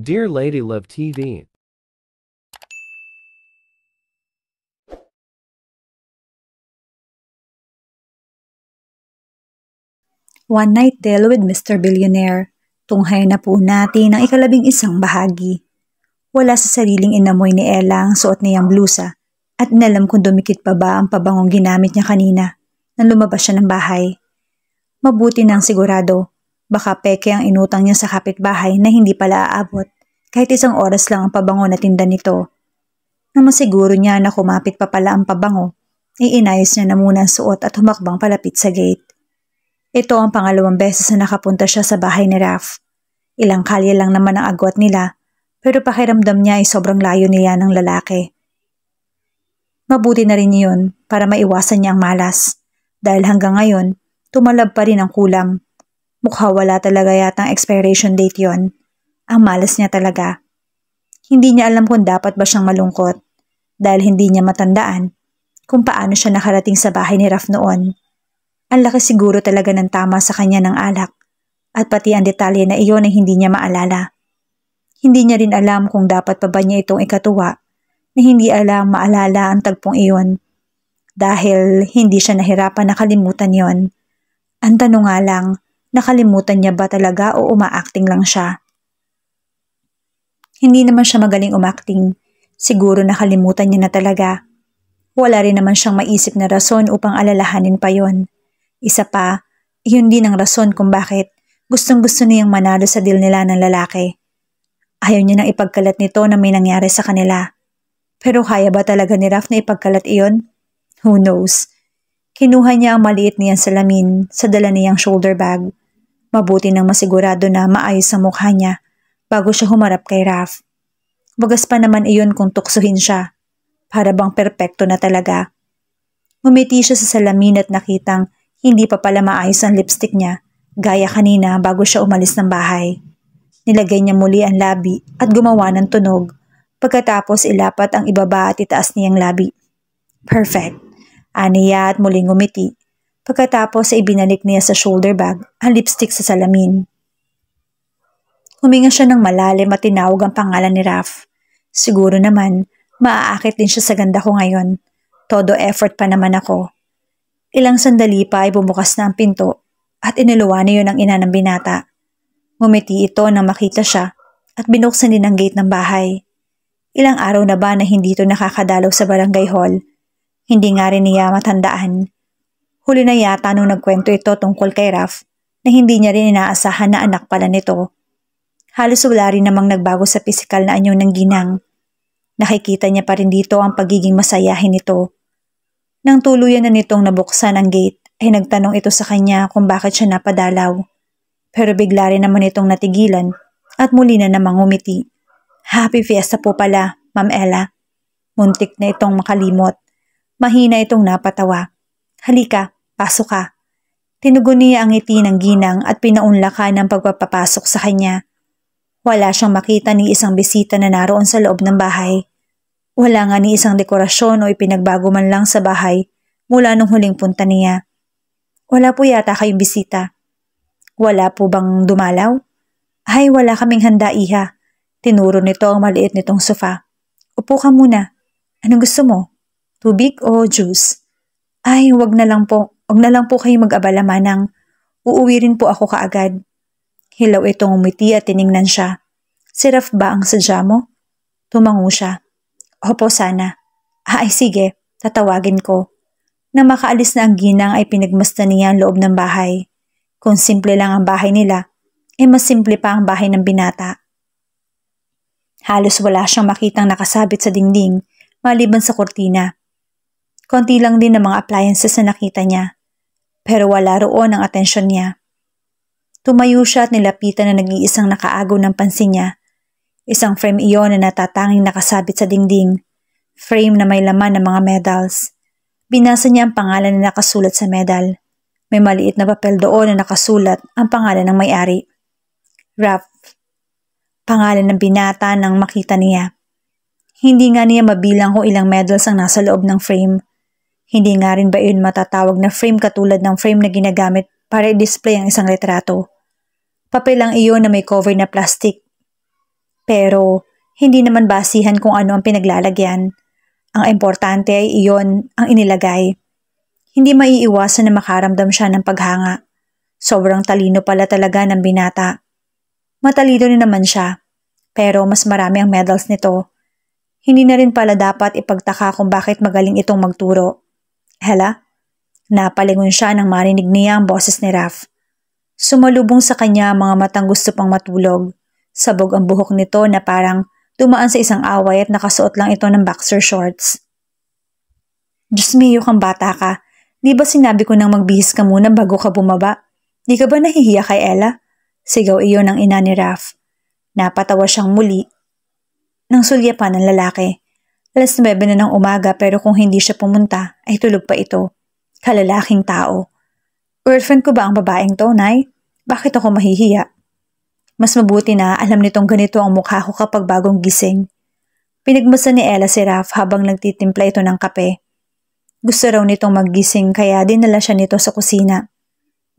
Dear Lady Love TV. One Night Deal with Mr. Billionaire. Tunghay na po natin ang ika-11 bahagi. Wala sa sariling inamoy ni Ella ang suot niyang blusa at inalam kung dumikit pa ba ang pabangong ginamit niya kanina nang lumabas siya ng bahay. Mabuti nang sigurado, baka peke ang inutang niya sa kapitbahay na hindi pala aabot kahit 1 oras lang ang pabango na tinda nito. Nang masiguro niya na kumapit pa pala ang pabango, ay inayos niya na muna ang suot at humakbang palapit sa gate. Ito ang pangalawang beses na nakapunta siya sa bahay ni Raph. Ilang kalye lang naman ang agwat nila, pero pakiramdam niya ay sobrang layo niya ng lalaki. Mabuti na rin yun para maiwasan niya ang malas, dahil hanggang ngayon, tumalab pa rin ang kulam. Mukha wala talaga yatang expiration date yon. Ang malas niya talaga. Hindi niya alam kung dapat ba siyang malungkot, dahil hindi niya matandaan kung paano siya nakarating sa bahay ni Raph noon. Ang laki siguro talaga ng tama sa kanya ng alak at pati ang detalye na iyon ay hindi niya maalala. Hindi niya rin alam kung dapat pa ba niya itong ikatuwa na hindi alam maalala ang tagpong iyon dahil hindi siya nahirapan nakalimutan yon. Ang tanong nga lang, nakalimutan niya ba talaga o uma-acting lang siya? Hindi naman siya magaling umacting. Siguro nakalimutan niya na talaga. Wala rin naman siyang maisip na rason upang alalahanin pa yon. Isa pa, iyon din ang rason kung bakit gustong-gusto niyang manalo sa deal nila ng lalaki. Ayaw niya nang ipagkalat nito na may nangyari sa kanila. Pero kaya ba talaga ni Raph na ipagkalat iyon? Who knows? Kinuha niya ang maliit niyang salamin sa dala niyang shoulder bag. Mabuti nang masigurado na maayos ang mukha niya bago siya humarap kay Raph. Wagas pa naman iyon kung tuksuhin siya. Para bang perpekto na talaga. Ngumiti siya sa salamin at nakitang hindi pa pala maayos ang lipstick niya, gaya kanina bago siya umalis ng bahay. Nilagay niya muli ang labi at gumawa ng tunog, pagkatapos ilapat ang ibaba at itaas niyang labi. Perfect. Aniya at muling ngumiti, pagkatapos ay ibinalik niya sa shoulder bag ang lipstick sa salamin. Huminga siya ng malalim at tinawag ang pangalan ni Raph. Siguro naman, maaakit din siya sa ganda ko ngayon. Todo effort pa naman ako. Ilang sandali pa ay bumukas na ang pinto at iniluwa niyo ng ina ng binata. Ngumiti ito nang makita siya at binuksan din ang gate ng bahay. Ilang araw na ba na hindi ito nakakadalaw sa barangay hall? Hindi nga rin niya matandaan. Huli na yata nung nagkwento ito tungkol kay Raph na hindi niya rin inaasahan na anak pala nito. Halos wala rin namang nagbago sa pisikal na anyo ng ginang. Nakikita niya pa rin dito ang pagiging masayahin nito. Nang tuluyan na nitong nabuksan ang gate, ay nagtanong ito sa kanya kung bakit siya napadalaw. Pero bigla rin naman itong natigilan at muli na namang umiti. Happy Fiesta po pala, Ma'am Ella. Muntik na itong makalimot. Mahina itong napatawa. Halika, pasok ka. Tinugon niya ang ngiti ng ginang at pinaunlakan ng pagpapapasok sa kanya. Wala siyang makita ni isang bisita na naroon sa loob ng bahay. Wala nga ni isang dekorasyon o ipinagbago man lang sa bahay mula nung huling punta niya. Wala po yata kayong bisita. Wala po bang dumalaw? Ay, wala kaming handa, iha. Tinuro nito ang maliit nitong sofa. Upo ka muna. Anong gusto mo? Tubig o juice? Ay, wag na lang po. Wag na lang po kayo mag-abala, manang. Uuwi rin po ako kaagad. Hilaw itong umiti at tiningnan siya. Si Raph ba ang sadya mo? Tumango siya. Opo sana. Ay sige, tatawagin ko. Nang makaalis na ang ginang ay pinagmasdan niya ang loob ng bahay. Kung simple lang ang bahay nila, ay mas simple pa ang bahay ng binata. Halos wala siyang makitang nakasabit sa dingding maliban sa kortina. Konti lang din ang mga appliances na nakita niya, pero wala roon ang atensyon niya. Tumayo siya at nilapitan na nag-iisang nakaagaw ng pansin niya. Isang frame iyon na natatanging nakasabit sa dingding. Frame na may laman ng mga medals. Binasa niya ang pangalan na nakasulat sa medal. May maliit na papel doon na nakasulat ang pangalan ng may-ari. Raph. Pangalan ng binata nang makita niya. Hindi nga niya mabilang kung ilang medals ang nasa loob ng frame. Hindi nga rin ba yun matatawag na frame katulad ng frame na ginagamit para i-display ang isang retrato. Papel lang iyon na may cover na plastic. Pero hindi naman basihan kung ano ang pinaglalagyan. Ang importante ay iyon ang inilagay. Hindi maiiwasan na makaramdam siya ng paghanga. Sobrang talino pala talaga ng binata. Matalino rin naman siya, pero mas marami ang medals nito. Hindi na rin pala dapat ipagtaka kung bakit magaling itong magturo. Hala? Napalingon siya nang marinig niya ang boses ni Raph. Sumalubong sa kanya mga matang gusto pang matulog. Sabog ang buhok nito na parang dumaan sa isang away at nakasuot lang ito ng boxer shorts. Diyos mio, kang bata ka. Di ba sinabi ko nang magbihis ka muna bago ka bumaba? Di ka ba nahihiya kay Ella? Sigaw iyon ng ina ni Raph. Napatawa siyang muli. Nang sulyapan ng lalaki. 9:00 na ng umaga pero kung hindi siya pumunta ay tulog pa ito. Kalalaking tao. Girlfriend ko ba ang babaeng to, Nay? Bakit ako mahihiya? Mas mabuti na alam nitong ganito ang mukha ko kapag bagong gising. Pinagmasan ni Ella si Raph habang nagtitimpla ito ng kape. Gusto raw nitong maggising kaya dinala siya nito sa kusina.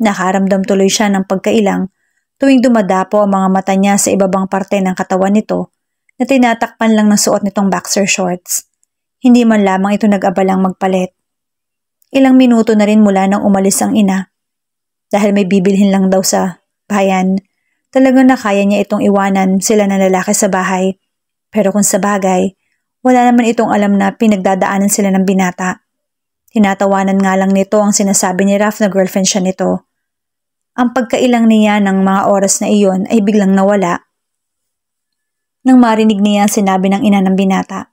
Nakaramdam tuloy siya ng pagkailang tuwing dumadapo ang mga mata niya sa ibabang parte ng katawan nito na tinatakpan lang ng suot nitong boxer shorts. Hindi man lamang ito nag-abalang magpalit. Ilang minuto na rin mula nang umalis ang ina. Dahil may bibilhin lang daw sa bayan, talagang nakaya niya itong iwanan sila ng lalaki sa bahay. Pero kung sa bagay, wala naman itong alam na pinagdadaanan sila ng binata. Tinatawanan nga lang nito ang sinasabi ni Raph na girlfriend siya nito. Ang pagkailang niya ng mga oras na iyon ay biglang nawala. Nang marinig niya sinabi ng ina ng binata.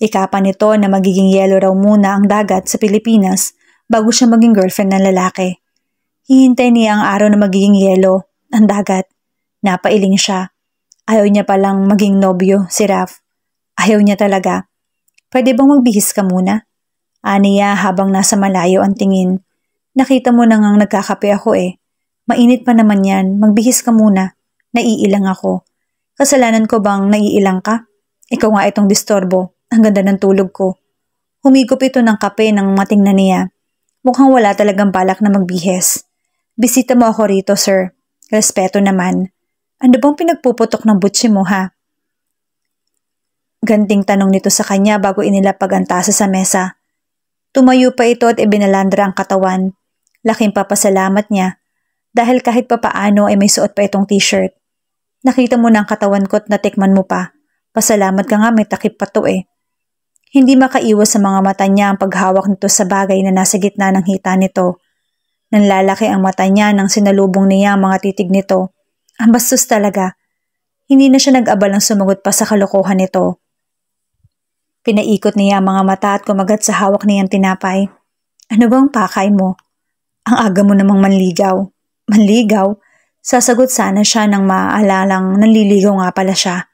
Ikapan nito na magiging yelo raw muna ang dagat sa Pilipinas bago siya maging girlfriend ng lalaki. Hihintay niya ang araw na magiging yelo ang dagat. Napailing siya. Ayaw niya palang maging nobyo si Raph. Ayaw niya talaga. Pwede bang magbihis ka muna? Aniya habang nasa malayo ang tingin. Nakita mo na ngang nagkakape ako eh. Mainit pa naman yan. Magbihis ka muna. Naiilang ako. Kasalanan ko bang naiilang ka? Ikaw nga itong disturbo. Ang ganda ng tulog ko. Humigop ito ng kape nang matingnan niya. Mukhang wala talagang balak na magbihis. Bisita mo ako rito, sir. Respeto naman. Ano bang pinagpuputok ng butsi mo, ha? Ganting tanong nito sa kanya bago inilapag ang tasa sa mesa. Tumayo pa ito at ibinalandra ang katawan. Laking papasalamat niya. Dahil kahit papaano ay may suot pa itong t-shirt. Nakita mo na ang katawan ko at natikman mo pa. Pasalamat ka nga, may takip pa to eh. Hindi makaiwas sa mga mata niya ang paghawak nito sa bagay na nasa gitna ng hita nito. Nanlalaki ang mata niya nang sinalubong niya ang mga titig nito. Ang bastos talaga. Hindi na siya nag-abalang sumagot pa sa kalokohan nito. Pinaikot niya ang mga mata at kumagat sa hawak niyang tinapay. Ano bang pakay mo? Ang aga mo namang manligaw. Manligaw? Sasagot sana siya nang maaalalang nanliligaw nga pala siya.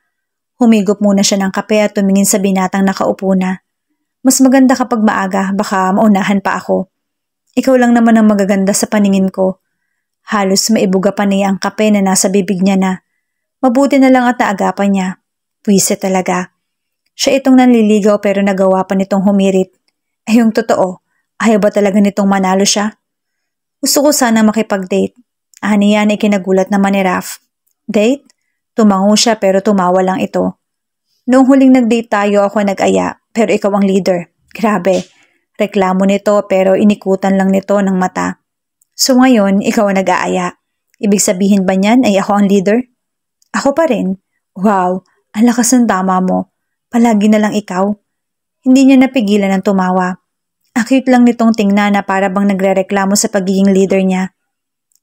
Humigop muna siya ng kape at tumingin sa binatang nakaupo na. Mas maganda kapag maaga, baka maunahan pa ako. Ikaw lang naman ang magaganda sa paningin ko. Halos maibuga pa niya ang kape na nasa bibig niya na. Mabuti na lang at naagapan niya. Puwisit talaga. Siya itong nanliligaw pero nagawa pa nitong humirit. Ay yung totoo, ayaw ba talaga nitong manalo siya? Gusto ko sana makipag-date. Ani yan ay kinagulat naman ni Raph. Date? Tumango siya pero tumawa lang ito. Noong huling nag-date tayo ako nag-aya pero ikaw ang leader. Grabe. Reklamo nito pero inikutan lang nito ng mata. So ngayon, ikaw ang nag-aaya. Ibig sabihin ba niyan ay ako ang leader? Ako pa rin. Wow, ang lakas ng tama mo. Palagi na lang ikaw. Hindi niya napigilan ng tumawa. Ang cute lang nitong tingnan na para bang nagrereklamo sa pagiging leader niya.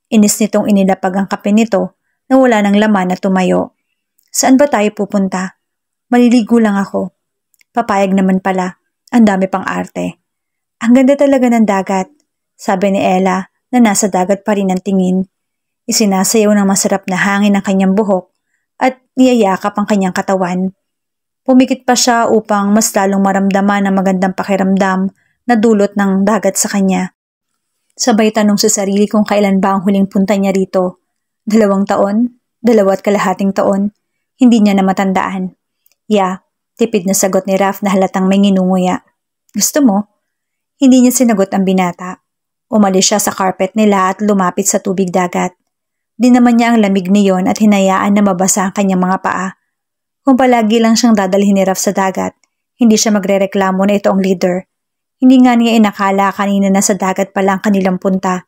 Inis nitong inilapag ang kape nito na wala ng laman na tumayo. Saan ba tayo pupunta? Maliligo lang ako. Papayag naman pala. Ang dami pang arte. Ang ganda talaga ng dagat, sabi ni Ella na nasa dagat pa rin ang tingin. Isinasayaw ng masarap na hangin ang kanyang buhok at niyayakap ang kanyang katawan. Pumikit pa siya upang mas lalong maramdaman ang magandang pakiramdam na dulot ng dagat sa kanya. Sabay tanong sa sarili kung kailan ba ang huling punta niya rito. 2 taon? 2.5 taon? Hindi niya na matandaan. Yeah, tipid na sagot ni Raph na halatang may nginunguya. Gusto mo? Hindi niya sinagot ang binata. Umalis siya sa carpet nila at lumapit sa tubig dagat. Di naman niya ang lamig niyon at hinayaan na mabasa ang kanyang mga paa. Kung palagi lang siyang dadalhin ni Raf sa dagat, hindi siya magrereklamo na ito ang leader. Hindi nga niya inakala kanina na sa dagat pala ang kanilang punta.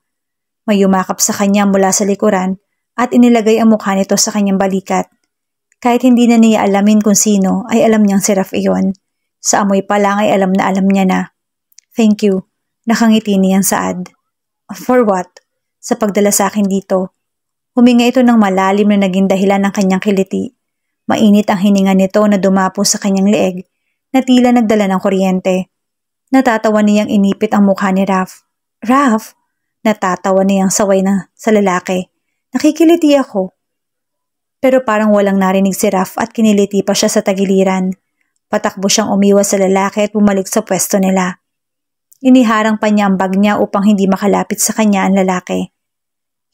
May yumakap sa kanya mula sa likuran at inilagay ang mukha nito sa kanyang balikat. Kahit hindi na niya alamin kung sino, ay alam niyang si Raf iyon. Sa amoy pa lang ay alam niya na. Thank you. Nakangiti niyang saad. For what? Sa pagdala sa akin dito. Huminga ito ng malalim na naging dahilan ng kanyang kiliti. Mainit ang hininga nito na dumapo sa kanyang leeg na tila nagdala ng kuryente. Natatawa niyang inipit ang mukha ni Raf. Raf? Natatawa niyang saway na sa lalaki. Nakikiliti ako. Pero parang walang narinig si Raf at kiniliti pa siya sa tagiliran. Patakbo siyang umiwas sa lalaki at bumalik sa pwesto nila. Iniharang pa niya ang bag niya upang hindi makalapit sa kanya ang lalaki.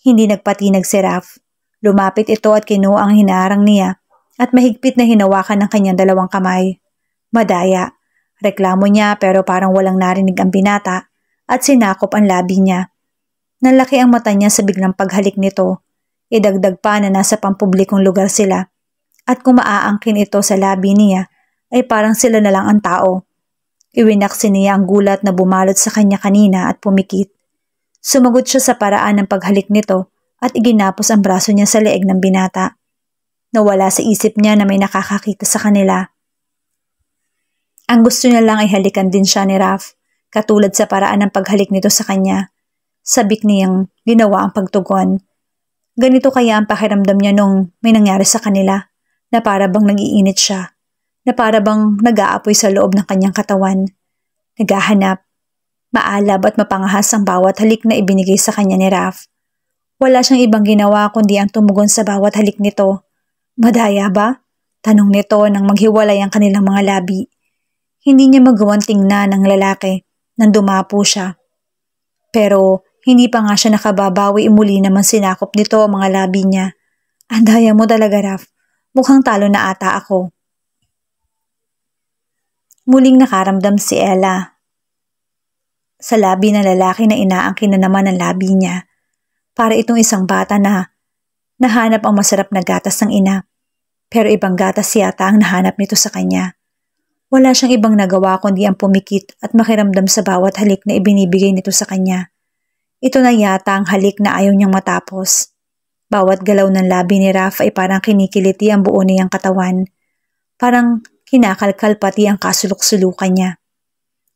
Hindi nagpatinag si Raf. Lumapit ito at kinuha ang hinaharang niya at mahigpit na hinawakan ng kanyang dalawang kamay. Madaya. Reklamo niya pero parang walang narinig ang binata at sinakop ang labi niya. Nalaki ang mata niya sa biglang paghalik nito. Idagdag pa na nasa pampublikong lugar sila at kung maaangkin ito sa labi niya ay parang sila na lang ang tao. Iwinaksin niya ang gulat na bumalot sa kanya kanina at pumikit. Sumagot siya sa paraan ng paghalik nito at iginapos ang braso niya sa leeg ng binata. Nawala sa isip niya na may nakakakita sa kanila. Ang gusto niya lang ay halikan din siya ni Raf, katulad sa paraan ng paghalik nito sa kanya. Sabik niyang ginawa ang pagtugon. Ganito kaya ang pakiramdam niya nung may nangyari sa kanila, na para bang nag-iinit siya, na para bang nag-aapoy sa loob ng kanyang katawan. Naghahanap. Maalab at mapangahas ang bawat halik na ibinigay sa kanya ni Raf. Wala siyang ibang ginawa kundi ang tumugon sa bawat halik nito. Madaya ba? Tanong nito nang maghiwalay ang kanilang mga labi. Hindi niya magawang tingnan ng lalaki nang dumapo siya. Pero hindi pa nga siya nakababawi, muli naman sinakop nito ang mga labi niya. Andaya mo talaga, Raf. Mukhang talo na ata ako. Muling nakaramdam si Ella sa labi ng lalaki na inaangkin na naman ang labi niya. Para itong isang bata na nahanap ang masarap na gatas ng ina. Pero ibang gatas yata ang nahanap nito sa kanya. Wala siyang ibang nagawa kundi ang pumikit at makiramdam sa bawat halik na ibinibigay nito sa kanya. Ito na yata ang halik na ayaw niyang matapos. Bawat galaw ng labi ni Raf ay parang kinikiliti ang buo niyang katawan. Parang kinakalkal pati ang kasulok-sulukan niya.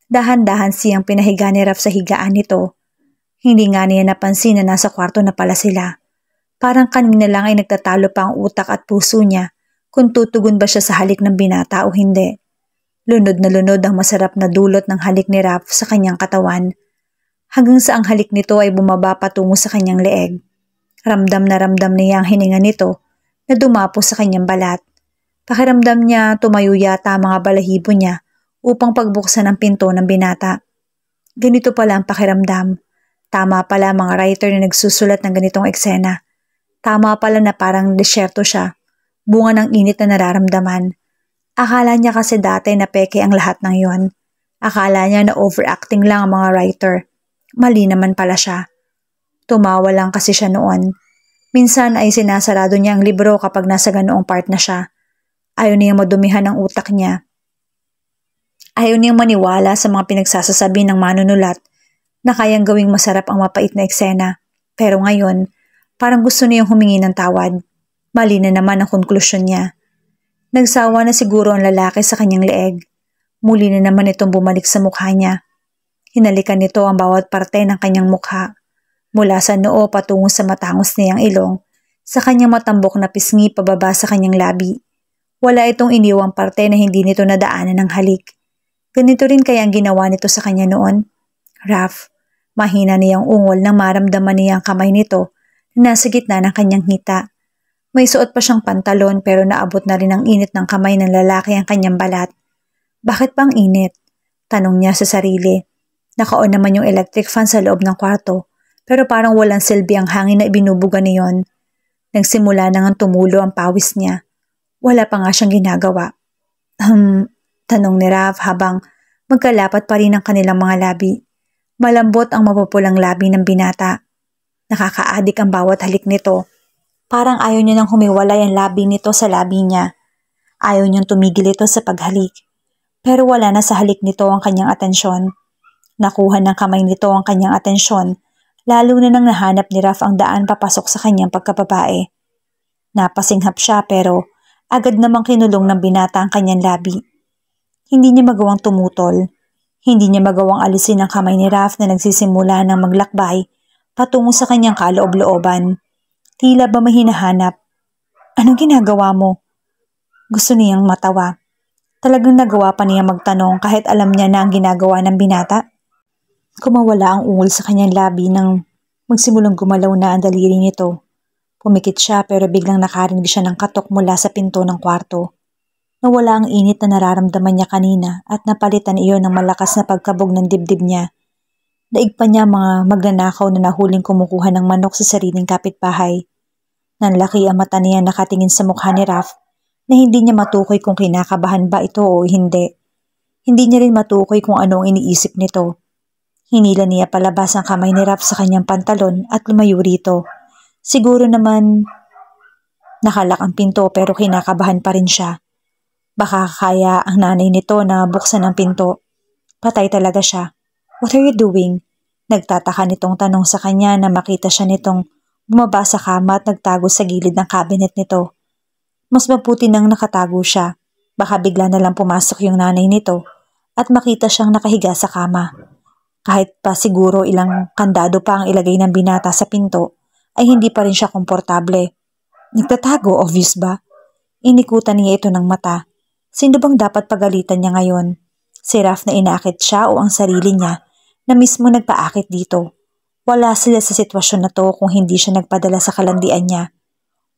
Dahan-dahan siyang pinahiga ni Raf sa higaan nito. Hindi nga niya napansin na nasa kwarto na pala sila. Parang kanina lang ay nagtatalo pa ang utak at puso niya kung tutugon ba siya sa halik ng binata o hindi. Lunod na lunod ang masarap na dulot ng halik ni Raf sa kanyang katawan. Hanggang sa ang halik nito ay bumaba patungo sa kanyang leeg. Ramdam na ramdam niya ang hininga nito na dumapo sa kanyang balat. Pakiramdam niya tumayo yata ang mga balahibo niya upang pagbuksan ang pinto ng binata. Ganito pala ang pakiramdam. Tama pala mga writer na nagsusulat ng ganitong eksena. Tama pala na parang desyerto siya, bunga ng init na nararamdaman. Akala niya kasi dati na peke ang lahat ng yon. Akala niya na overacting lang ang mga writer. Mali naman pala siya. Tumawa lang kasi siya noon. Minsan ay sinasarado niya ang libro kapag nasa ganoong part na siya. Ayaw niyang madumihan ang utak niya. Ayaw niyang maniwala sa mga pinagsasasabi ng manunulat na kayang gawing masarap ang mapait na eksena. Pero ngayon, parang gusto niyang humingi ng tawad. Mali na naman ang konklusyon niya. Nagsawa na siguro ang lalaki sa kanyang leeg. Muli na naman itong bumalik sa mukha niya. Hinalikan nito ang bawat parte ng kanyang mukha. Mula sa noo patungo sa matangos niyang ilong, sa kanyang matambok na pisngi pababa sa kanyang labi. Wala itong iniwang parte na hindi nito nadaanan ng halik. Ganito rin kaya ang ginawa nito sa kanya noon? Raf, mahina niyang ungol nang maramdaman niya ang kamay nito na nasa gitna ng kanyang hita. May suot pa siyang pantalon pero naabot na rin ang init ng kamay ng lalaki ang kanyang balat. Bakit bang init? Tanong niya sa sarili. Naka-on naman yung electric fan sa loob ng kwarto pero parang walang silbi ang hangin na ibinubuga niyon. Nagsimula na ngang tumulo ang pawis niya. Wala pa nga siyang ginagawa. Tanong ni Raf habang magkalapat pa rin ang kanilang mga labi. Malambot ang mapupulang labi ng binata. Nakakaadik ang bawat halik nito. Parang ayaw niya nang humiwalay ang labi nito sa labi niya. Ayaw niyang tumigil ito sa paghalik. Pero wala na sa halik nito ang kanyang atensyon. Nakuha ng kamay nito ang kanyang atensyon, lalo na nang nahanap ni Raf ang daan papasok sa kanyang pagkababae. Napasinghap siya pero agad namang kinulong ng binata ang kanyang labi. Hindi niya magawang tumutol. Hindi niya magawang alisin ang kamay ni Raf na nagsisimula ng maglakbay patungo sa kanyang kaloob-looban. Tila ba may hinahanap? Anong ginagawa mo? Gusto niyang matawa. Talagang nagawa pa niya magtanong kahit alam niya na ang ginagawa ng binata. Kumawala ang ungol sa kanyang labi nang magsimulang gumalaw na ang daliri nito. Pumikit siya pero biglang nakarinig siya ng katok mula sa pinto ng kwarto. Nawala ang init na nararamdaman niya kanina at napalitan iyon ng malakas na pagkabog ng dibdib niya. Daig pa niya mga magnanakaw na nahuling kumukuha ng manok sa sariling kapitbahay. Nanlaki ang mata niya nakatingin sa mukha ni Raf na hindi niya matukoy kung kinakabahan ba ito o hindi. Hindi niya rin matukoy kung ano ang iniisip nito. Hinila niya palabas ang kamay ni Raf sa kanyang pantalon at lumayo rito. Siguro naman nakalak ang pinto pero kinakabahan pa rin siya. Baka kaya ang nanay nito na buksan ang pinto. Patay talaga siya. What are you doing? Nagtataka nitong tanong sa kanya na makita siya nitong bumaba sa kama at nagtago sa gilid ng cabinet nito. Mas mabuti nang nakatago siya. Baka bigla na lang pumasok yung nanay nito at makita siyang nakahiga sa kama. Kahit pa siguro ilang kandado pa ang ilagay ng binata sa pinto, ay hindi pa rin siya komportable. Nagtatago, obvious ba? Inikutan niya ito ng mata. Sino bang dapat pagalitan niya ngayon? Si Raf na inaakit siya o ang sarili niya na mismo nagpaakit dito? Wala sila sa sitwasyon na to kung hindi siya nagpadala sa kalandian niya.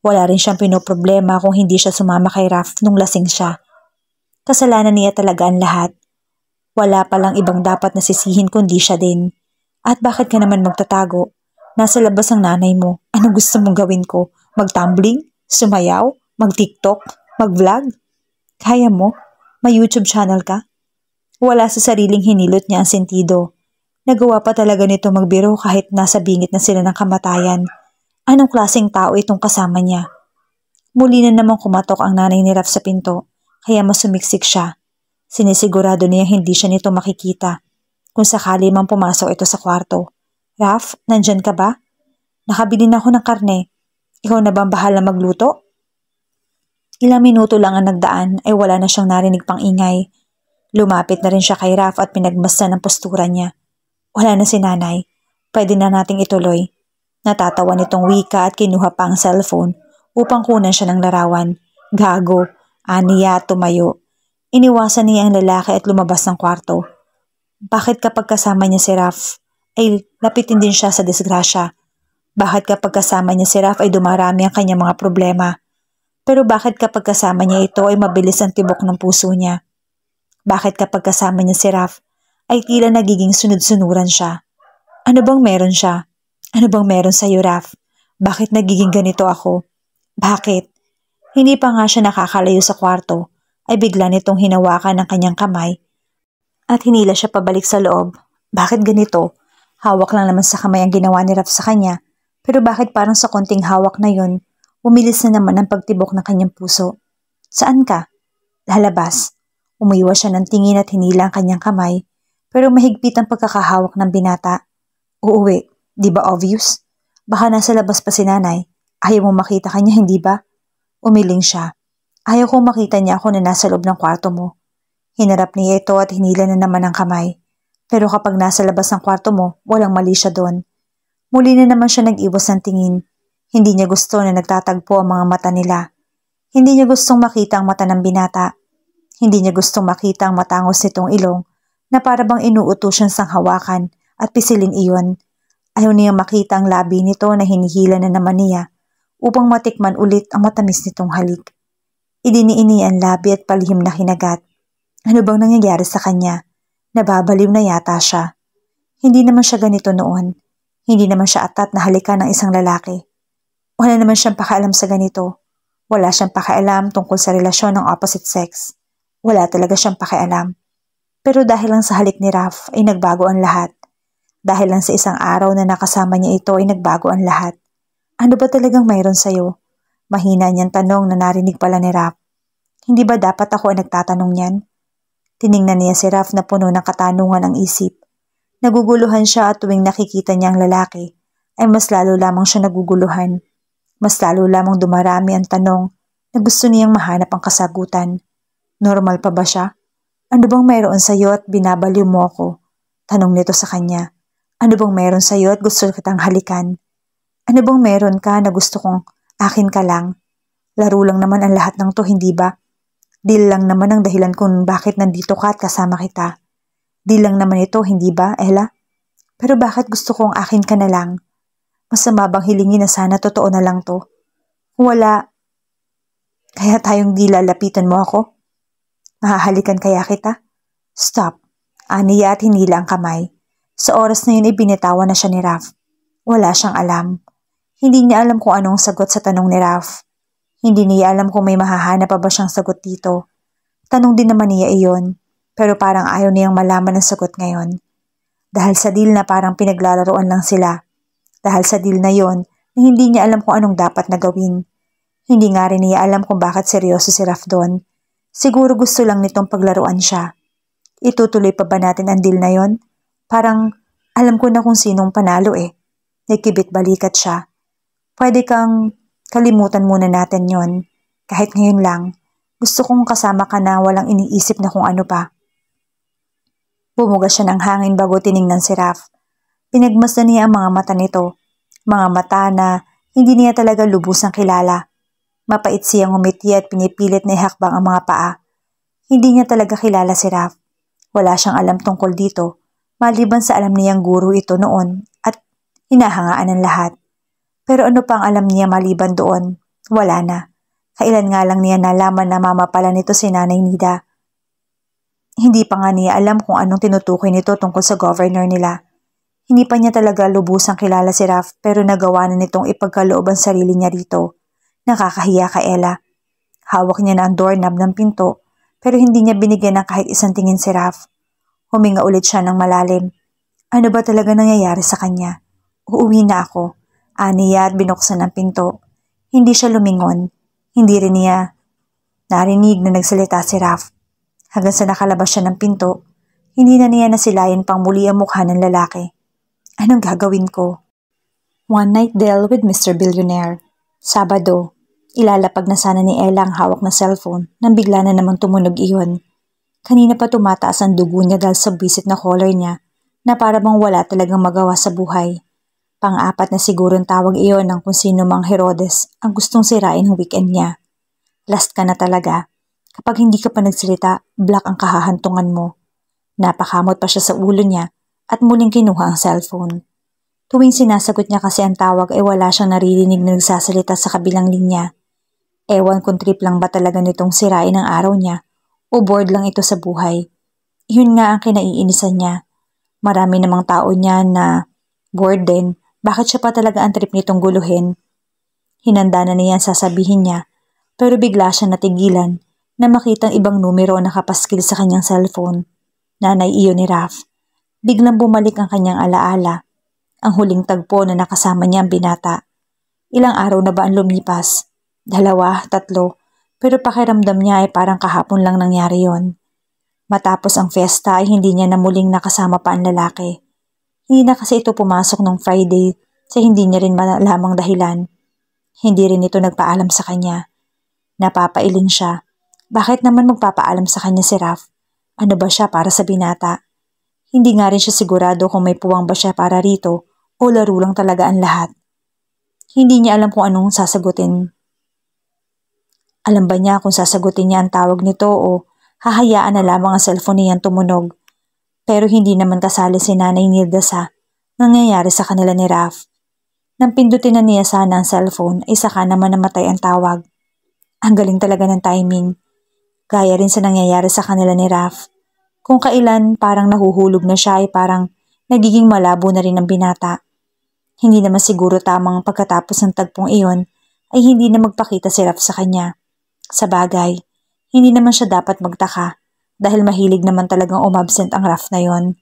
Wala rin siyang pinoproblema kung hindi siya sumama kay Raf nung lasing siya. Kasalanan niya talaga ang lahat. Wala palang ibang dapat nasisihin kundi siya din. At bakit ka naman magtatago? Nasa labas ang nanay mo. Ano gusto mong gawin ko? Mag-tumbling? Sumayaw? Mag-TikTok? Mag-vlog? Kaya mo? May YouTube channel ka? Wala sa sariling hinilot niya ang sentido. Nagawa pa talaga nito magbiro kahit nasa bingit na sila ng kamatayan. Anong klaseng tao itong kasama niya? Muli na namang kumatok ang nanay ni Raf sa pinto, kaya mas sumiksik siya. Sinisigurado niya hindi siya nito makikita. Kung sakali mang pumasok ito sa kwarto. Raf, nandyan ka ba? Nakabili na ako ng karne. Ikaw na ba ang bahala magluto? Ilang minuto lang ang nagdaan ay wala na siyang narinig pang ingay. Lumapit na rin siya kay Raf at pinagmasdan ang postura niya. Wala na si nanay. Pwede na nating ituloy. Natatawa nitong wika at kinuha pa ang cellphone upang kunan siya ng larawan. Gago, aniya at tumayo. Iniwasan niya ang lalaki at lumabas ng kwarto. Bakit kapag kasama niya si Raf ay lapitin din siya sa disgrasya? Bakit kapag kasama niya si Raf ay dumarami ang kanyang mga problema? Pero bakit kapag kasama niya ito ay mabilis ang tibok ng puso niya? Bakit kapag kasama niya si Raf ay tila nagiging sunod-sunuran siya? Ano bang meron siya? Ano bang meron sa iyo, Raf? Bakit nagiging ganito ako? Bakit? Hindi pa nga siya nakakalayo sa kwarto ay bigla nitong hinawakan ng kanyang kamay at hinila siya pabalik sa loob. Bakit ganito? Hawak lang naman sa kamay ang ginawa ni Raf sa kanya, pero bakit parang sa konting hawak na yun, umilis na naman ang pagtibok ng kanyang puso? Saan ka? Lalabas. Umiwas siya ng tingin at hinila ang kanyang kamay, pero mahigpit ang pagkakahawak ng binata. Uuwi, di ba obvious? Baka nasa labas pa si nanay. Ayaw mo makita kanya, hindi ba? Umiling siya. Ayaw kong makita niya ako na nasa loob ng kwarto mo. Hinarap niya ito at hinila na naman ang kamay. Pero kapag nasa labas ng kwarto mo, walang mali siya doon. Muli na naman siya nag-iwas ng tingin. Hindi niya gusto na nagtatagpo ang mga mata nila. Hindi niya gustong makita ang mata ng binata. Hindi niya gustong makita ang matangos nitong ilong na para bang inuuto siyang sanghawakan at pisilin iyon. Ayaw niyang makita ang labi nito na hinihila na naman niya upang matikman ulit ang matamis nitong halik. Idiniini ang labi at palihim na kinagat. Ano bang nangyayari sa kanya? Nababaliw na yata siya. Hindi naman siya ganito noon. Hindi naman siya atat na halikan ng isang lalaki. Wala naman siyang pakialam sa ganito. Wala siyang pakialam tungkol sa relasyon ng opposite sex. Wala talaga siyang pakialam. Pero dahil lang sa halik ni Raf ay nagbago ang lahat. Dahil lang sa isang araw na nakasama niya ito ay nagbago ang lahat. Ano ba talagang mayroon sa'yo? Mahina niyang tanong na narinig pala ni Raf. Hindi ba dapat ako ang nagtatanong niyan? Tiningnan niya si Raf na puno ng katanungan ang isip. Naguguluhan siya at tuwing nakikita niya ang lalaki, ay mas lalo lamang siya naguguluhan. Mas lalo lamang dumarami ang tanong na gusto niyang mahanap ang kasagutan. Normal pa ba siya? Ano bang mayroon sa'yo at binabaliw mo ako? Tanong nito sa kanya. Ano bang mayroon sa'yo at gusto kitang halikan? Ano bang mayroon ka na gusto kong akin ka lang? Laro lang naman ang lahat ng to, hindi ba? Deal lang naman ang dahilan kung bakit nandito ka at kasama kita. Deal lang naman ito, hindi ba, Ella? Pero bakit gusto kong akin ka na lang? Masama bang hilingin na sana totoo na lang to? Kung wala, kaya tayong di lalapitan mo ako? Mahahalikan kaya kita? Stop. Aniya at hinila ang kamay. Sa oras na yun ibinitawan na siya ni Raf. Wala siyang alam. Hindi niya alam kung anong sagot sa tanong ni Raf. Hindi niya alam kung may mahahanap pa ba siyang sagot dito. Tanong din naman niya iyon, pero parang ayaw niyang malaman ang sagot ngayon. Dahil sa deal na parang pinaglalaroan lang sila. Dahil sa deal na yon, na hindi niya alam kung anong dapat na gawin. Hindi nga rin niya alam kung bakit seryoso si Raf doon. Siguro gusto lang nitong paglaruan siya. Itutuloy pa ba natin ang deal na yon? Parang alam ko na kung sinong panalo eh. Nakibit balikat siya. Pwede kang kalimutan muna natin yon. Kahit ngayon lang. Gusto kong kasama ka na walang iniisip na kung ano pa. Bumuga siya ng hangin bago tiningnan si Raf. Pinagmasdan niya ang mga mata nito. Mga mata na hindi niya talaga lubusang kilala. Mapait siyang umiti at pinipilit na ihakbang ang mga paa. Hindi niya talaga kilala si Raf. Wala siyang alam tungkol dito. Maliban sa alam niyang guro ito noon at hinahangaan ng lahat. Pero ano pang alam niya maliban doon? Wala na. Kailan nga lang niya nalaman na mama pala nito si Nanay Nida. Hindi pa nga niya alam kung anong tinutukoy nito tungkol sa governor nila. Hindi pa niya talaga lubusang kilala si Raf pero nagawa na nitong ipagkaloob ang sarili niya rito. Nakakahiya ka, Ella. Hawak niya na ang doorknob ng pinto pero hindi niya binigyan ng kahit isang tingin si Raf. Huminga ulit siya ng malalim. Ano ba talaga nangyayari sa kanya? Uuwi na ako. Aniya at binuksan ang pinto. Hindi siya lumingon. Hindi rin niya narinig na nagsalita si Raf. Hanggang sa nakalabas siya ng pinto, hindi na niya nasilayan pang muli ang mukha ng lalaki. Anong gagawin ko? One night deal with Mr. Billionaire. Sabado. Ilalapag na sana ni Ella ang hawak na cellphone nang bigla na namang tumunog iyon. Kanina pa tumataas ang dugo niya dahil sa visit na caller niya na para bang wala talagang magawa sa buhay. Pang-apat na sigurong tawag iyon ng kung sino mang Herodes ang gustong sirain ang weekend niya. Last ka na talaga. Kapag hindi ka pa nagsalita, black ang kahahantungan mo. Napakamot pa siya sa ulo niya at muling kinuha ang cellphone. Tuwing sinasagot niya kasi ang tawag ay wala siyang naririnig na nagsasalita sa kabilang linya. Ewan kung trip lang ba talaga nitong sirain ang araw niya o bored lang ito sa buhay. Yun nga ang kinaiinisan niya. Marami namang tao niya na bored din. Bakit siya pa talaga ang trip nitong guluhin? Hinanda na niya sasabihin niya pero bigla siya natigilan na makitang ibang numero na nakapaskil sa kanyang cellphone. Nanay iyon ni Raf. Biglang bumalik ang kanyang alaala. Ang huling tagpo na nakasama niya ang binata. Ilang araw na ba ang lumipas? 2, 3, pero pakiramdam niya ay parang kahapon lang nangyari yon. Matapos ang fiesta ay hindi niya na muling nakasama pa ang lalaki. Hindi na kasi ito pumasok nung Friday sa hindi niya rin malamang dahilan. Hindi rin ito nagpaalam sa kanya. Napapailing siya. Bakit naman magpapaalam sa kanya si Raf? Ano ba siya para sa binata? Hindi nga rin siya sigurado kung may puwang ba siya para rito o laro lang talaga ang lahat. Hindi niya alam kung anong sasagutin. Alam ba niya kung sasagutin niya ang tawag nito o hahayaan na lamang ang cellphone niyang tumunog? Pero hindi naman kasali si Nanay Nilda sa nangyayari sa kanila ni Raf. Nang pindutin na niya sana ang cellphone ay saka naman namatay ang tawag. Ang galing talaga ng timing. Gaya rin sa nangyayari sa kanila ni Raf. Kung kailan parang nahuhulog na siya ay parang nagiging malabo na rin ang binata. Hindi naman siguro tamang pagkatapos ng tagpong iyon ay hindi na magpakita si Raf sa kanya. Sa bagay, hindi naman siya dapat magtaka dahil mahilig naman talagang umabsent ang Raf na yon.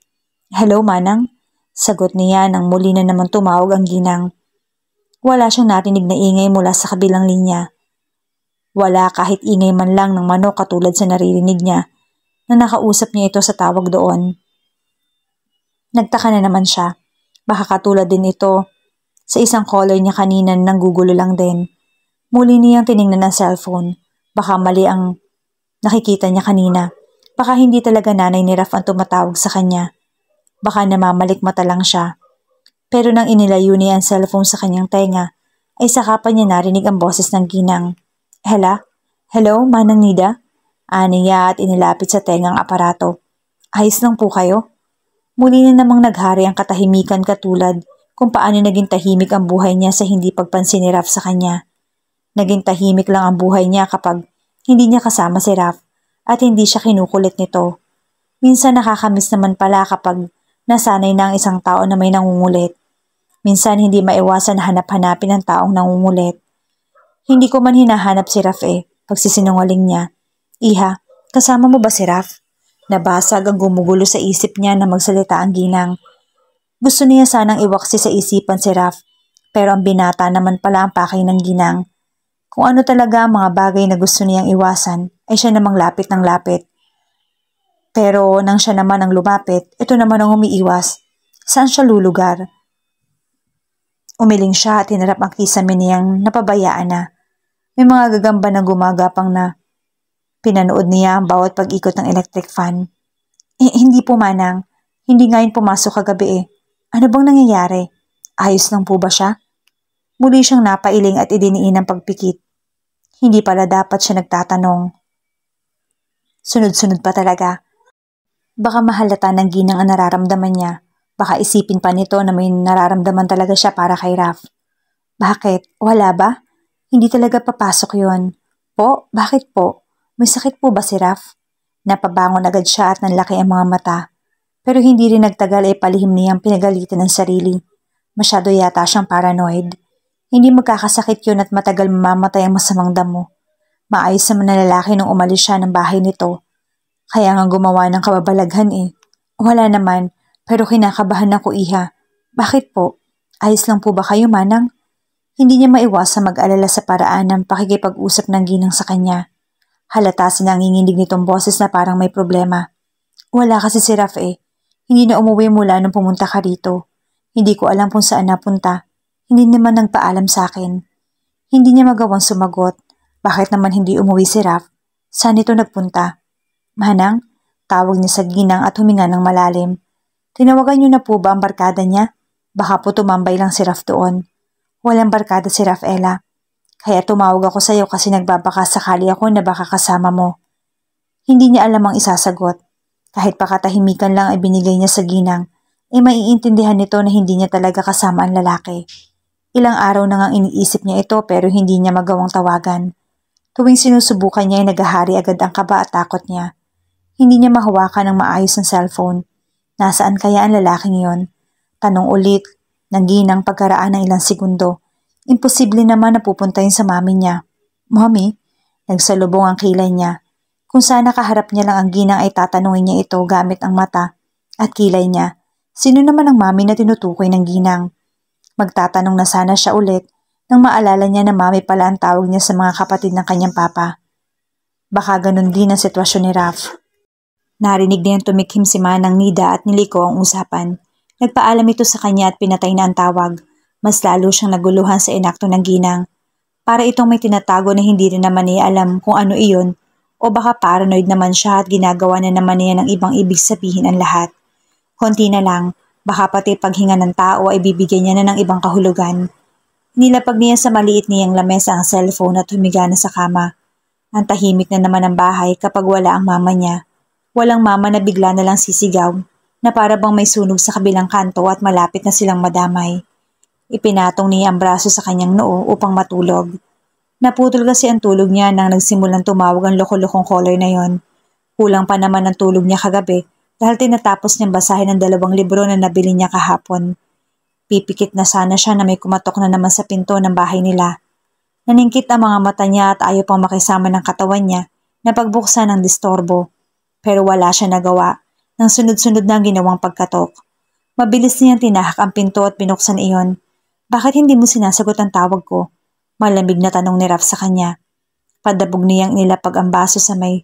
Hello, Manang? Sagot niya nang muli na naman tumawag ang ginang. Wala siyang narinig na ingay mula sa kabilang linya. Wala kahit ingay man lang ng manok katulad sa naririnig niya na nakausap niya ito sa tawag doon. Nagtaka na naman siya. Baka katulad din ito sa isang caller niya kanina na nanggugulo lang din. Muli niyang tiningnan ang cellphone. Baka mali ang nakikita niya kanina. Baka hindi talaga nanay ni Raf ang tumatawag sa kanya. Baka namamalikmata lang siya. Pero nang inilayo niya ang cellphone sa kanyang tenga, ay saka pa niya narinig ang boses ng ginang. Hela? Hello, Manang Nida? Aniya at inilapit sa tengang aparato. Ayos lang po kayo? Muli na namang naghari ang katahimikan katulad kung paano naging tahimik ang buhay niya sa hindi pagpansin ni Raf sa kanya. Naging tahimik lang ang buhay niya kapag hindi niya kasama si Raf at hindi siya kinukulit nito. Minsan nakakamiss naman pala kapag nasanay na ang isang tao na may nangungulit. Minsan hindi maiwasan na hanap-hanapin ang taong nangungulit. Hindi ko man hinahanap si Raf pagsisinungaling niya. Iha, kasama mo ba si Raf? Nabasag ang gumugulo sa isip niya na magsalita ang ginang. Gusto niya sanang iwaksi sa isipan si Raf, pero ang binata naman pala ang pakay ng ginang. Kung ano talaga ang mga bagay na gusto niyang iwasan, ay siya namang lapit ng lapit. Pero nang siya naman ang lumapit, ito naman ang umiiwas. Saan siya lulugar? Umiling siya at hinarap ang kisame niyang napabayaan na. May mga gagamba na gumagapang na. Pinanood niya ang bawat pag-ikot ng electric fan. Hindi po manang. Hindi nga yun pumasok kagabi Ano bang nangyayari? Ayos lang po ba siya? Muli siyang napailing at idiniin ang pagpikit. Hindi pala dapat siya nagtatanong. Sunod-sunod pa talaga. Baka mahalata ng ginang ang nararamdaman niya. Baka isipin pa nito na may nararamdaman talaga siya para kay Raf. Bakit? Wala ba? Hindi talaga papasok yon. Po? Bakit po? May sakit po ba si Raf? Napabangon agad siya at nanlaki ang mga mata. Pero hindi rin nagtagal ay palihim niyang pinagalitan ng sarili. Masyado yata siyang paranoid. Hindi magkakasakit yun at matagal mamamatay ang masamang damo. Maayos naman na lalaki nung umalis siya ng bahay nito. Kaya nga gumawa ng kababalaghan Wala naman, pero kinakabahan ako iha. Bakit po? Ayos lang po ba kayo manang? Hindi niya maiwasang mag-alala sa paraan ng pakikipag-usap ng ginang sa kanya. Halata sa nanginginig nitong boses na parang may problema. Wala kasi si Raf Hindi na umuwi mula nung pumunta ka rito. Hindi ko alam kung saan napunta. Hindi naman nagpaalam sa akin. Hindi niya magawang sumagot. Bakit naman hindi umuwi si Raf? Saan ito nagpunta? Manang, tawag niya sa ginang at huminga ng malalim. Tinawagan niyo na po ba ang barkada niya? Baka po tumambay lang si Raf doon. Walang barkada si Raf, Ella. Kaya tumawag ako sa iyo kasi nagbabaka sakali ako na baka kasama mo. Hindi niya alam ang isasagot. Kahit pakatahimikan lang ay binigay niya sa ginang, maiintindihan nito na hindi niya talaga kasama ang lalaki. Ilang araw na ngang iniisip niya ito pero hindi niya magawang tawagan. Tuwing sinusubukan niya ay naghahari agad ang kaba at takot niya. Hindi niya mahawakan ng maayos ang cellphone. Nasaan kaya ang lalaking yon? Tanong ulit ng ginang pagkaraan ng ilang segundo. Imposible naman na pupuntahin sa mami niya. Mommy? Nagsalubong ang kilay niya. Kung sana kaharap niya lang ang ginang ay tatanungin niya ito gamit ang mata at kilay niya. Sino naman ang mami na tinutukoy ng ginang? Magtatanong na sana siya ulit nang maalala niya na mami pala ang tawag niya sa mga kapatid ng kanyang papa. Baka ganun din ang sitwasyon ni Raf. Narinig niyang tumikhim si Manang Nida at niliko ang usapan. Nagpaalam ito sa kanya at pinatay na ang tawag. Mas lalo siyang naguluhan sa inakto ng ginang. Para itong may tinatago na hindi rin naman niya alam kung ano iyon o baka paranoid naman siya at ginagawa na naman niya ng ibang ibig sabihin ang lahat. Konti na lang, baka pati paghinga ng tao ay bibigyan niya na ng ibang kahulugan. Nilapag niya sa maliit niyang lamesa ang cellphone at humiga na sa kama. Ang tahimik na naman ang bahay kapag wala ang mama niya. Walang mama na bigla na lang sisigaw na para bang may sunog sa kabilang kanto at malapit na silang madamay. Ipinatong niya ang braso sa kanyang noo upang matulog. Naputol kasi ang tulog niya nang nagsimulang tumawag ang loko-lokong caller na yon. Kulang pa naman ang tulog niya kagabi dahil tinatapos niyang basahin ang 2 libro na nabili niya kahapon. Pipikit na sana siya na may kumatok na naman sa pinto ng bahay nila. Naningkit ang mga mata niya at ayaw pang makisama ng katawan niya na pagbuksan ng distorbo. Pero wala siya nagawa nang sunod-sunod na ang ginawang pagkatok. Mabilis niyang tinahak ang pinto at binuksan iyon. Bakit hindi mo sinasagot ang tawag ko? Malamig na tanong ni Raf sa kanya. Padabog niyang nilapag ang baso sa may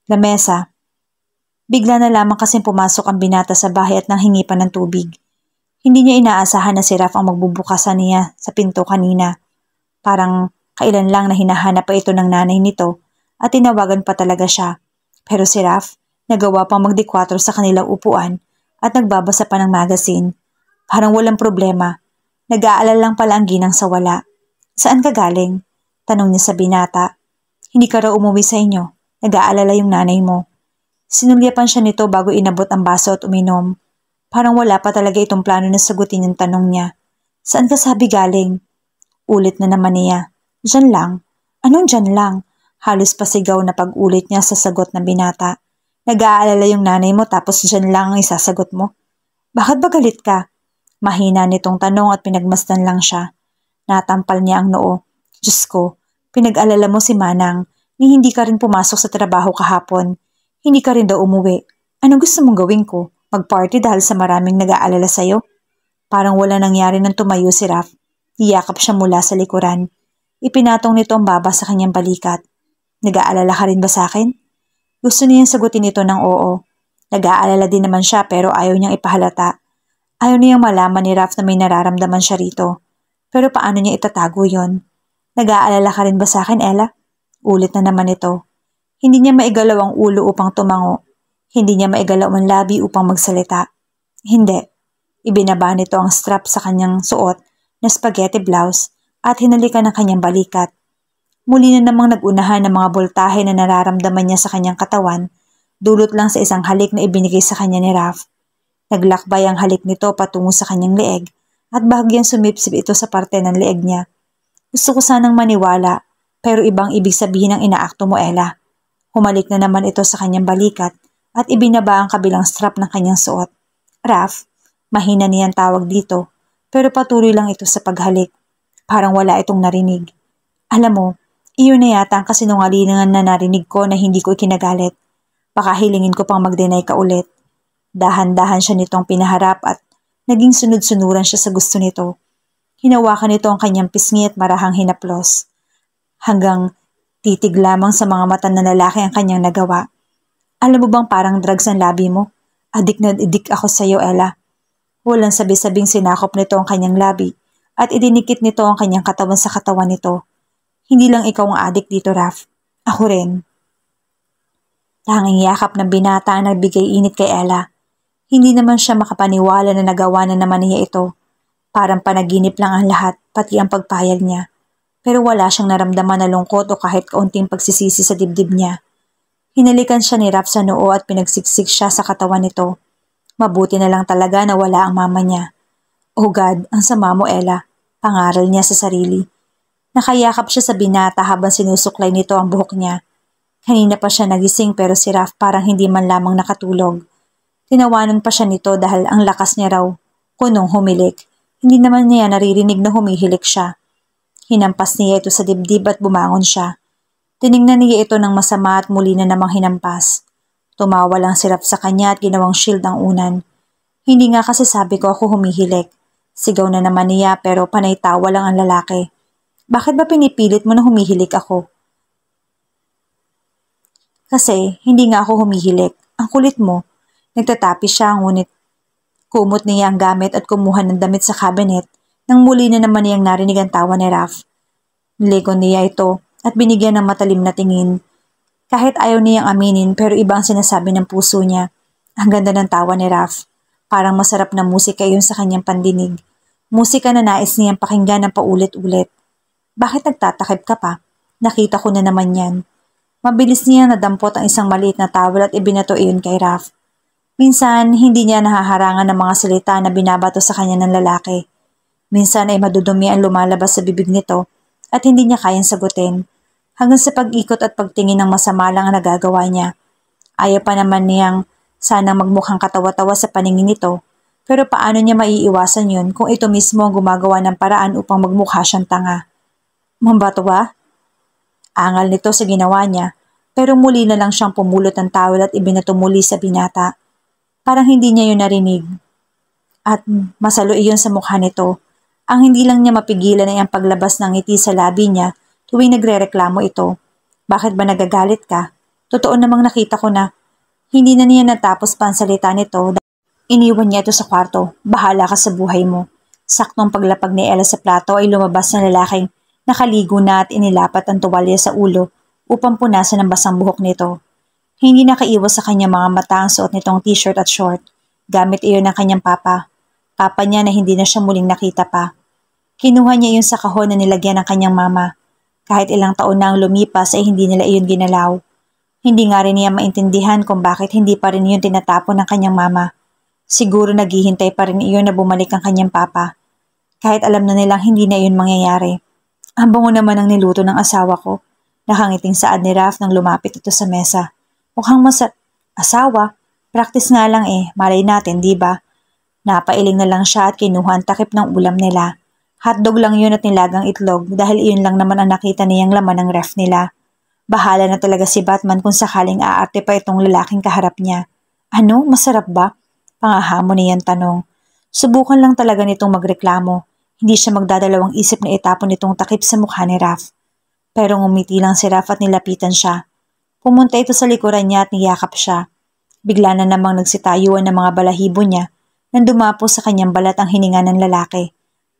lamesa. Bigla na lamang kasing pumasok ang binata sa bahay at nanghingi pa ng tubig. Hindi niya inaasahan na si Raf ang magbubukasan niya sa pinto kanina. Parang kailan lang na hinahanap pa ito ng nanay nito at tinawagan pa talaga siya. Pero si Raf, nagawa pang magdikwatro sa kanilang upuan at nagbabasa pa ng magazine. Parang walang problema. Nag-aalala lang pala ang ginang sa wala. Saan ka galing? Tanong niya sa binata. Hindi ka raw umuwi sa inyo. Nag-aalala yung nanay mo. Sinulyapan siya nito bago inabot ang baso at uminom. Parang wala pa talaga itong plano na sagutin yung tanong niya. Saan ka sabi galing? Ulit na naman niya. Diyan lang. Anong diyan lang? Halos pasigaw na pag-ulit niya sa sagot ng binata. Nag-aalala yung nanay mo tapos diyan lang ang isasagot mo? Bakit ba galit ka? Mahina nitong tanong at pinagmasdan lang siya. Natampal niya ang noo. Diyos ko, pinag-alala mo si Manang ni hindi ka rin pumasok sa trabaho kahapon. Hindi ka rin daw umuwi. Ano gusto mong gawin ko? Mag-party dahil sa maraming nag-aalala sa'yo? Parang wala nangyari nang tumayo si Raf. Iyakap siya mula sa likuran. Ipinatong nito ang baba sa kanyang balikat. Nag-aalala ka rin ba sa akin? Gusto niyang sagutin ito ng oo. Nag-aalala din naman siya pero ayaw niyang ipahalata. Ayaw niyang malaman ni Raf na may nararamdaman siya rito. Pero paano niya itatago yon? Nag-aalala ka rin ba sa akin, Ella? Ulit na naman ito. Hindi niya maigalaw ang ulo upang tumango. Hindi niya maigalaw ang labi upang magsalita. Hindi. Ibinaba nito ang strap sa kanyang suot na spaghetti blouse at hinalikan ng kanyang balikat. Muli na namang nag-unahan ng mga boltahe na nararamdaman niya sa kanyang katawan, dulot lang sa isang halik na ibinigay sa kanya ni Raf. Naglakbay ang halik nito patungo sa kanyang leeg at bahagyang sumipsip ito sa parte ng leeg niya. Gusto ko sanang maniwala, pero ibang ibig sabihin ng inaakto mo, Ella. Humalik na naman ito sa kanyang balikat at ibinaba ang kabilang strap ng kanyang suot. Raf, mahina niyang tawag dito, pero patuloy lang ito sa paghalik. Parang wala itong narinig. Alam mo, iyon na yata ang kasinungalingan na narinig ko na hindi ko ikinagalit. Baka hilingin ko pang mag-deny ka ulit. Dahan-dahan siya nitong pinaharap at naging sunod-sunuran siya sa gusto nito. Hinawakan nito ang kanyang pisngi at marahang hinaplos. Hanggang titig lamang sa mga mata na lalaki ang kanyang nagawa. Alam mo bang parang drugs ang labi mo? Adik na adik ako sa iyo, Ella. Walang sabi-sabing sinakop nito ang kanyang labi at idinikit nito ang kanyang katawan sa katawan nito. Hindi lang ikaw ang adik dito, Raf. Ako rin. Tanging yakap ng binata ang nagbigay init kay Ella. Hindi naman siya makapaniwala na nagawa na naman niya ito. Parang panaginip lang ang lahat, pati ang pagpayag niya. Pero wala siyang naramdaman na lungkot o kahit kaunting pagsisisi sa dibdib niya. Hinalikan siya ni Raf sa noo at pinagsiksik siya sa katawan nito. Mabuti na lang talaga na wala ang mama niya. Oh God, ang sama mo, Ella. Pangaral niya sa sarili. Nakayakap siya sa binata habang sinusuklay nito ang buhok niya. Kanina pa siya nagising pero si Raf parang hindi man lamang nakatulog. Tinawanan pa siya nito dahil ang lakas niya raw kunong humilik. Hindi naman niya naririnig na humihilik siya. Hinampas niya ito sa dibdib at bumangon siya. Tiningnan niya ito ng masama at muli na namang hinampas. Tumawa lang si Raf sa kanya at ginawang shield ang unan. Hindi nga kasi sabi ko ako humihilik. Sigaw na naman niya pero panay tawa lang ang lalaki. Bakit ba pinipilit mo na humihilik ako? Kasi hindi nga ako humihilik. Ang kulit mo. Nagtatapi siya ngunit kumot niya ang gamit at kumuha ng damit sa cabinet nang muli na naman niyang narinig ang tawa ni Raf. Nilikon niya ito at binigyan ng matalim na tingin. Kahit ayaw niyang aminin pero ibang sinasabi ng puso niya. Ang ganda ng tawa ni Raf. Parang masarap na musika iyon sa kanyang pandinig. Musika na nais niyang pakinggan ng paulit-ulit. Bakit nagtatakip ka pa? Nakita ko na naman yan. Mabilis niya nadampot ang isang maliit na towel at ibinato iyon kay Raf. Minsan, hindi niya nahaharangan ng mga salita na binabato sa kanya ng lalaki. Minsan ay madudumi ang lumalabas sa bibig nito at hindi niya kayang sagutin. Hanggang sa pag-ikot at pagtingin ng masama lang ang nagagawa niya. Ayaw pa naman niyang sanang magmukhang katawa-tawa sa paningin nito. Pero paano niya maiiwasan yun kung ito mismo ang gumagawa ng paraan upang magmukha siyang tanga? Mambato ba? Angal nito sa ginawa niya, pero muli na lang siyang pumulot ng towel at ibinato muli sa binata. Parang hindi niya yun narinig. At masalo iyon sa mukha nito. Ang hindi lang niya mapigilan ay ang paglabas ng ngiti sa labi niya tuwing nagrereklamo ito. Bakit ba nagagalit ka? Totoo namang nakita ko na hindi na niya natapos pa ang salita nito. Iniwan niya ito sa kwarto. Bahala ka sa buhay mo. Saktong paglapag ni Ella sa plato ay lumabas na lalaking nakaligo na at inilapat ang tuwalya sa ulo upang punasan ang basang buhok nito. Hindi nakaiwas sa kanyang mga mata ang suot nitong t-shirt at short. Gamit iyon ng kanyang papa. Papa niya na hindi na siya muling nakita pa. Kinuha niya iyon sa kahon na nilagyan ng kanyang mama. Kahit ilang taon na ang lumipas ay hindi nila iyon ginalaw. Hindi nga rin niya maintindihan kung bakit hindi pa rin iyon tinatapon ng kanyang mama. Siguro naghihintay pa rin iyon na bumalik ang kanyang papa. Kahit alam na nilang hindi na iyon mangyayari. Ang bango naman ang niluto ng asawa ko. Nakangiting saad ni Raf nang lumapit ito sa mesa. Mukhang asawa? Practice nga lang malay natin, di ba? Napailing na lang siya at kinuha ang takip ng ulam nila. Hotdog lang yun at nilagang itlog dahil iyon lang naman ang nakita niyang laman ng ref nila. Bahala na talaga si Batman kung sakaling aarte pa itong lalaking kaharap niya. Ano? Masarap ba? Pangahamon niyang tanong. Subukan lang talaga nitong magreklamo. Hindi siya magdadalawang isip na itapon itong takip sa mukha ni Raf. Pero ngumiti lang si Raf at nilapitan siya. Pumunta ito sa likuran niya at niyakap siya. Bigla na namang nagsitayuan ng mga balahibo niya nang dumapo sa kanyang balat ang hininga ng lalaki.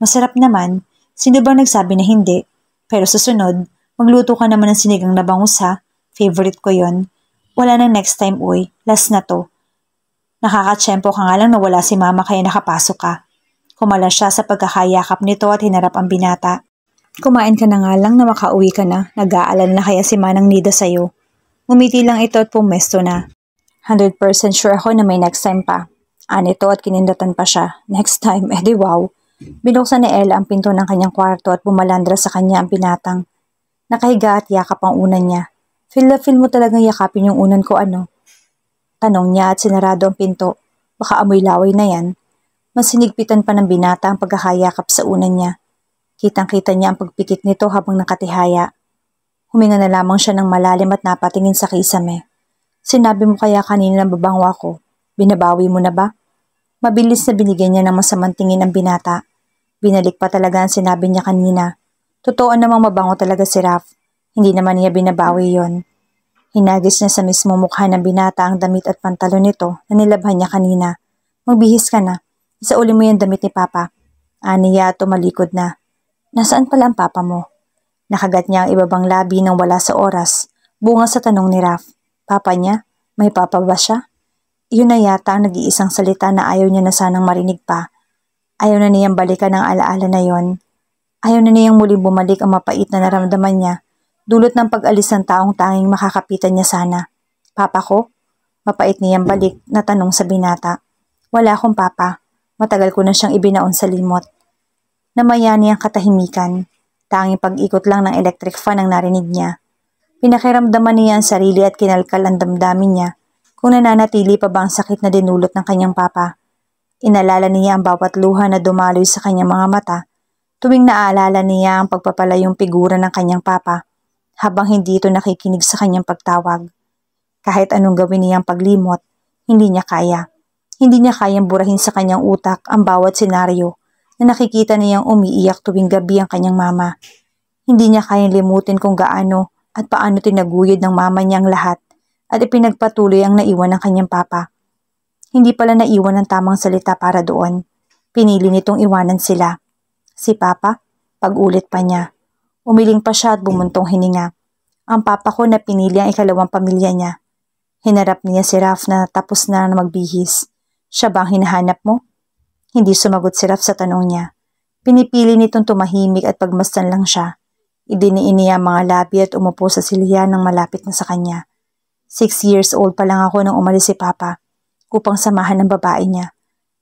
Masarap naman. Sino ba nagsabi na hindi? Pero sa sunod, magluto ka naman ng sinigang na bangus ha. Favorite ko yon. Wala nang next time uy. Last na to. Nakakatsyempo ka nga lang na wala si mama kaya nakapasok ka. Kumala siya sa pagkakayakap nito at hinarap ang binata. Kumain ka na nga lang na makauwi ka na. Nag-aalala na kaya si Manang Nida sa'yo. Ngumiti lang ito at pumesto na. 100% sure ako na may next time pa. Anito at kinindatan pa siya. Next time, di wow. Binuksan ni Ella ang pinto ng kanyang kwarto at bumalandra sa kanya ang binatang. Nakahiga at yakap ang unan niya. Feel mo talagang yakapin yung unan ko ano? Tanong niya at sinarado ang pinto. Baka amoy laway na yan. Mas sinigpitan pa ng binata ang pagkakayakap sa unan niya. Kitang-kita niya ang pagpikit nito habang nakatihaya. Huminga na lamang siya ng malalim at napatingin sa kisame. Sinabi mo kaya kanina na babango ako. Binabawi mo na ba? Mabilis na binigyan niya ng masamang tingin ang binata. Binalik pa talaga ang sinabi niya kanina. Totoo namang mabango talaga si Raf. Hindi naman niya binabawi yon. Hinagis niya sa mismo mukha ng binata ang damit at pantalon nito na nilabhan niya kanina. Magbihis ka na. Isauli mo yung damit ni Papa. Aniya at tumalikod na. Nasaan pala ang Papa mo? Nakagat niya ang ibabang labi nang wala sa oras. Bunga sa tanong ni Raf. Papa niya? May Papa ba siya? Iyon na yata ang nag-iisang salita na ayaw niya na sanang marinig pa. Ayaw na niyang balikan ang alaala na yon. Ayaw na niyang muling bumalik ang mapait na naramdaman niya. Dulot ng pag-alis ng taong tanging makakapitan niya sana. Papa ko? Mapait niyang balik na tanong sa binata. Wala akong papa. Matagal ko na siyang ibinaon sa limot. Namaya niyang katahimikan. Tanging pag-ikot lang ng electric fan ang narinig niya. Pinakiramdaman niya ang sarili at kinalkal ang damdamin niya kung nananatili pa ba ang sakit na dinulot ng kanyang papa. Inalala niya ang bawat luha na dumaloy sa kanyang mga mata tuwing naaalala niya ang pagpapalayong figura ng kanyang papa habang hindi ito nakikinig sa kanyang pagtawag. Kahit anong gawin niyang paglimot, hindi niya kaya. Hindi niya kayang burahin sa kanyang utak ang bawat senaryo na nakikita niyang umiiyak tuwing gabi ang kanyang mama. Hindi niya kayang limutin kung gaano at paano tinaguyod ng mama niya ang lahat at ipinagpatuloy ang naiwan ng kanyang papa. Hindi pala naiwan ng tamang salita para doon. Pinili nitong iwanan sila. Si Papa, pag-ulit pa niya. Umiling pa siya at bumuntong hininga. Ang papa ko na pinili ang ikalawang pamilya niya. Hinarap niya si Raf na tapos na magbihis. Siya bang hinahanap mo? Hindi sumagot si Raf sa tanong niya. Pinipili nitong tumahimik at pagmasdan lang siya. Idiniin niya ang mga labi at umupo sa silya ng malapit na sa kanya. 6 years old pa lang ako nang umalis si Papa upang samahan ng babae niya.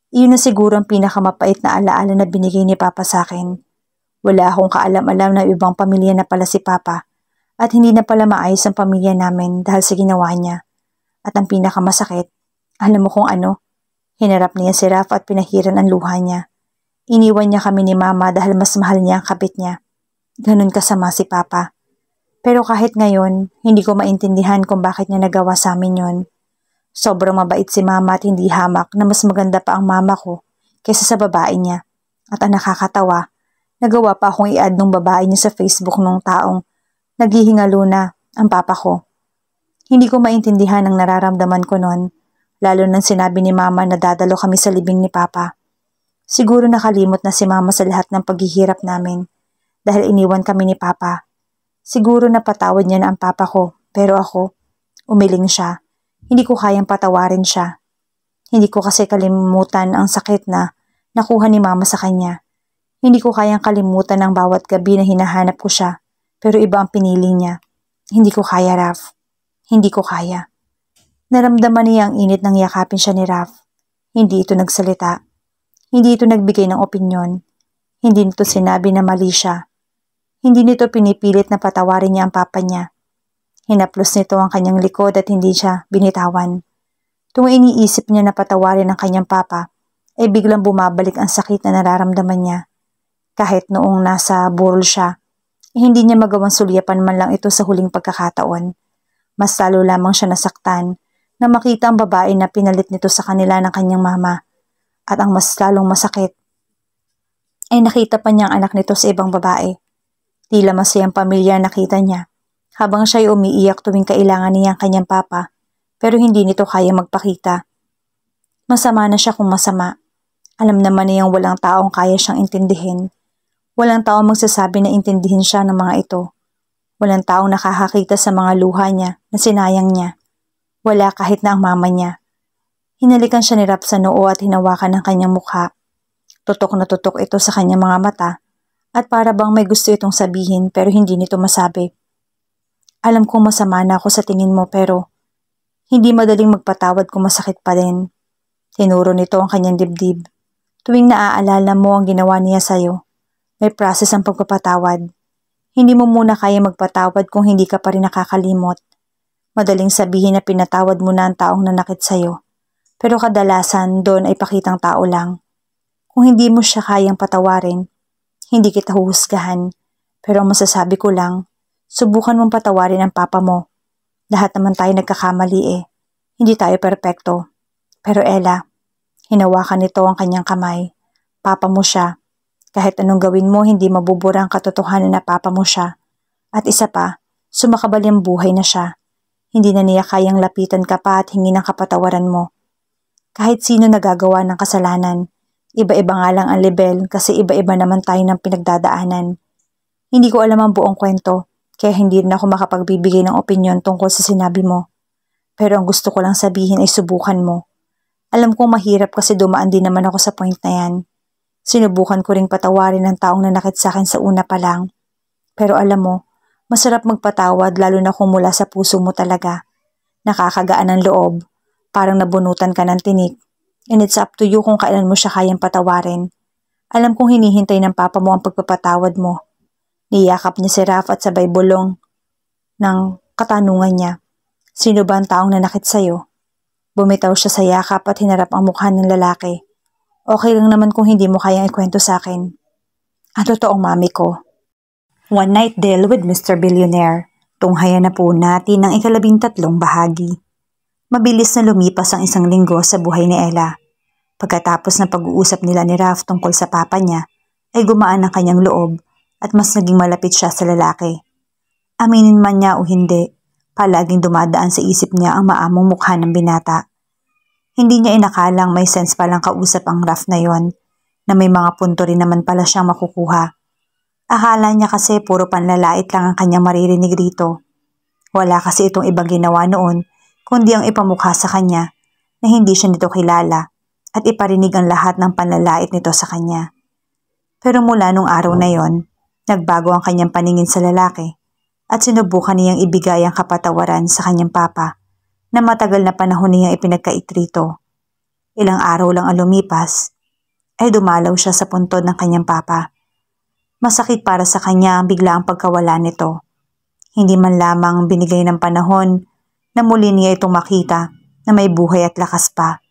Iyon na siguro ang pinakamapait na alaala na binigay ni Papa sa akin. Wala akong kaalam-alam na ibang pamilya na pala si Papa at hindi na pala maayos ang pamilya namin dahil sa ginawa niya. At ang pinakamasakit, alam mo kung ano? Hinarap niya si Raf at pinahiran ang luha niya. Iniwan niya kami ni Mama dahil mas mahal niya ang kabit niya. Ganun kasama si Papa. Pero kahit ngayon, hindi ko maintindihan kung bakit niya nagawa sa amin yon. Sobrang mabait si Mama at hindi hamak na mas maganda pa ang mama ko kaysa sa babae niya. At ang nakakatawa, Nagawa pa akong i-add nung babae niya sa Facebook nung taong naghihingalo na ang papa ko. Hindi ko maintindihan ang nararamdaman ko noon, lalo nang sinabi ni mama na dadalo kami sa libing ni papa. Siguro nakalimot na si mama sa lahat ng paghihirap namin dahil iniwan kami ni papa. Siguro napatawad niya na ang papa ko, pero ako, umiling siya. Hindi ko kayang patawarin siya. Hindi ko kasi kalimutan ang sakit na nakuha ni mama sa kanya. Hindi ko kayang kalimutan ang bawat gabi na hinahanap ko siya, pero iba ang pinili niya. Hindi ko kaya, Raf. Hindi ko kaya. Naramdaman niya ang init ng yakapin siya ni Raf. Hindi ito nagsalita. Hindi ito nagbigay ng opinyon. Hindi nito sinabi na mali siya. Hindi nito pinipilit na patawarin niya ang papa niya. Hinaplos nito ang kanyang likod at hindi siya binitawan. Tuwing iniisip niya na patawarin ang kanyang papa, ay biglang bumabalik ang sakit na nararamdaman niya. Kahit noong nasa burol siya, hindi niya magawang sulyapan man lang ito sa huling pagkakataon. Mas lalo lamang siya nasaktan na makita ang babae na pinalit nito sa kanila ng kanyang mama. At ang mas lalong masakit ay nakita pa niya ang anak nito sa ibang babae. Tila masayang pamilya nakita niya habang siya'y umiiyak tuwing kailangan niya ang kanyang papa, pero hindi nito kaya magpakita. Masama na siya kung masama. Alam naman niyang walang taong kaya siyang intindihin. Walang taong magsasabi na intindihin siya ng mga ito. Walang taong nakakakita sa mga luha niya na sinayang niya. Wala kahit na ang mama niya. Hinalikan siya ni Rap sa noo at hinawakan ang kanyang mukha. Tutok na tutok ito sa kanyang mga mata at para bang may gusto itong sabihin pero hindi nito masabi. Alam kong masama na ako sa tingin mo pero hindi madaling magpatawad kung masakit pa din. Tinuro nito ang kanyang dibdib. Tuwing naaalala mo ang ginawa niya sa'yo, may process ang pagpapatawad. Hindi mo muna kaya magpatawad kung hindi ka pa rin nakakalimot. Madaling sabihin na pinatawad mo na ang taong nanakit sa'yo. Pero kadalasan doon ay pakitang tao lang. Kung hindi mo siya kayang patawarin, hindi kita huhusgahan. Pero ang masasabi ko lang, subukan mong patawarin ang papa mo. Lahat naman tayo nagkakamali eh. Hindi tayo perpekto. Pero Ella, hinawakan nito ang kanyang kamay. Papa mo siya. Kahit anong gawin mo, hindi mabubura ang katotohanan na papa mo siya. At isa pa, sumakabal ang buhay na siya. Hindi na niya kayang lapitan ka pa at hingin ang kapatawaran mo. Kahit sino nagagawa ng kasalanan, iba-iba nga lang ang level kasi iba-iba naman tayo ng pinagdadaanan. Hindi ko alam ang buong kwento, kaya hindi rin ako makapagbibigay ng opinyon tungkol sa sinabi mo. Pero ang gusto ko lang sabihin ay subukan mo. Alam kong mahirap kasi dumaan din naman ako sa point na yan. Sinubukan ko ring patawarin ang taong nanakit sa akin sa una pa lang. Pero alam mo, masarap magpatawad lalo na kung mula sa puso mo talaga. Nakakagaan ang loob, parang nabunutan ka ng tinik. And it's up to you kung kailan mo siya kayang patawarin. Alam kong hinihintay ng papa mo ang pagpapatawad mo. Niyakap niya si Raf at sabay bulong ng katanungan niya. Sino ba ang taong nanakit sa'yo? Bumitaw siya sa yakap at hinarap ang mukha ng lalaki. Okay lang naman kung hindi mo kayang ikwento sa akin. Ang totoong mami ko. One Night Deal with Mr. Billionaire. Tunghayan na po natin ang 13 bahagi. Mabilis na lumipas ang 1 linggo sa buhay ni Ella. Pagkatapos ng pag-uusap nila ni Raf tungkol sa papa niya, ay gumaan ang kanyang loob at mas naging malapit siya sa lalaki. Aminin man niya o hindi, palaging dumadaan sa isip niya ang maamong mukha ng binata. Hindi niya inakalang may sense palang kausap ang Raf na yon, na may mga punto rin naman pala siyang makukuha. Akala niya kasi puro panlalait lang ang kanyang maririnig rito. Wala kasi itong ibang ginawa noon, kundi ang ipamukha sa kanya na hindi siya nito kilala at iparinig ang lahat ng panlalait nito sa kanya. Pero mula nung araw na yon, nagbago ang kanyang paningin sa lalaki at sinubukan niyang ibigay ang kapatawaran sa kanyang papa na matagal na panahon niyang ipinagkait rito. Ilang araw lang ang lumipas, ay dumalaw siya sa puntod ng kanyang papa. Masakit para sa kanya ang biglaang pagkawala nito. Hindi man lamang binigay ng panahon na muli niya itong makita na may buhay at lakas pa.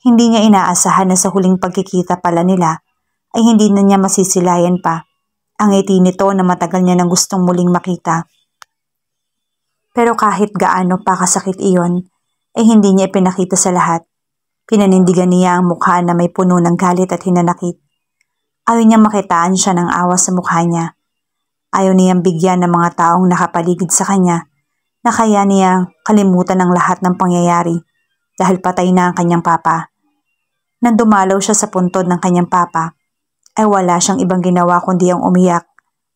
Hindi niya inaasahan na sa huling pagkikita pala nila ay hindi na niya masisilayan pa ang ngiti nito na matagal niya nang gustong muling makita. Pero kahit gaano pa kasakit iyon, ay hindi niya ipinakita sa lahat. Pinanindigan niya ang mukha na may puno ng galit at hinanakit. Ayaw niyang makitaan siya ng awa sa mukha niya. Ayaw niyang bigyan ng mga taong nakapaligid sa kanya na kaya niya kalimutan ang lahat ng pangyayari dahil patay na ang kanyang papa. Nang dumalaw siya sa puntod ng kanyang papa, ay wala siyang ibang ginawa kundi ang umiyak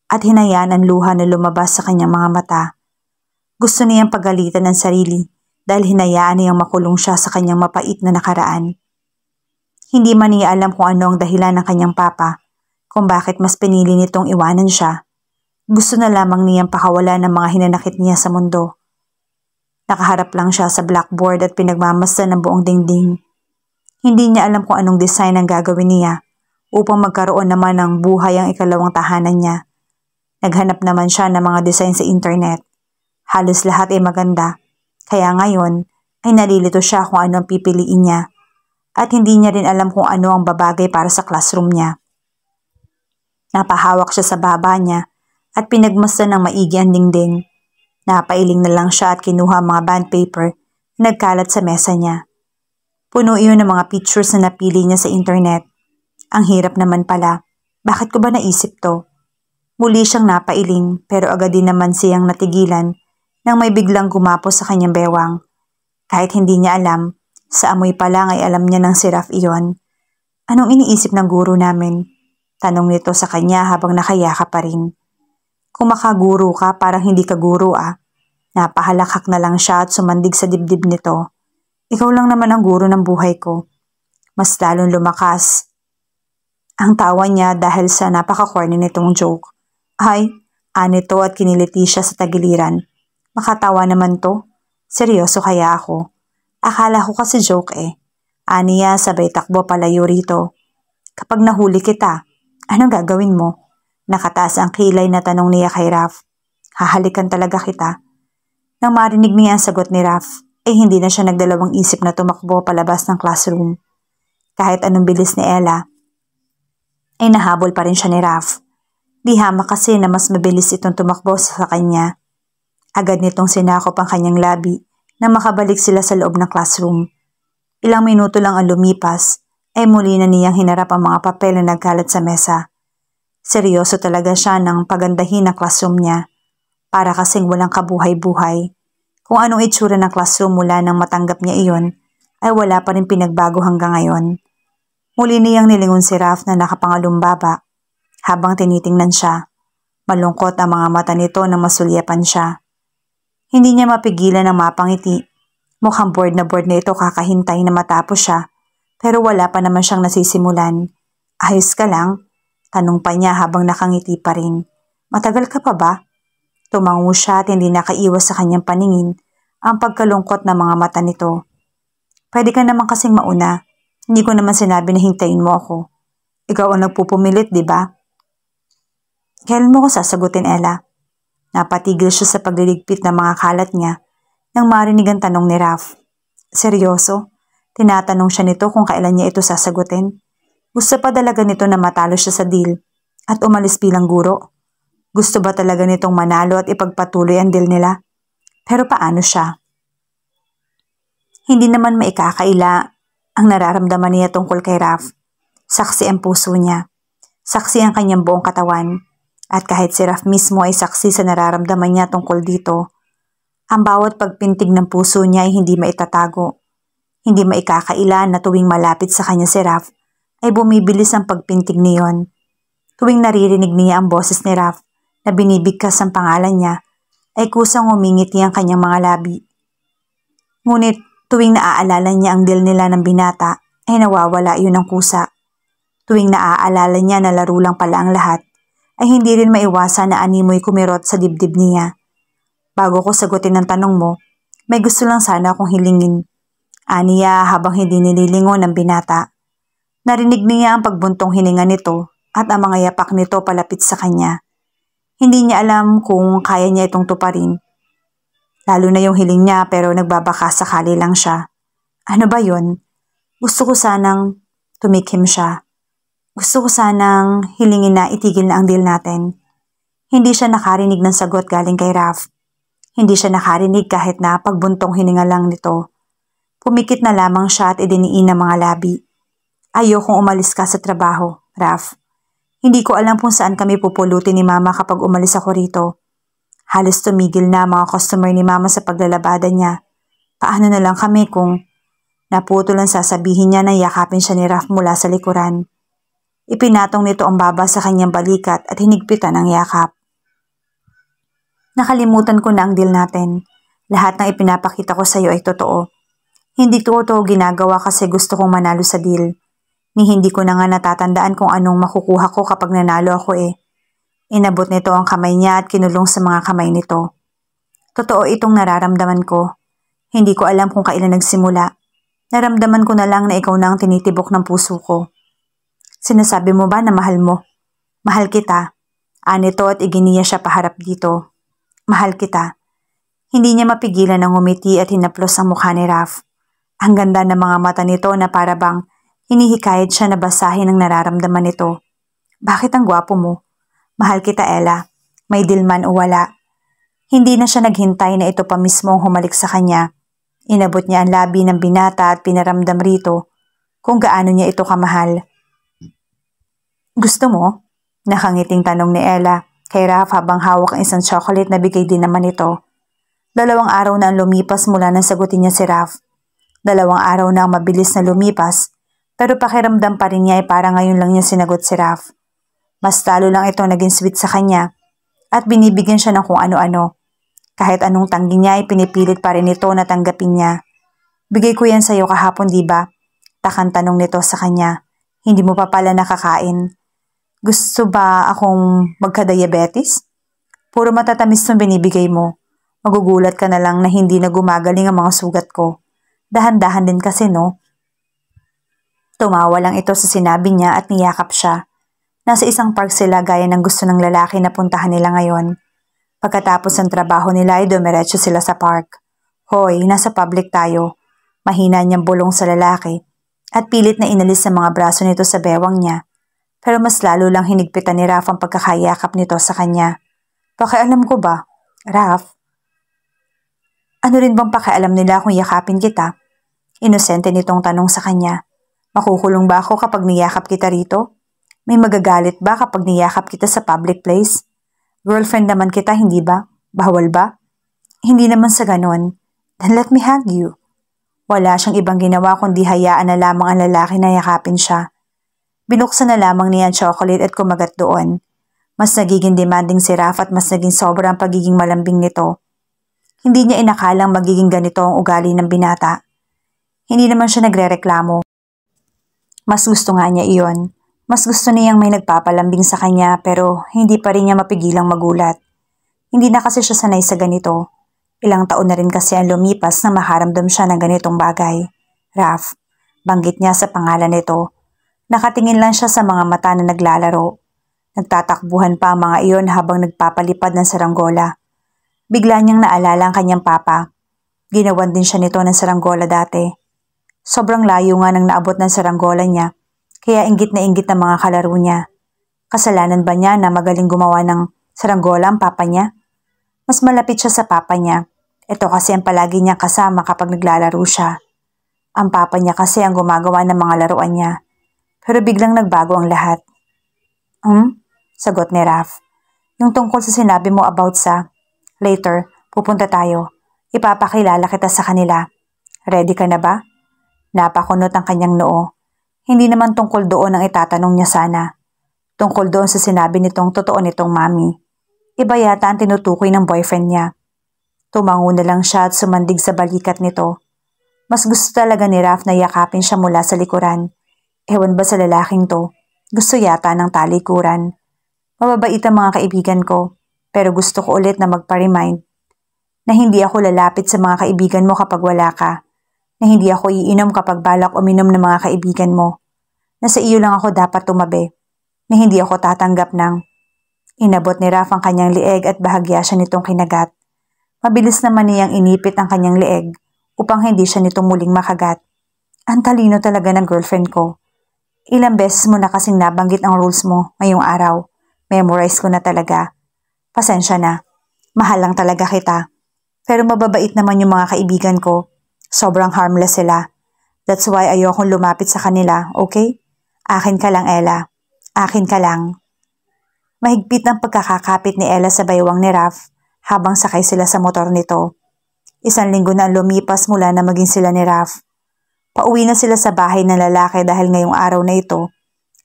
at hinayaan ang luha na lumabas sa kanyang mga mata. Gusto niyang pagalitan ng sarili dahil hinayaan niyang makulong siya sa kanyang mapait na nakaraan. Hindi man niya alam kung ano ang dahilan ng kanyang papa, kung bakit mas pinili nitong iwanan siya. Gusto na lamang niyang pakawala ng mga hinanakit niya sa mundo. Nakaharap lang siya sa blackboard at pinagmamasdan ng buong dingding. Hindi niya alam kung anong design ang gagawin niya upang magkaroon naman ng buhay ang ikalawang tahanan niya. Naghanap naman siya ng mga design sa internet. Halos lahat ay maganda, kaya ngayon ay nalilito siya kung ano ang pipiliin niya at hindi niya rin alam kung ano ang babagay para sa classroom niya. Napahawak siya sa baba niya at pinagmasdan ng maigi ang dingding. Napailing na lang siya at kinuha ang mga band paper na nagkalat sa mesa niya. Puno iyon ng mga pictures na napili niya sa internet. Ang hirap naman pala. Bakit ko ba naisip to? Muli siyang napailing pero agad din naman siyang natigilan nang may biglang gumapos sa kanyang bewang. Kahit hindi niya alam, sa amoy pa lang ay alam niya ng si Raf iyon. Anong iniisip ng guro namin? Tanong nito sa kanya habang nakayakap pa rin. Kung makaguro ka parang hindi ka guro ah. Napahalakhak na lang siya at sumandig sa dibdib nito. Ikaw lang naman ang guro ng buhay ko. Mas lalong lumakas ang tawa niya dahil sa napaka-corny nitong joke. Ay, anito at kiniliti siya sa tagiliran. Makatawa naman to. Seryoso kaya ako. Akala ko kasi joke eh. Aniya sabay takbo palayo rito. Kapag nahuli kita, anong gagawin mo? Nakataas ang kilay na tanong niya kay Raf. Hahalikan talaga kita. Nang marinig niya ang sagot ni Raf, hindi na siya nagdalawang isip na tumakbo palabas ng classroom. Kahit anong bilis ni Ella, nahabol pa rin siya ni Raf. Di hamak kasi na mas mabilis itong tumakbo sa kanya. Agad nitong sinakop ang kanyang labi na makabalik sila sa loob ng classroom. Ilang minuto lang ang lumipas, muli na niyang hinarap ang mga papel na nagkalat sa mesa. Seryoso talaga siya ng pagandahin ang classroom niya. Para kasing walang kabuhay-buhay. Kung anong itsura ng classroom mula nang matanggap niya iyon, ay wala pa rin pinagbago hanggang ngayon. Muli niyang nilingon si Raf na nakapangalumbaba. Habang tinitingnan siya, malungkot ang mga mata nito na masulyapan siya. Hindi niya mapigilan ang mapangiti. Mukhang bored na ito kakahintay na matapos siya. Pero wala pa naman siyang nasisimulan. Ayos ka lang? Tanong pa niya habang nakangiti pa rin. Matagal ka pa ba? Tumango siya at hindi nakaiwas sa kanyang paningin ang pagkalungkot ng mga mata nito. Pwede ka naman kasing mauna. Hindi ko naman sinabi na hintayin mo ako. Ikaw ang nagpupumilit, di ba? Kailan mo ko sasagutin, Ella? Napatigil siya sa pagliligpit ng mga kalat niya nang marinig ang tanong ni Raf. Seryoso? Tinatanong siya nito kung kailan niya ito sasagutin. Gusto pa talaga nito na matalo siya sa deal at umalis bilang guro. Gusto ba talaga nitong manalo at ipagpatuloy ang deal nila? Pero paano siya? Hindi naman maikakaila ang nararamdaman niya tungkol kay Raf. Saksi ang puso niya. Saksi ang kanyang buong katawan. At kahit si Raf mismo ay saksi sa nararamdaman niya tungkol dito, ang bawat pagpintig ng puso niya ay hindi maitatago. Hindi maikakaila na tuwing malapit sa kanya si Raf, ay bumibilis ang pagpintig niyon. Tuwing naririnig niya ang boses ni Raf na binibigkas ang pangalan niya, ay kusang umingiti ang kanyang mga labi. Ngunit tuwing naaalala niya ang deal nila ng binata, ay nawawala yun ng kusa. Tuwing naaalala niya na laro lang pala ang lahat, ay hindi rin maiwasan na animoy kumirot sa dibdib niya. Bago ko sagutin ang tanong mo, may gusto lang sana akong hilingin. Aniya habang hindi nililingon ng binata. Narinig niya ang pagbuntong hininga nito at ang mga yapak nito palapit sa kanya. Hindi niya alam kung kaya niya itong tuparin. Lalo na yung hiling niya pero nagbabaka sakali lang siya. Ano ba yun? Gusto ko sanang tumikim siya. Gusto ko sanang hilingin na itigil na ang deal natin. Hindi siya nakarinig ng sagot galing kay Raf. Hindi siya nakarinig kahit na pagbuntong hininga lang nito. Pumikit na lamang siya at idiniin ang mga labi. Ayokong umalis ka sa trabaho, Raf. Hindi ko alam kung saan kami pupulutin ni Mama kapag umalis ako rito. Halos tumigil na mga customer ni Mama sa paglalabada niya. Paano na lang kami kung naputol ang sasabihin niya na yakapin siya ni Raf mula sa likuran. Ipinatong nito ang baba sa kanyang balikat at hinigpitan ang yakap. Nakalimutan ko na ang deal natin. Lahat ng ipinapakita ko sa iyo ay totoo. Hindi ko ito ginagawa kasi gusto kong manalo sa deal. Ni hindi ko na nga natatandaan kung anong makukuha ko kapag nanalo ako eh. Inabot nito ang kamay niya at kinulong sa mga kamay nito. Totoo itong nararamdaman ko. Hindi ko alam kung kailan nagsimula. Naramdaman ko na lang na ikaw na ang tinitibok ng puso ko. Sinasabi mo ba na mahal mo? Mahal kita. Anito at iginiya siya paharap dito. Mahal kita. Hindi niya mapigilan ang ngumiti at hinaplos ang mukha ni Raf. Ang ganda ng mga mata nito na para bang hinihikayat siya na basahin ang nararamdaman nito. Bakit ang gwapo mo? Mahal kita, Ella. May deal man o wala. Hindi na siya naghintay na ito pa mismo ang humalik sa kanya. Inabot niya ang labi ng binata at pinaramdam rito kung gaano niya ito kamahal. Gusto mo? Nakangiting tanong ni Ella kay Raf habang hawak ang isang chocolate na bigay din naman ito. 2 araw na ang lumipas mula nang sagutin niya si Raf. 2 araw na ang mabilis na lumipas pero pakiramdam pa rin niya ay parang ngayon lang niya sinagot si Raf. Mas talo lang ito naging sweet sa kanya at binibigyan siya ng kung ano-ano. Kahit anong tanggi niya ay pinipilit pa rin ito na tanggapin niya. Bigay ko yan sa iyo kahapon, diba? Takang tanong nito sa kanya. Hindi mo pa pala nakakain. Gusto ba akong magka-diabetes? Puro matatamis ng binibigay mo. Magugulat ka na lang na hindi na gumagaling ang mga sugat ko. Dahan-dahan din kasi, no? Tumawa lang ito sa sinabi niya at niyakap siya. Nasa isang park sila gaya ng gusto ng lalaki na puntahan nila ngayon. Pagkatapos ng trabaho nila ay dumiretso sila sa park. Hoy, nasa public tayo. Mahina niyang bulong sa lalaki at pilit na inalis sa mga braso nito sa bewang niya. Pero mas lalo lang hinigpitan ni Raf ang pagkakayakap nito sa kanya. Pakialam ko ba? Raf? Ano rin bang pakialam nila kung yakapin kita? Inosente nitong tanong sa kanya. Makukulong ba ako kapag niyakap kita rito? May magagalit ba kapag niyakap kita sa public place? Girlfriend naman kita, hindi ba? Bawal ba? Hindi naman sa ganon. Then let me hug you. Wala siyang ibang ginawa kundi hayaan na lamang ang lalaki na yakapin siya. Binuksan na lamang niya ang chocolate at kumagat doon. Mas nagiging demanding si Raf at mas naging sobrang pagiging malambing nito. Hindi niya inakalang magiging ganito ang ugali ng binata. Hindi naman siya nagrereklamo. Mas gusto nga niya iyon. Mas gusto niyang may nagpapalambing sa kanya pero hindi pa rin niya mapigilang magulat. Hindi na kasi siya sanay sa ganito. Ilang taon na rin kasi ang lumipas na makaramdam siya ng ganitong bagay. Raf, banggit niya sa pangalan nito. Nakatingin lang siya sa mga mata na naglalaro. Nagtatakbuhan pa ang mga iyon habang nagpapalipad ng saranggola. Bigla niyang naalala ang kanyang papa. Ginawan din siya nito ng saranggola dati. Sobrang layo nga nang naabot ng saranggola niya, kaya inggit na inggit ang mga kalaro niya. Kasalanan ba niya na magaling gumawa ng saranggola ang papa niya? Mas malapit siya sa papa niya. Ito kasi ang palagi niya kasama kapag naglalaro siya. Ang papa niya kasi ang gumagawa ng mga laruan niya. Pero biglang nagbago ang lahat. Sagot ni Raf. Yung tungkol sa sinabi mo about sa... Later, pupunta tayo. Ipapakilala kita sa kanila. Ready ka na ba? Napakunot ang kanyang noo. Hindi naman tungkol doon ang itatanong niya sana. Tungkol doon sa sinabi nitong totoo nitong mami. Iba yata ang tinutukoy ng boyfriend niya. Tumango na lang siya at sumandig sa balikat nito. Mas gusto talaga ni Raf na yakapin siya mula sa likuran. Ewan ba sa lalaking to? Gusto yata ng talikuran. Mababait ang mga kaibigan ko, pero gusto ko ulit na magpa-remind na hindi ako lalapit sa mga kaibigan mo kapag wala ka, na hindi ako iinom kapag balak uminom ng mga kaibigan mo, na sa iyo lang ako dapat tumabi, na hindi ako tatanggap ng... Inabot ni Raf ang kanyang lieg at bahagya siya nitong kinagat. Mabilis naman niyang inipit ang kanyang lieg upang hindi siya nito muling makagat. Ang talino talaga ng girlfriend ko. Ilang beses mo na kasing nabanggit ang rules mo ngayong araw. Memorize ko na talaga. Pasensya na. Mahal lang talaga kita. Pero mababait naman yung mga kaibigan ko. Sobrang harmless sila. That's why ayokong lumapit sa kanila, okay? Akin ka lang, Ella. Akin ka lang. Mahigpit ang pagkakakapit ni Ella sa baywang ni Raph habang sakay sila sa motor nito. 1 linggo na ang lumipas mula na maging sila ni Raph. Pauwi na sila sa bahay ng lalaki dahil ngayong araw na ito,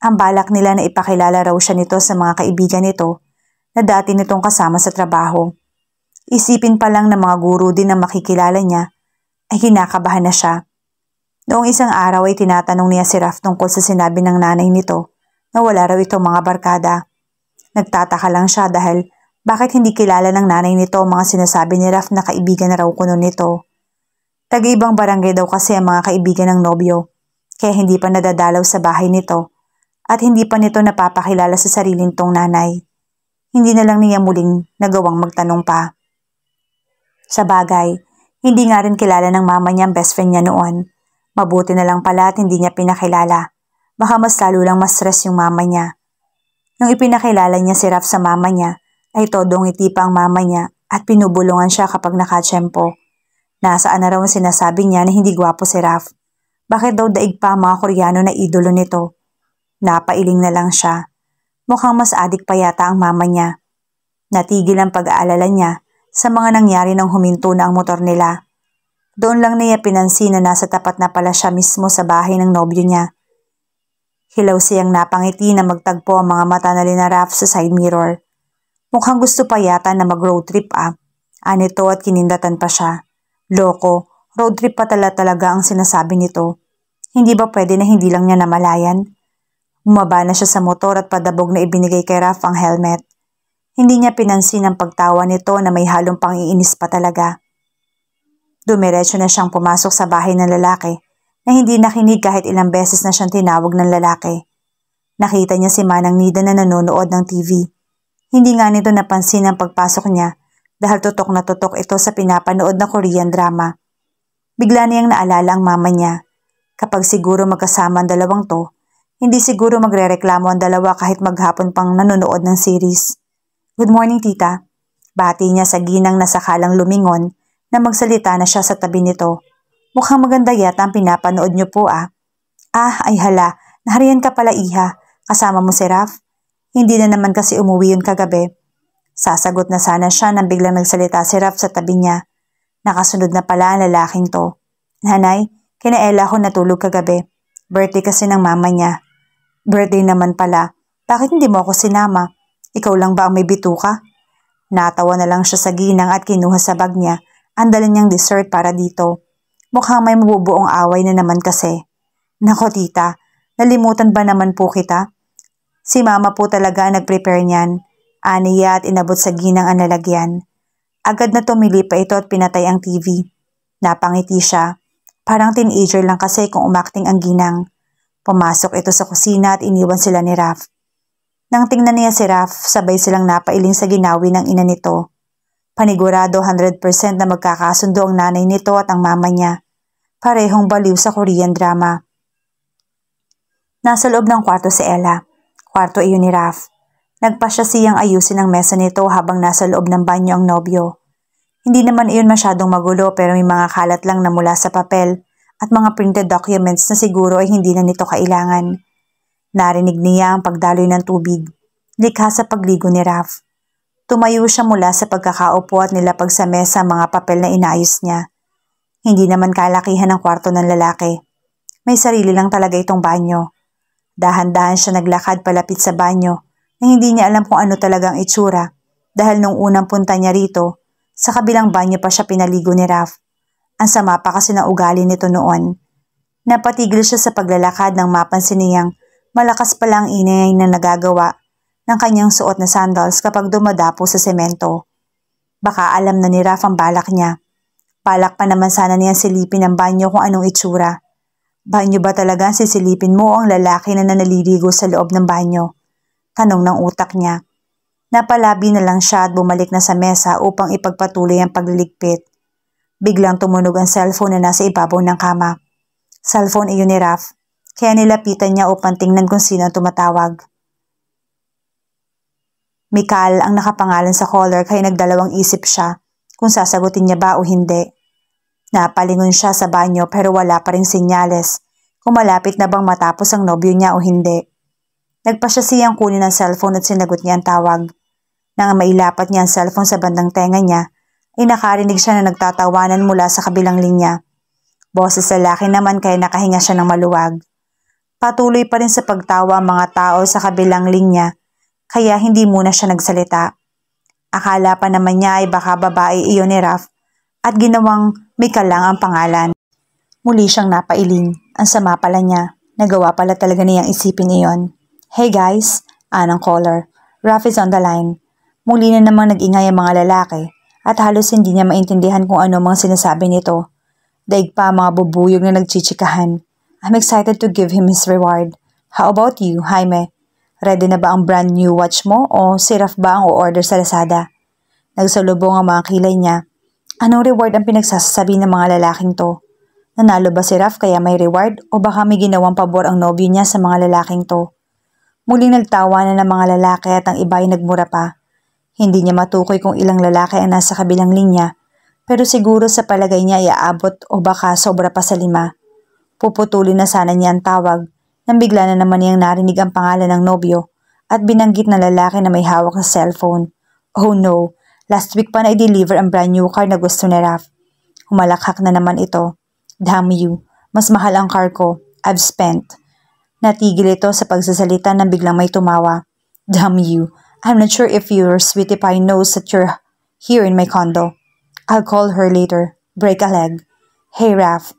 ang balak nila na ipakilala raw siya nito sa mga kaibigan nito na dati nitong kasama sa trabaho. Isipin pa lang ng mga guro din na makikilala niya, ay kinakabahan na siya. Noong isang araw ay tinatanong niya si Raph tungkol sa sinabi ng nanay nito na wala raw itong mga barkada. Nagtataka lang siya dahil bakit hindi kilala ng nanay nito ang mga sinasabi ni Raph na kaibigan na raw kuno nito. Taga-ibang barangay daw kasi ang mga kaibigan ng nobyo, kaya hindi pa nadadalaw sa bahay nito at hindi pa nito napapakilala sa sarili nitong nanay. Hindi na lang niya muling nagawang magtanong pa. Sa bagay, hindi nga rin kilala ng mama niya ang best friend niya noon. Mabuti na lang pala at hindi niya pinakilala. Baka mas lalo lang ma-stress yung mama niya. Nung ipinakilala niya si Raph sa mama niya, ay todong ngiti pa ang mama niya at pinubulungan siya kapag nakatsyempo. Nasaan na raw ang sinasabi niya na hindi gwapo si Raph. Bakit daw daig pa ang mga Koreano na idolo nito? Napailing na lang siya. Mukhang mas adik pa yata ang mama niya. Natigil ang pag-aalala niya sa mga nangyari nang huminto na ang motor nila. Doon lang niya pinansin na nasa tapat na pala siya mismo sa bahay ng nobyo niya. Hilaw siyang napangiti na magtagpo ang mga mata na ni Raph sa side mirror. Mukhang gusto pa yata na mag-road trip Anito at kinindatan pa siya. Loko, road trip pa talaga ang sinasabi nito. Hindi ba pwede na hindi lang niya namalayan? Bumaba na siya sa motor at padabog na ibinigay kay Raph ang helmet. Hindi niya pinansin ang pagtawa nito na may halong pang-iinis pa talaga. Dumiretso na siyang pumasok sa bahay ng lalaki na hindi nakinig kahit ilang beses na siyang tinawag ng lalaki. Nakita niya si Manang Nida na nanonood ng TV. Hindi nga nito napansin ang pagpasok niya dahil tutok na tutok ito sa pinapanood na Korean drama. Bigla niyang naalala ang mama niya. Kapag siguro magkasama ang dalawang to, hindi siguro magrereklamo ang dalawa kahit maghapon pang nanonood ng series. Good morning, tita. Bati niya sa ginang na sakalang lumingon na magsalita na siya sa tabi nito. Mukhang maganda yata ang pinapanood niyo po ay hala, nahariyan ka pala iha. Kasama mo si Raph? Hindi na naman kasi umuwi yun kagabi. Sasagot na sana siya nang biglang nagsalita si Raph sa tabi niya. Nakasunod na pala ang lalaking to. Nanay, kina Ella ako natulog kagabi. Birthday kasi ng mama niya. Birthday naman pala. Bakit hindi mo ako sinama? Ikaw lang ba ang may bituka? Natawa na lang siya sa ginang at kinuha sa bag niya ang dala niyang dessert para dito. Mukhang may mabubuong away na naman kasi. Nako tita, nalimutan ba naman po kita? Si mama po talaga ang nag-prepare niyan. Aniya at inabot sa ginang ang lalagyan. Agad na tumili pa ito at pinatay ang TV. Napangiti siya. Parang teenager lang kasi kung umakting ang ginang. Pumasok ito sa kusina at iniwan sila ni Raph. Nang tingnan niya si Raph, sabay silang napailing sa ginawi ng ina nito. Panigurado 100% na magkakasundo ang nanay nito at ang mama niya. Parehong baliw sa Korean drama. Nasa loob ng kwarto si Ella. Kwarto iyon ni Raph. Nagpasya siyang ayusin ang mesa nito habang nasa loob ng banyo ang nobyo. Hindi naman iyon masyadong magulo pero may mga kalat lang na mula sa papel at mga printed documents na siguro ay hindi na nito kailangan. Narinig niya ang pagdaloy ng tubig. Likha sa pagligo ni Raph. Tumayo siya mula sa pagkakaupo at nilapag sa mesa mga papel na inayos niya. Hindi naman kalakihan ang kwarto ng lalaki. May sarili lang talaga itong banyo. Dahan-dahan siya naglakad palapit sa banyo na hindi niya alam kung ano talagang itsura dahil nung unang punta niya rito, sa kabilang banyo pa siya pinaligo ni Raph. Ang sama pa kasi ng ugali nito noon. Napatigil siya sa paglalakad nang mapansin niyang malakas pala ang ingay na nagagawa ng kanyang suot na sandals kapag dumadapo sa semento. Baka alam na ni Raph ang balak niya. Balak pa naman sana niyang silipin ang banyo kung anong itsura. Banyo ba talaga sisilipin mo ang lalaki na naliligo sa loob ng banyo? Tanong ng utak niya. Napalabi na lang siya at bumalik na sa mesa upang ipagpatuloy ang pagliligpit. Biglang tumunog ang cellphone na nasa ibabaw ng kama. Cellphone iyon ni Raph, kaya nilapitan niya upang tingnan kung sino ang tumatawag. Mikal ang nakapangalan sa caller kaya nagdalawang isip siya kung sasagutin niya ba o hindi. Napalingon siya sa banyo pero wala pa rin senyales kung malapit na bang matapos ang nobyo niya o hindi. Nagpasya siyang kunin ang cellphone at sinagot niya ang tawag. Nang mailapat niya ang cellphone sa bandang tenga niya, ay nakarinig siya na nagtatawanan mula sa kabilang linya. Boses lalaki naman kaya nakahinga siya ng maluwag. Patuloy pa rin sa pagtawa ang mga tao sa kabilang linya, kaya hindi muna siya nagsalita. Akala pa naman niya ay baka babae iyon ni Raf at ginawang Mika lang ang pangalan. Muli siyang napailing. Ang sama pala niya. Nagawa pala talaga niyang isipin iyon. Hey guys, anong caller. Raf is on the line. Muli na namang nag-ingay ang mga lalaki at halos hindi niya maintindihan kung ano mga sinasabi nito. Daig pa ang mga bubuyog na nagchichikahan. I'm excited to give him his reward. How about you, Jaime? Ready na ba ang brand new watch mo o si Raf ba ang o-order sa Lazada? Nagsalubong ang mga kilay niya. Anong reward ang pinagsasasabi ng mga lalaking to? Nanalo ba si Raf kaya may reward o baka may ginawang pabor ang nobyo niya sa mga lalaking to? Muling nagtawa na ng mga lalaki at ang iba ay nagmura pa. Hindi niya matukoy kung ilang lalaki ang nasa kabilang linya, pero siguro sa palagay niya iaabot o baka sobra pa sa 5. Puputulin na sana niya ang tawag nang bigla na naman niyang narinig ang pangalan ng nobyo at binanggit na lalaki na may hawak sa cellphone. Oh no, last week pa na i-deliver ang brand new car na gusto ni Raf. Humalakhak na naman ito. Damn you, mas mahal ang car ko. I've spent. Natigil ito sa pagsasalita nang biglang may tumawa. Damn you, I'm not sure if your sweetie pie knows that you're here in my condo. I'll call her later. Break a leg. Hey Raf.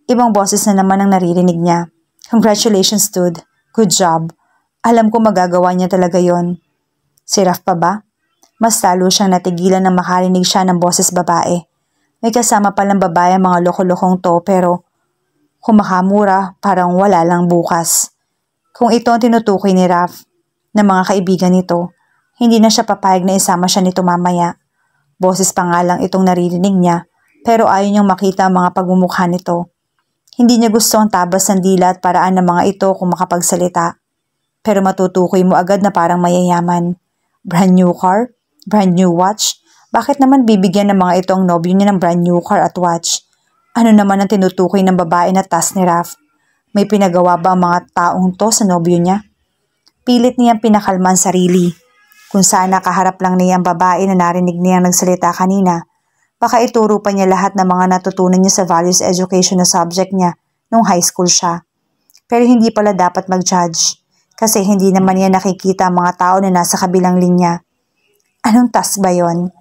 Ibang boses na naman ang naririnig niya. Congratulations dude. Good job. Alam ko magagawa niya talaga yon. Si Raf pa ba? Mas lalo siyang natigilan nang makarinig siya ng boses babae. May kasama palang babae ang mga loko-lokong to pero kumakamura parang wala lang bukas. Kung ito ang tinutukoy ni Raf na mga kaibigan nito, hindi na siya papayag na isama siya nito mamaya. Boses pa nga lang itong naririnig niya pero ayaw niyang makita ang mga pagmumukha nito. Hindi niya gusto ang tabas ng dila at paraan ng mga ito kung makapagsalita. Pero matutukoy mo agad na parang mayayaman. Brand new car? Brand new watch? Bakit naman bibigyan ng mga ito ang nobyo niya ng brand new car at watch? Ano naman ang tinutukoy ng babae na task ni Raf? May pinagawa ba ang mga taong to sa nobyo niya? Pilit niyang pinakalma ang sarili. Kung sana kaharap lang niya ang babae na narinig niyang nagsalita kanina, baka ituro pa niya lahat ng mga natutunan niya sa values education na subject niya nung high school siya. Pero hindi pala dapat mag-judge kasi hindi naman niya nakikita ang mga tao na nasa kabilang linya. Anong task ba yon?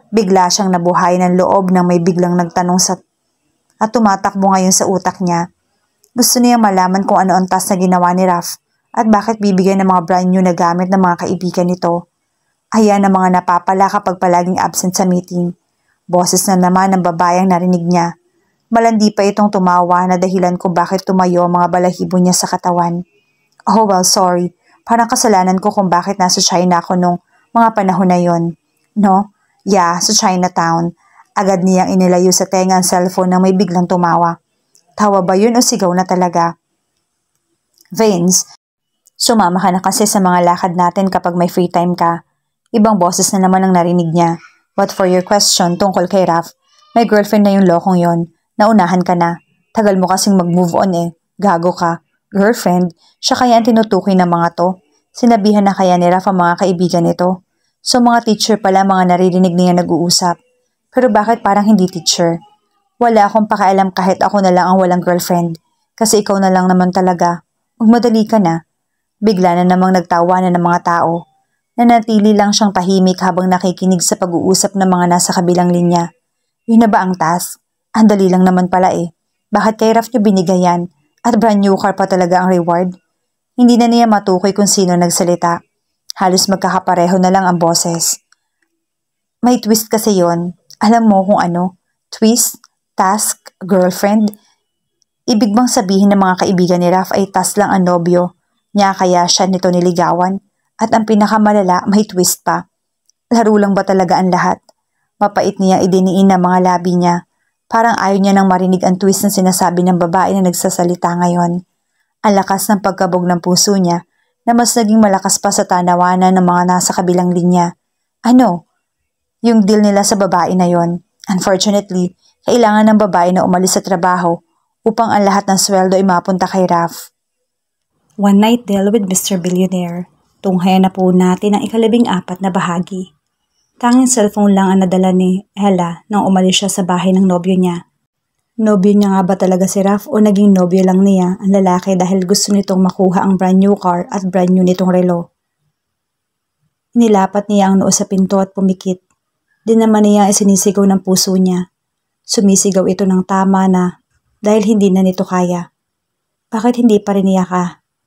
Bigla siyang nabuhay ng loob nang may biglang nagtanong at tumatakbo ngayon sa utak niya. Gusto niya malaman kung ano ang task na ginawa ni Raf at bakit bibigyan ng mga brand new na gamit ng mga kaibigan nito. Ayan ang mga napapala kapag palaging absent sa meeting. Boses na naman ng babae ang narinig niya. Malandi pa itong tumawa na dahilan kung bakit tumayo ang mga balahibo niya sa katawan. Oh well, sorry. Parang kasalanan ko kung bakit nasa China ako nung mga panahon na yon. No? Yeah, sa Chinatown. Agad niyang inilayo sa tenga ang cellphone nang may biglang tumawa. Tawa ba yun o sigaw na talaga? Vince, sumama ka na kasi sa mga lakad natin kapag may free time ka. Ibang boses na naman ang narinig niya. But for your question tungkol kay Raf, may girlfriend na yung lokong yon. Naunahan ka na. Tagal mo kasing mag-move on eh. Gago ka. Girlfriend? Siya kaya ang tinutukoy ng mga to? Sinabihan na kaya ni Raf ang mga kaibigan nito? So mga teacher pala mga naririnig niya nag-uusap. Pero bakit parang hindi teacher? Wala akong pakialam kahit ako na lang ang walang girlfriend. Kasi ikaw na lang naman talaga. Magmadali ka na. Bigla na namang nagtawa na ng mga tao. Nanatili lang siyang tahimik habang nakikinig sa pag-uusap ng mga nasa kabilang linya. Yun na ba ang task? Ang dali lang naman pala eh. Bakit kay Raf niyo binigay yan? At brand new car pa talaga ang reward? Hindi na niya matukoy kung sino nagsalita. Halos magkakapareho na lang ang boses. May twist kasi yon. Alam mo kung ano? Twist? Task? Girlfriend? Ibig bang sabihin ng mga kaibigan ni Raf ay task lang ang nobyo niya kaya siya nito niligawan? At ang pinakamalala, may twist pa. Laro lang ba talaga ang lahat? Mapait niya idiniin ng mga labi niya. Parang ayaw niya nang marinig ang twist na sinasabi ng babae na nagsasalita ngayon. Ang lakas ng pagkabog ng puso niya na mas naging malakas pa sa tanawanan ng mga nasa kabilang linya. Ano? Yung deal nila sa babae na yon. Unfortunately, kailangan ng babae na umalis sa trabaho upang ang lahat ng sweldo ay mapunta kay Raf. One Night Deal with Mr. Billionaire. Tunghayan na po natin ang ika-14 na bahagi. Tanging cellphone lang ang nadala ni Ella nang umalis siya sa bahay ng nobyo niya. Nobyo niya nga ba talaga si Raf o naging nobyo lang niya ang lalaki dahil gusto nitong makuha ang brand new car at brand new nitong relo? Inilapat niya ang noo sa pinto at pumikit. Di naman niya isinisigaw ng puso niya. Sumisigaw ito ng tama na dahil hindi na nito kaya. Bakit hindi pa rin niya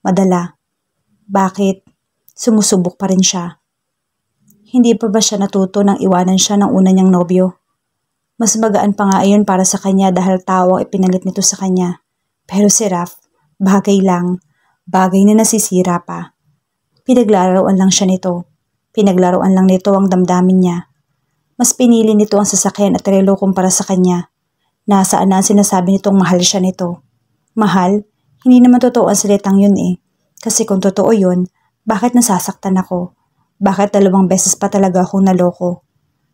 madala? Bakit sumusubok pa rin siya? Hindi pa ba siya natuto nang iwanan siya ng una niyang nobyo? Mas magaan pa nga iyon para sa kanya dahil tao ang ipinalit nito sa kanya. Pero si Raf, bagay lang, bagay na nasisira pa. Pinaglalaroan lang siya nito. Pinaglaruan lang nito ang damdamin niya. Mas pinili nito ang sasakyan at relo kumpara sa kanya. Nasaan na ang sinasabi nitong mahal siya nito? Mahal? Hindi naman totoo ang salitang yun eh. Kasi kung totoo yun, bakit nasasaktan ako? Bakit 2 beses pa talaga akong naloko?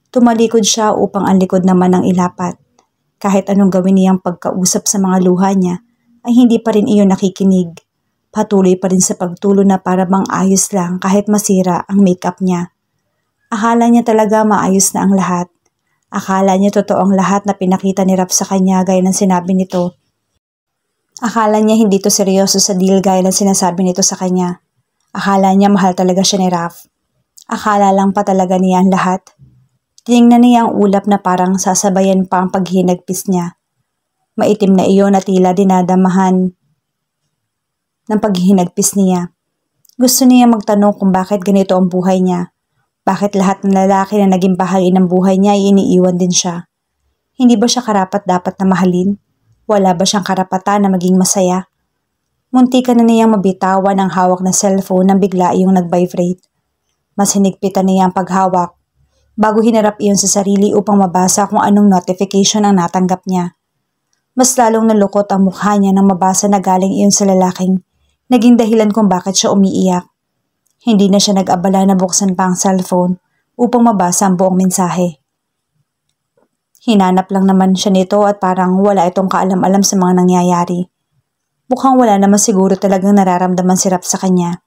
Tumalikod siya upang ang likod naman ang ilapat. Kahit anong gawin niyang pagkausap sa mga luha niya, ay hindi pa rin iyon nakikinig. Patuloy pa rin sa pagtulo na para bang ayos lang kahit masira ang makeup niya. Akala niya talaga maayos na ang lahat. Akala niya totoo ang lahat na pinakita ni Raf sa kanya gaya ng sinabi nito. Akala niya hindi to seryoso sa deal gaya ng sinasabi nito sa kanya. Akala niya mahal talaga siya ni Raf. Akala lang pa talaga niya ang lahat. Tinignan niya ang ulap na parang sasabayan pa ang paghinagpis niya. Maitim na iyon na tila dinadamahan ng paghinagpis niya. Gusto niya magtanong kung bakit ganito ang buhay niya. Bakit lahat ng lalaki na naging bahagi ng buhay niya ay iniiwan din siya? Hindi ba siya karapat-dapat na mahalin? Wala ba siyang karapatan na maging masaya? Muntikan na niyang mabitawan ang hawak na cellphone nang bigla iyong nag-vibrate. Mas hinigpitan niya ang paghawak bago hinarap iyon sa sarili upang mabasa kung anong notification ang natanggap niya. Mas lalong nalukot ang mukha niya nang mabasa na galing iyon sa lalaking naging dahilan kung bakit siya umiiyak. Hindi na siya nag-abala na buksan pa ang cellphone upang mabasa ang buong mensahe. Hinanap lang naman siya nito at parang wala itong kaalam-alam sa mga nangyayari. Mukhang wala naman siguro talagang nararamdaman si Raf sa kanya.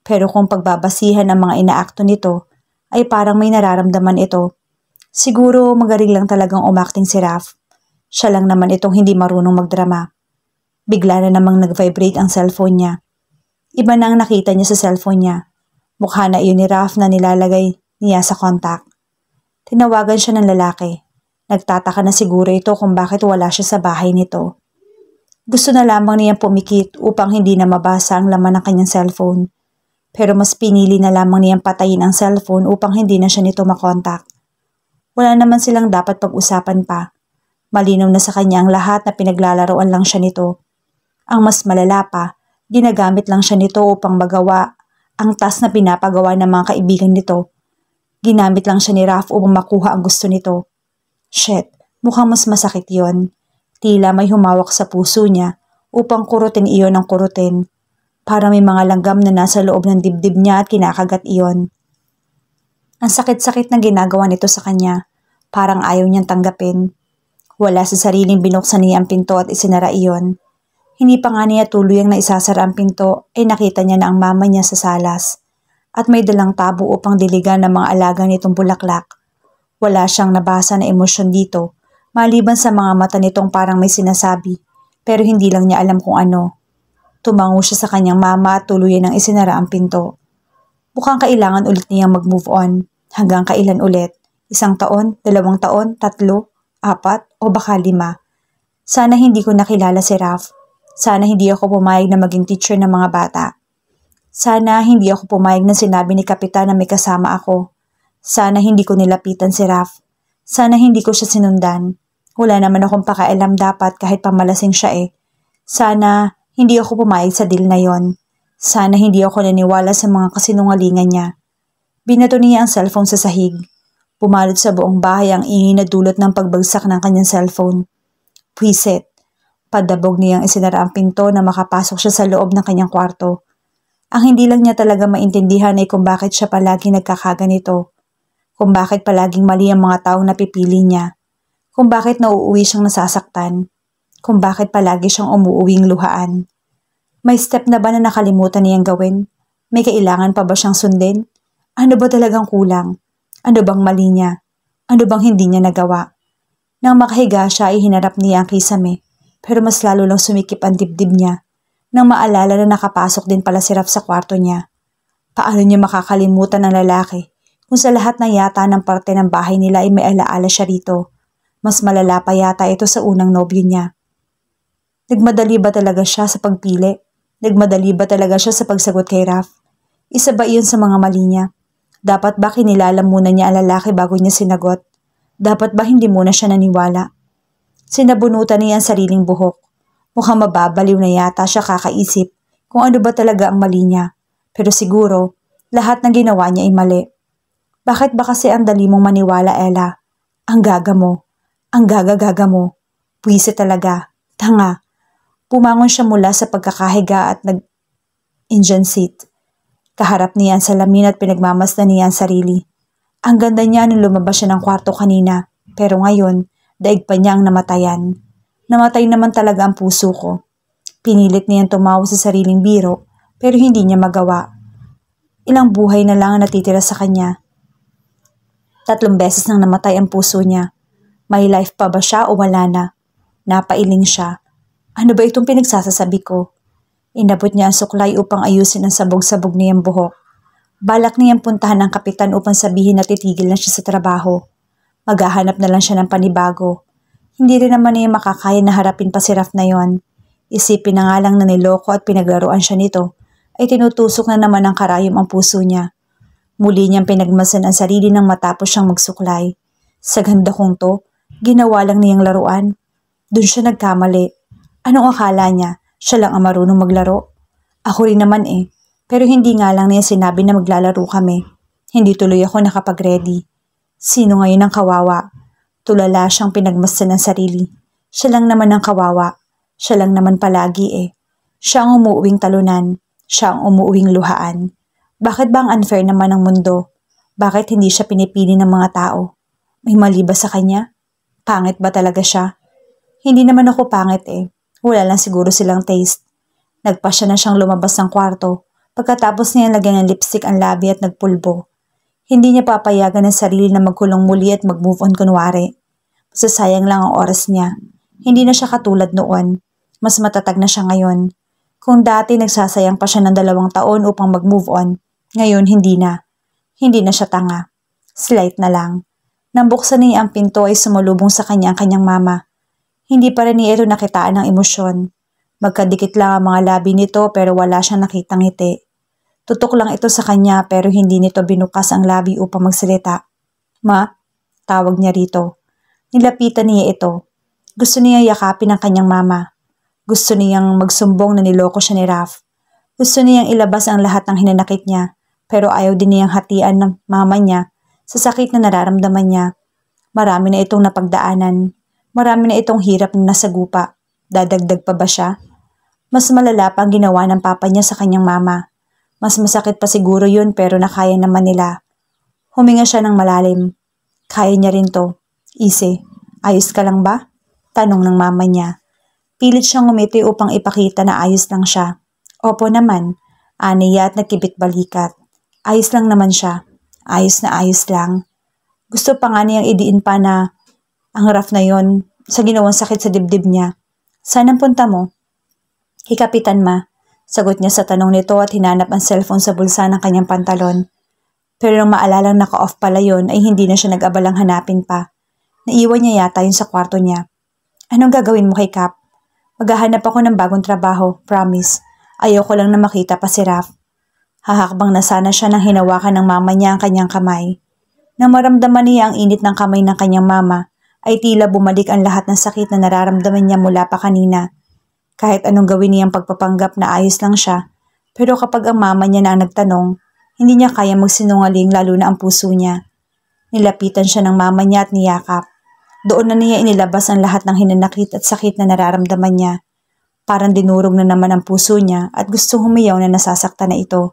Pero kung pagbabasihan ang mga inaakto nito, ay parang may nararamdaman ito. Siguro magaling lang talagang umakting si Raf. Siya lang naman itong hindi marunong magdrama. Bigla na namang nag-vibrate ang cellphone niya. Iba na ang nakita niya sa cellphone niya. Mukha na iyon ni Raf na nilalagay niya sa contact. Tinawagan siya ng lalaki. Nagtataka na siguro ito kung bakit wala siya sa bahay nito. Gusto na lamang niyang pumikit upang hindi na mabasa ang laman ng kanyang cellphone. Pero mas pinili na lamang niyang patayin ang cellphone upang hindi na siya nito makontak. Wala naman silang dapat pag-usapan pa. Malinaw na sa kanya ang lahat na pinaglalaroan lang siya nito. Ang mas malala pa, ginagamit lang siya nito upang magawa ang task na pinapagawa ng mga kaibigan nito. Ginamit lang siya ni Raf upang makuha ang gusto nito. Shit, mukhang mas masakit yon. Tila may humawak sa puso niya upang kurutin iyon ng kurutin. Para may mga langgam na nasa loob ng dibdib niya at kinakagat iyon. Ang sakit-sakit na ginagawa nito sa kanya. Parang ayaw niyang tanggapin. Wala sa sariling binuksan niya ang pinto at isinara iyon. Hindi pa nga niya tuluyang na isasara ang pinto ay nakita niya na ang mama niya sa salas. At may dalang tabo upang diligan ng mga alaga nitong bulaklak. Wala siyang nabasa na emosyon dito. Maliban sa mga mata nitong parang may sinasabi. Pero hindi lang niya alam kung ano. Tumango siya sa kanyang mama at tuluyan ng isinara ang pinto. Mukhang kailangan ulit niyang mag-move on. Hanggang kailan ulit? 1 taon? 2 taon? 3? 4? O baka 5? Sana hindi ko nakilala si Raf. Sana hindi ako pumayag na maging teacher ng mga bata. Sana hindi ako pumayag na sinabi ni Kapitan na may kasama ako. Sana hindi ko nilapitan si Raf. Sana hindi ko siya sinundan. Wala naman akong pakialam dapat kahit pamalasing siya eh. Sana hindi ako pumayag sa deal na yon. Sana hindi ako naniwala sa mga kasinungalingan niya. Binato niya ang cellphone sa sahig. Pumalot sa buong bahay ang ingay na dulot ng pagbagsak ng kanyang cellphone. Pwisit. Padabog niyang isinara ang pinto na makapasok siya sa loob ng kanyang kwarto. Ang hindi lang niya talaga maintindihan ay kung bakit siya palaging nagkakaganito. Kung bakit palaging mali ang mga taong napipili niya. Kung bakit nauuwi siyang nasasaktan. Kung bakit palagi siyang umuuwing luhaan. May step na ba na nakalimutan niyang gawin? May kailangan pa ba siyang sundin? Ano ba talagang kulang? Ano bang mali niya? Ano bang hindi niya nagawa? Nang makahiga siya ay hinarap niya ang kisame, pero mas lalo lang sumikip ang dibdib niya nang maalala na nakapasok din pala si Raf sa kwarto niya. Paano niya makakalimutan ang lalaki kung sa lahat na yata ng parte ng bahay nila ay may alaala siya rito? Mas malala pa yata ito sa unang nobyo niya. Nagmadali ba talaga siya sa pagpili? Nagmadali ba talaga siya sa pagsagot kay Raf? Isa ba iyon sa mga mali niya? Dapat ba kinilala muna niya ang lalaki bago niya sinagot? Dapat ba hindi muna siya naniwala? Sinabunutan niya ang sariling buhok. Mukhang mababaliw na yata siya kakaisip kung ano ba talaga ang mali niya. Pero siguro, lahat ng ginawa niya ay mali. Bakit ba kasi ang dali mong maniwala, Ella? Ang gaga mo. Ang gaga-gaga mo. Puwise talaga. Tanga. Pumangon siya mula sa pagkakahiga at nag-engine seat. Kaharap niya ang salamin at pinagmamasdan niya ang sarili. Ang ganda niya nung lumabas siya ng kwarto kanina, pero ngayon, daig pa niya ang namatayan. Namatay naman talaga ang puso ko. Pinilit niyang tumawa sa sariling biro, pero hindi niya magawa. Ilang buhay na lang ang natitira sa kanya. 3 beses nang namatay ang puso niya. May life pa ba siya o wala na? Napailing siya. Ano ba itong pinagsasasabi ko? Inabot niya ang suklay upang ayusin ang sabog-sabog niyang buhok. Balak niyang puntahan ang kapitan upang sabihin na titigil na siya sa trabaho. Maghahanap na lang siya ng panibago. Hindi rin naman niya makakaya na harapin pa si Raf na yon. Isipin na nga lang na niloko at pinaglaruan siya nito, ay tinutusok na naman ng karayom ang puso niya. Muli niyang pinagmasan ang sarili nang matapos siyang magsuklay. Sa ganda kong to, ginawa lang niyang laruan. Doon siya nagkamali. Anong akala niya? Siya lang ang marunong maglaro. Ako rin naman eh. Pero hindi nga lang niya sinabi na maglalaro kami. Hindi tuloy ako nakapag-ready. Sino ngayon ang kawawa? Tulala siyang pinagmasdan ng sarili. Siya lang naman ang kawawa. Siya lang naman palagi eh. Siya ang umuuwing talunan. Siya ang umuuwing luhaan. Bakit ba ang unfair naman ng mundo? Bakit hindi siya pinipili ng mga tao? May mali ba sa kanya? Pangit ba talaga siya? Hindi naman ako pangit eh. Wala lang siguro silang taste. Nagpasya na siyang lumabas ng kwarto pagkatapos niya lagyan ng lipstick ang labi at nagpulbo. Hindi niya papayagan ng sarili na magkulong muli at mag-move on kunwari. Masasayang lang ang oras niya. Hindi na siya katulad noon. Mas matatag na siya ngayon. Kung dati nagsasayang pa siya ng 2 taon upang mag-move on, ngayon hindi na. Hindi na siya tanga. Slight na lang. Nang buksan niya ang pinto ay sumulubong sa kanya ang kanyang mama. Hindi pa rin niya ito nakitaan ng emosyon. Magkadikit lang ang mga labi nito pero wala siyang nakitang ngiti. Tutok lang ito sa kanya pero hindi nito binukas ang labi upang magsalita. Ma, tawag niya rito. Nilapitan niya ito. Gusto niya yakapin ang kanyang mama. Gusto niyang magsumbong na niloko siya ni Raf. Gusto niyang ilabas ang lahat ng hinanakit niya pero ayaw din niyang hatian ng mama niya sa sakit na nararamdaman niya. Marami na itong napagdaanan. Marami na itong hirap na nasagupa. Dadagdag pa ba siya? Mas malala pa ang ginawa ng papa niya sa kanyang mama. Mas masakit pa siguro yun pero nakaya naman nila. Huminga siya ng malalim. Kaya niya rin to. Easy. Ayos ka lang ba? Tanong ng mama niya. Pilit siyang ngumiti upang ipakita na ayos lang siya. Opo naman. Aniya at nagkibit balikat. Ayos lang naman siya. Ayos na ayos lang. Gusto pa nga niyang idiin pa na ang Raf na yon sa ginawang sakit sa dibdib niya. Saan ang punta mo? Hikapitan ma. Sagot niya sa tanong nito at hinanap ang cellphone sa bulsa ng kanyang pantalon. Pero nang maalalang naka-off pala yon ay hindi na siya nag-abalang hanapin pa. Naiwan niya yata yun sa kwarto niya. Anong gagawin mo kay Cap? Maghahanap ako ng bagong trabaho, promise. Ayoko lang na makita pa si Raf. Hahakbang na sana siya nang hinawakan ng mama niya ang kanyang kamay. Nang maramdaman niya ang init ng kamay ng kanyang mama, ay tila bumalik ang lahat ng sakit na nararamdaman niya mula pa kanina. Kahit anong gawin niyang pagpapanggap na ayos lang siya, pero kapag ang mama niya na ang nagtanong, hindi niya kaya magsinungaling lalo na ang puso niya. Nilapitan siya ng mama niya at niyakap. Doon na niya inilabas ang lahat ng hinanakit at sakit na nararamdaman niya. Parang dinurog na naman ang puso niya at gusto humiyaw na nasasaktan na ito.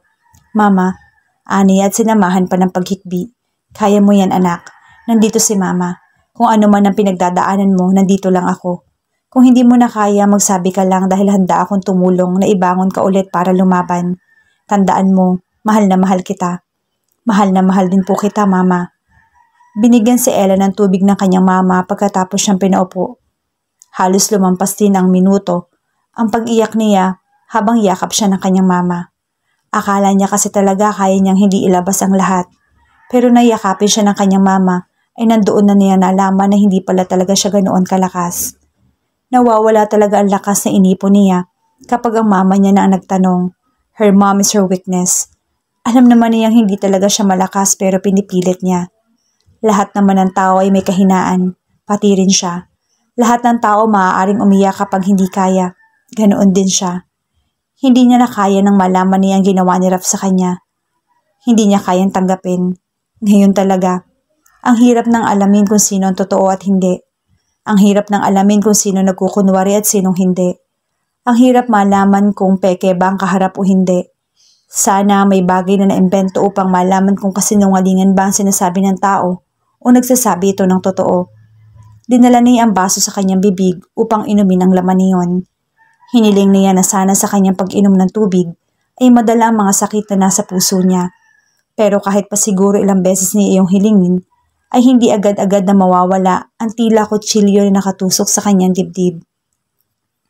Mama, ani at sinamahan pa ng paghikbi. Kaya mo yan anak, nandito si mama. Kung ano man ang pinagdadaanan mo, nandito lang ako. Kung hindi mo na kaya, magsabi ka lang dahil handa akong tumulong na ibangon ka ulit para lumaban. Tandaan mo, mahal na mahal kita. Mahal na mahal din po kita, Mama. Binigyan si Ella ng tubig ng kanyang mama pagkatapos siyang pinaupo. Halos lumampas din ang minuto ang pag-iyak niya habang yakap siya ng kanyang mama. Akala niya kasi talaga kaya niyang hindi ilabas ang lahat. Pero nayakapin siya ng kanyang mama ay nandoon na niya nalaman na hindi pala talaga siya ganoon kalakas. Nawawala talaga ang lakas na inipon niya kapag ang mama niya na ang nagtanong. Her mom is her weakness. Alam naman niyang hindi talaga siya malakas pero pinipilit niya. Lahat naman ng tao ay may kahinaan, pati rin siya. Lahat ng tao maaaring umiyak kapag hindi kaya. Ganoon din siya. Hindi niya na kaya nang malaman niya ang ginawa ni Raf sa kanya. Hindi niya kayang tanggapin. Ngayon talaga, ang hirap nang alamin kung sino ang totoo at hindi. Ang hirap nang alamin kung sino nagkukunwari at sinong hindi. Ang hirap malaman kung peke ba ang kaharap o hindi. Sana may bagay na naimbento upang malaman kung kasinungalingan ba ang sinasabi ng tao o nagsasabi ito ng totoo. Dinala niya ang baso sa kanyang bibig upang inumin ang laman niyon. Hiniling niya na sana sa kanyang pag-inom ng tubig ay madala ang mga sakit na nasa puso niya. Pero kahit pa siguro ilang beses niya iyong hilingin, ay hindi agad-agad na mawawala ang tila kutsilyo na nakatusok sa kanyang dibdib.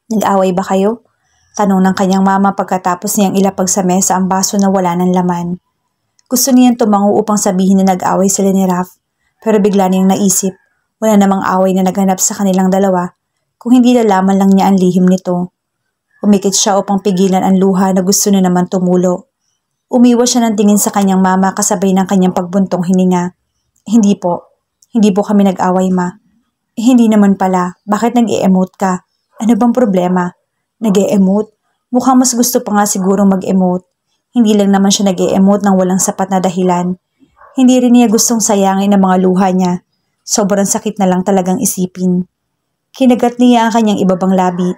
Nag-away ba kayo? Tanong ng kanyang mama pagkatapos niyang ilapag sa mesa ang baso na wala ng laman. Gusto niyang tumango upang sabihin na nag-away sila ni Raf, pero bigla niyang naisip, wala namang away na naghanap sa kanilang dalawa, kung hindi nalaman lang niya ang lihim nito. Umikit siya upang pigilan ang luha na gusto na naman tumulo. Umiwas siya ng tingin sa kanyang mama kasabay ng kanyang pagbuntong hininga. Hindi po kami nag-away, Ma. Hindi naman pala, bakit nag-e-emote ka? Ano bang problema? Nag-e-emote? Mukhang mas gusto pa nga sigurong mag-emote. Hindi lang naman siya nag-e-emote ng walang sapat na dahilan. Hindi rin niya gustong sayangin ang mga luha niya. Sobrang sakit na lang talagang isipin. Kinagat niya ang kanyang ibabang labi.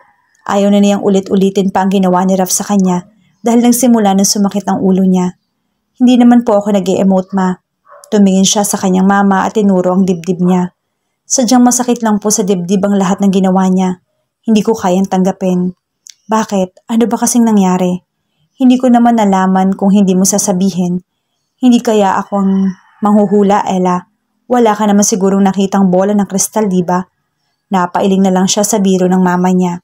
Ayaw na niyang ulit-ulitin pa ang ginawa ni Raf sa kanya dahil nagsimula na sumakit ang ulo niya. Hindi naman po ako nag-e-emote, Ma. Tumingin siya sa kanyang mama at tinuro ang dibdib niya. Sadyang masakit lang po sa dibdib ang lahat ng ginawa niya. Hindi ko kayang tanggapin. Bakit? Ano ba kasing nangyari? Hindi ko naman nalaman kung hindi mo sasabihin. Hindi kaya akong manghuhula, Ella. Wala ka naman sigurong nakitang bola ng kristal, di ba? Napailing na lang siya sa biro ng mama niya.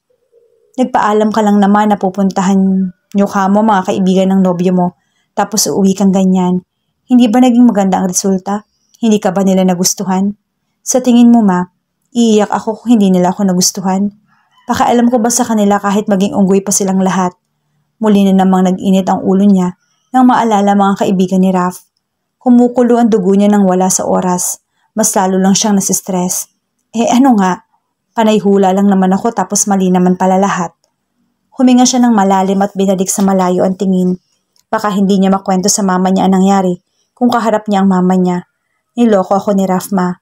Nagpaalam ka lang naman na pupuntahan niyo kamo mga kaibigan ng nobyo mo, tapos uuwi kang ganyan. Hindi ba naging maganda ang resulta? Hindi ka ba nila nagustuhan? Sa tingin mo, Ma, iiyak ako kung hindi nila ako nagustuhan? Pakaalam ko ba sa kanila kahit maging unggoy pa silang lahat? Muli na namang nag-init ang ulo niya nang maalala mga kaibigan ni Raf. Kumukulo ang dugo niya nang wala sa oras. Mas lalo lang siyang nasistress. Ano nga? Panay hula lang naman ako tapos mali naman pala lahat. Huminga siya ng malalim at binalik sa malayo ang tingin. Baka hindi niya makwento sa mama niya ang nangyari kung kaharap niya ang mama niya. Niloko ako ni Raf, Ma.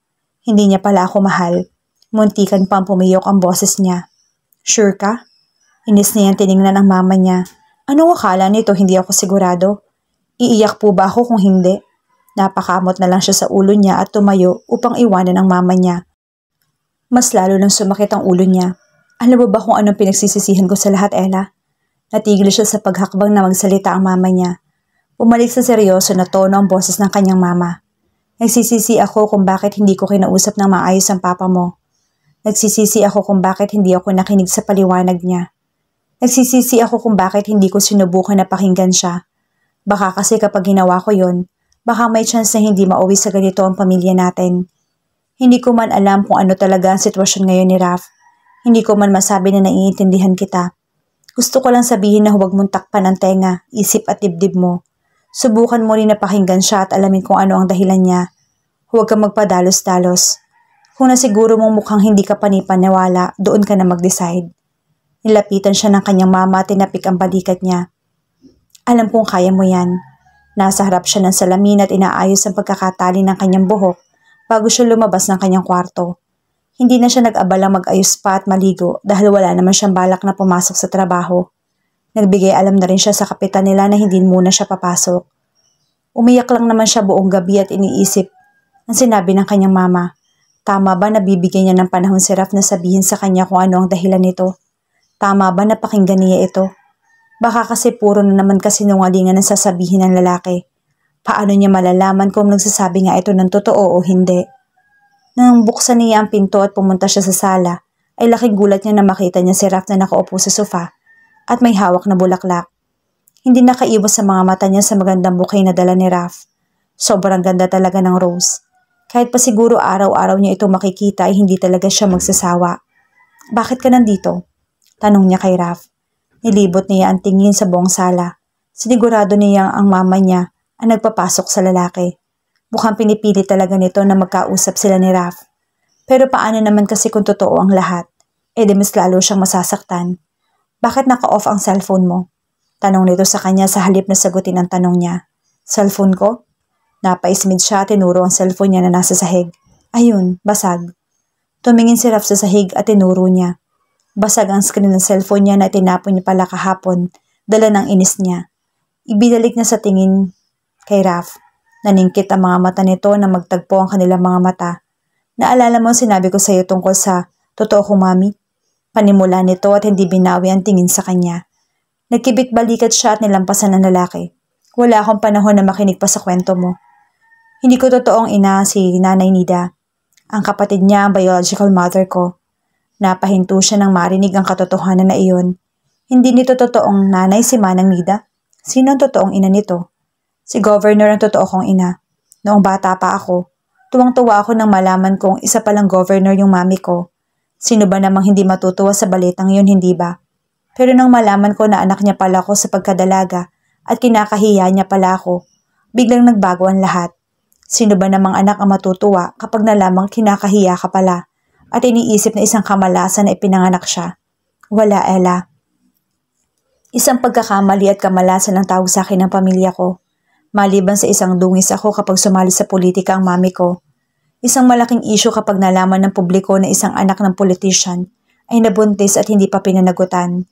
Hindi niya pala ako mahal. Muntikan pang pumiyok ang boses niya. Sure ka? Inis niyang tiningnan ang mama niya. Anong akala nito hindi ako sigurado? Iiyak po ba ako kung hindi? Napakamot na lang siya sa ulo niya at tumayo upang iwanan ang mama niya. Mas lalo nang sumakit ang ulo niya. Alam mo ba kung anong pinagsisisihan ko sa lahat, Ella? Natigil siya sa paghakbang na magsalita ang mama niya. Bumalik sa seryoso na tono ang boses ng kanyang mama. Nagsisisi ako kung bakit hindi ko kinausap ng maayos ang papa mo. Nagsisisi ako kung bakit hindi ako nakinig sa paliwanag niya. Nagsisisi ako kung bakit hindi ko sinubukan na pakinggan siya. Baka kasi kapag ginawa ko yon, baka may chance na hindi mauwi sa ganito ang pamilya natin. Hindi ko man alam kung ano talaga ang sitwasyon ngayon ni Raf. Hindi ko man masabi na naiintindihan kita. Gusto ko lang sabihin na huwag mong takpan ang tenga, isip at dibdib mo. Subukan mo rin na pakinggan siya at alamin kung ano ang dahilan niya. Huwag kang magpadalos-dalos. Kung nasiguro mong mukhang hindi ka panipaniwala, doon ka na mag-decide. Nilapitan siya ng kanyang mama at tinapik ang balikat niya. Alam kong kaya mo yan. Nasa harap siya ng salamin at inaayos ang pagkakatali ng kanyang buhok bago siya lumabas ng kanyang kwarto. Hindi na siya nag-abala mag-ayos pa at maligo dahil wala naman siyang balak na pumasok sa trabaho. Nagbigay alam na rin siya sa kapitan nila na hindi muna siya papasok. Umiyak lang naman siya buong gabi at iniisip ang sinabi ng kanyang mama. Tama ba na bibigyan niya ng panahon si Raf na sabihin sa kanya kung ano ang dahilan nito? Tama ba na pakinggan niya ito? Baka kasi puro na naman kasinungalingan ang sasabihin ng lalaki. Paano niya malalaman kung nagsasabi nga ito ng totoo o hindi? Nang buksan niya ang pinto at pumunta siya sa sala, ay laking gulat niya na makita niya si Raf na nakaupo sa sofa at may hawak na bulaklak. Hindi nakaiwas sa mga mata niya sa magandang bouquet na dala ni Raf. Sobrang ganda talaga ng rose. Kahit pa siguro araw-araw niya ito makikita ay hindi talaga siya magsasawa. Bakit ka nandito? Tanong niya kay Raf. Nilibot niya ang tingin sa buong sala. Sinigurado niyang ang mama niya ang nagpapasok sa lalaki. Mukhang pinipili talaga nito na magkausap sila ni Raf. Pero paano naman kasi kung totoo ang lahat? E di mas lalo siyang masasaktan. Bakit naka-off ang cellphone mo? Tanong nito sa kanya sa halip na sagutin ang tanong niya. Cellphone ko? Napaismid siya at tinuro ang cellphone niya na nasa sahig. Ayun, basag. Tumingin si Raf sa sahig at tinuro niya. Basag ang screen ng cellphone niya na itinapon niya pala kahapon, dala ng inis niya. Ibinalik niya sa tingin kay Raf. Naningkit ang mga mata nito na magtagpo ang kanilang mga mata. Naalala mo ang sinabi ko sa iyo tungkol sa totoo kong mami? Panimula nito at hindi binawi ang tingin sa kanya. Nagkibit balikat siya at nilampasan ng lalaki. Wala akong panahon na makinig pa sa kwento mo. Hindi ko totoong ina si Nanay Nida. Ang kapatid niya ang biological mother ko. Napahinto siya nang marinig ang katotohanan na iyon. Hindi nito totoong nanay si Manang Nida. Sino ang totoong ina nito? Si Governor ang totoo kong ina. Noong bata pa ako, tuwang-tuwa ako nang malaman kong isa palang governor yung mami ko. Sino ba namang hindi matutuwa sa balitang yun, hindi ba? Pero nang malaman ko na anak niya pala ako sa pagkadalaga at kinakahiya niya pala ako, biglang nagbago ang lahat. Sino ba namang anak ang matutuwa kapag nalamang kinakahiya ka pala at iniisip na isang kamalasan na ipinanganak siya? Wala, Ella. Isang pagkakamali at kamalasan ang tawag sa akin ng pamilya ko. Maliban sa isang dungis ako kapag sumali sa politika ang mami ko. Isang malaking issue kapag nalaman ng publiko na isang anak ng politician ay nabuntis at hindi pa pinanagutan.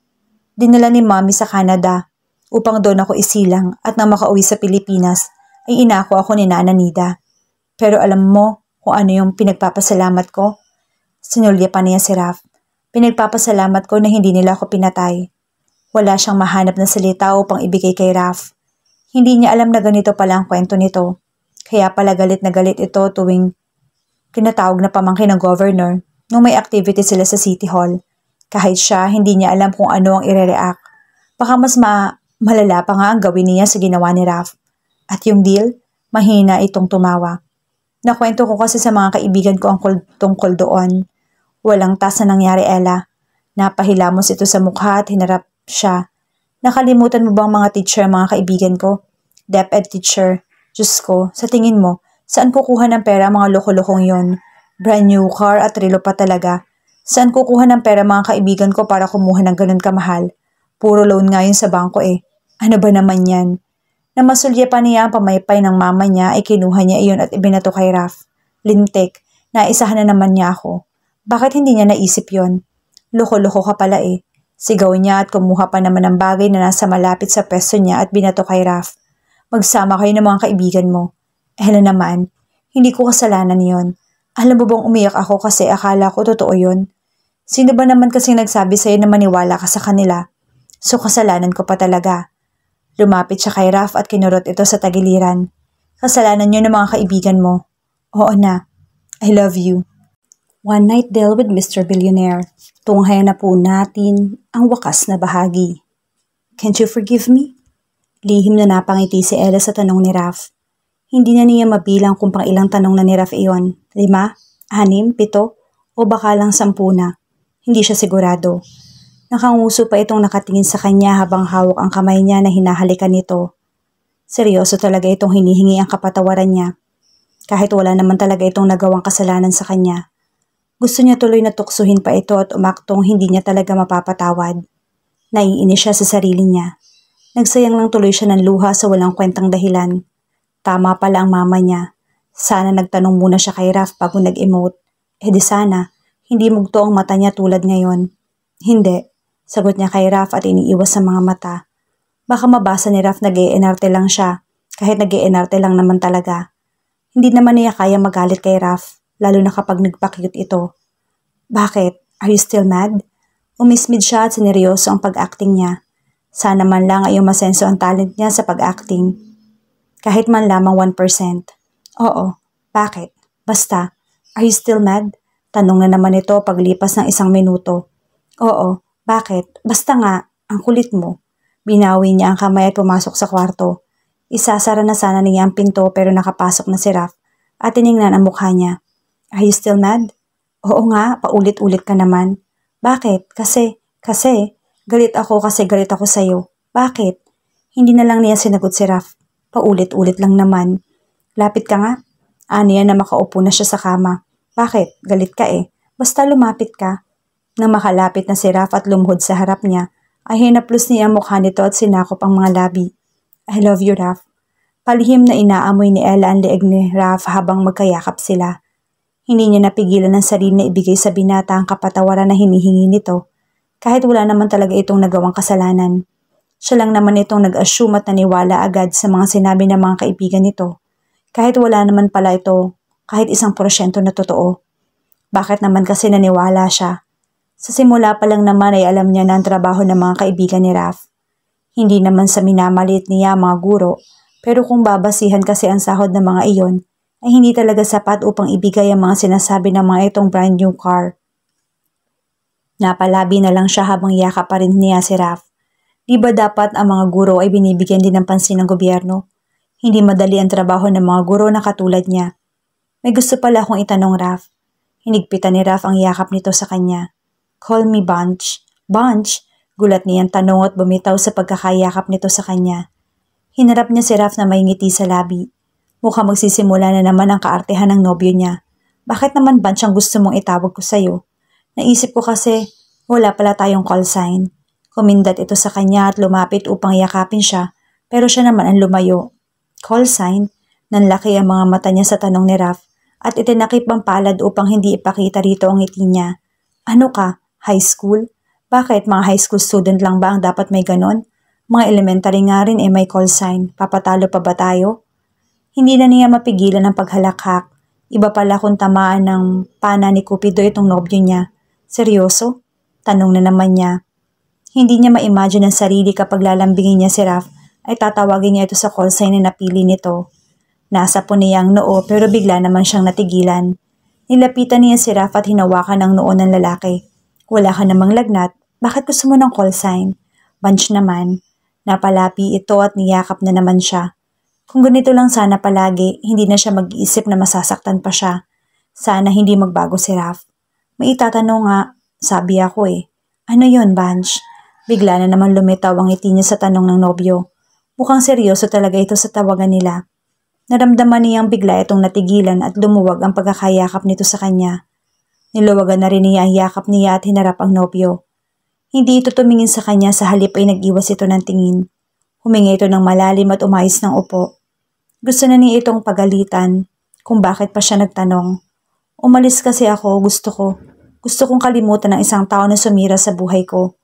Dinala ni mami sa Canada upang doon ako isilang at nang makauwi sa Pilipinas ay inako ako ni Nana Nida. Pero alam mo kung ano yung pinagpapasalamat ko? Sinulya pa niya si Raf. Pinagpapasalamat ko na hindi nila ako pinatay. Wala siyang mahanap na salita upang ibigay kay Raf. Hindi niya alam na ganito pala ang kwento nito. Kaya pala galit na galit ito tuwing kinatawag na pamangkin ng governor nung may activity sila sa City Hall. Kahit siya, hindi niya alam kung ano ang ire-react. Baka mas malala pa nga ang gawin niya sa ginawa ni Raf. At yung deal, mahina itong tumawa. Nakwento ko kasi sa mga kaibigan ko ang tungkol doon. Walang tas na nangyari, Ella. Napahilamos ito sa mukha at hinarap siya. Nakalimutan mo bang mga teacher, mga kaibigan ko? DepEd teacher. Diyos ko, sa tingin mo, saan kukuha ng pera mga loko-lokong yon? Brand new car at relo pa talaga. Saan kukuha ng pera mga kaibigan ko para kumuha ng ganun kamahal? Puro loan nga yun sa bangko eh. Ano ba naman yan? Na masulya pa niya ang pamaypay ng mama niya ay kinuha niya iyon at ibinato kay Raf. Lintik, naisahan na naman niya ako. Bakit hindi niya naisip yon? Loko-loko ka pala eh. Sigaw niya at kumuha pa naman ng bagay na nasa malapit sa pwesto niya at binato kay Raf. Magsama kayo ng mga kaibigan mo. Ella naman, hindi ko kasalanan yon. Alam mo bang umiyak ako kasi akala ko totoo yon? Sino ba naman kasing nagsabi sa'yo na maniwala ka sa kanila? So kasalanan ko pa talaga. Lumapit siya kay Raf at kinurot ito sa tagiliran. Kasalanan niyo ng mga kaibigan mo. Oo na. I love you. One Night Deal with Mr. Billionaire. Tunghayan na po natin ang wakas na bahagi. Can't you forgive me? Lihim na napangiti si Ella sa tanong ni Raf. Hindi na niya mabilang kung pang ilang tanong na ni Raf iyon. 5, 6, 7, o baka lang 10 na. Hindi siya sigurado. Nakanguso pa itong nakatingin sa kanya habang hawak ang kamay niya na hinahalikan nito. Seryoso talaga itong hinihingi ang kapatawaran niya. Kahit wala naman talaga itong nagawang kasalanan sa kanya. Gusto niya tuloy na tuksuhin pa ito at umaktong hindi niya talaga mapapatawad. Naiinis siya sa sarili niya. Nagsayang lang tuloy siya ng luha sa walang kwentang dahilan. Tama pala ang mama niya. Sana nagtanong muna siya kay Raf bago nag-emote. Di sana, hindi mugto ang mata niya tulad ngayon. Hindi. Sagot niya kay Raf at iniiwas sa mga mata. Baka mabasa ni Raf nag-iinarte lang siya, kahit nag-iinarte lang naman talaga. Hindi naman niya kaya magalit kay Raf. lalo na kapag nagpa-cute ito. Bakit? Are you still mad? Umismid siya at sineryoso ang pag-acting niya. Sana man lang ay umasenso ang talent niya sa pag-acting. Kahit man lamang 1%. Oo, bakit? Basta, are you still mad? Tanong na naman ito paglipas ng 1 minuto. Oo, bakit? Basta nga, ang kulit mo. Binawi niya ang kamay at pumasok sa kwarto. Isasara na sana niya ang pinto pero nakapasok na si Raph at tiningnan ang mukha niya. Are you still mad? Oo nga, paulit-ulit ka naman. Bakit? Kasi, galit ako kasi galit ako sa'yo. Bakit? Hindi na lang niya sinagot si Raph. Paulit-ulit lang naman. Lapit ka nga. Aniya na makaupo na siya sa kama. Bakit? Galit ka eh. Basta lumapit ka. Nang makalapit na si Raph at lumuhod sa harap niya, ay hinaplos niya ang mukha nito at sinakop ang mga labi. I love you, Raph. Palihim na inaamoy ni Ella ang leeg ni Raph habang magkayakap sila. Hindi niya napigilan ang sarili na ibigay sa binata ang kapatawaran na hinihingi nito, kahit wala naman talaga itong nagawang kasalanan. Siya lang naman itong nag-assume at naniwala agad sa mga sinabi ng mga kaibigan nito, kahit wala naman pala ito kahit 1% na totoo. Bakit naman kasi naniwala siya? Sa simula pa lang naman ay alam niya na ang trabaho ng mga kaibigan ni Raph. Hindi naman sa minamaliit niya mga guro, pero kung babasihan kasi ang sahod ng mga iyon, ay hindi talaga sapat upang ibigay ang mga sinasabi ng mga itong brand new car. Napalabi na lang siya habang yakap pa rin niya si Raph. Di ba dapat ang mga guro ay binibigyan din ng pansin ng gobyerno? Hindi madali ang trabaho ng mga guro na katulad niya. May gusto pala akong itanong, Raph. Hinigpitan ni Raph ang yakap nito sa kanya. Call me Bunch. Bunch? Gulat niyang tanong at bumitaw sa pagkakayakap nito sa kanya. Hinarap niya si Raph na may ngiti sa labi. Mukhang magsisimula na naman ang kaartehan ng nobyo niya. Bakit naman Bunch ang gusto mong itawag ko sa'yo? Naisip ko kasi wala pala tayong call sign. Kumindat ito sa kanya at lumapit upang yakapin siya, pero siya naman ang lumayo. Call sign? Nanlaki ang mga mata niya sa tanong ni Raph at itinakip ang palad upang hindi ipakita rito ang ngiti niya. Ano ka? High school? Bakit mga high school student lang ba ang dapat may ganon? Mga elementary nga rin may call sign. Papatalo pa ba tayo? Hindi na niya mapigilan ang paghalakhak. Iba pala kung tamaan ng pana ni Cupido itong nobyo niya. Seryoso? Tanong na naman niya. Hindi niya ma-imagine ang sarili kapag lalambingin niya si Raph ay tatawagin niya ito sa call sign na napili nito. Nasa po niya ang noo pero bigla naman siyang natigilan. Nilapitan niya si Raph at hinawakan ang noo ng lalaki. Wala ka namang lagnat. Bakit gusto mo ng call sign? Bunch naman. Napalapi ito at niyakap na naman siya. Kung ganito lang sana palagi, hindi na siya mag-iisip na masasaktan pa siya. Sana hindi magbago si Raph. May itatanong nga, sabi ako eh. Ano yon, Bunch? Bigla na naman lumitaw ang ngiti niya sa tanong ng nobyo. Mukhang seryoso talaga ito sa tawagan nila. Naramdaman niyang bigla itong natigilan at lumuwag ang pagkakayakap nito sa kanya. Niluwagan na rin niya ang yakap niya at hinarap ang nobyo. Hindi ito tumingin sa kanya sa halip ay nag-iwas ito ng tingin. Huminga ito ng malalim at umayos ng upo. Gusto na niya itong pagalitan kung bakit pa siya nagtanong. Umalis kasi ako, gusto kong kalimutan ng isang tao na sumira sa buhay ko.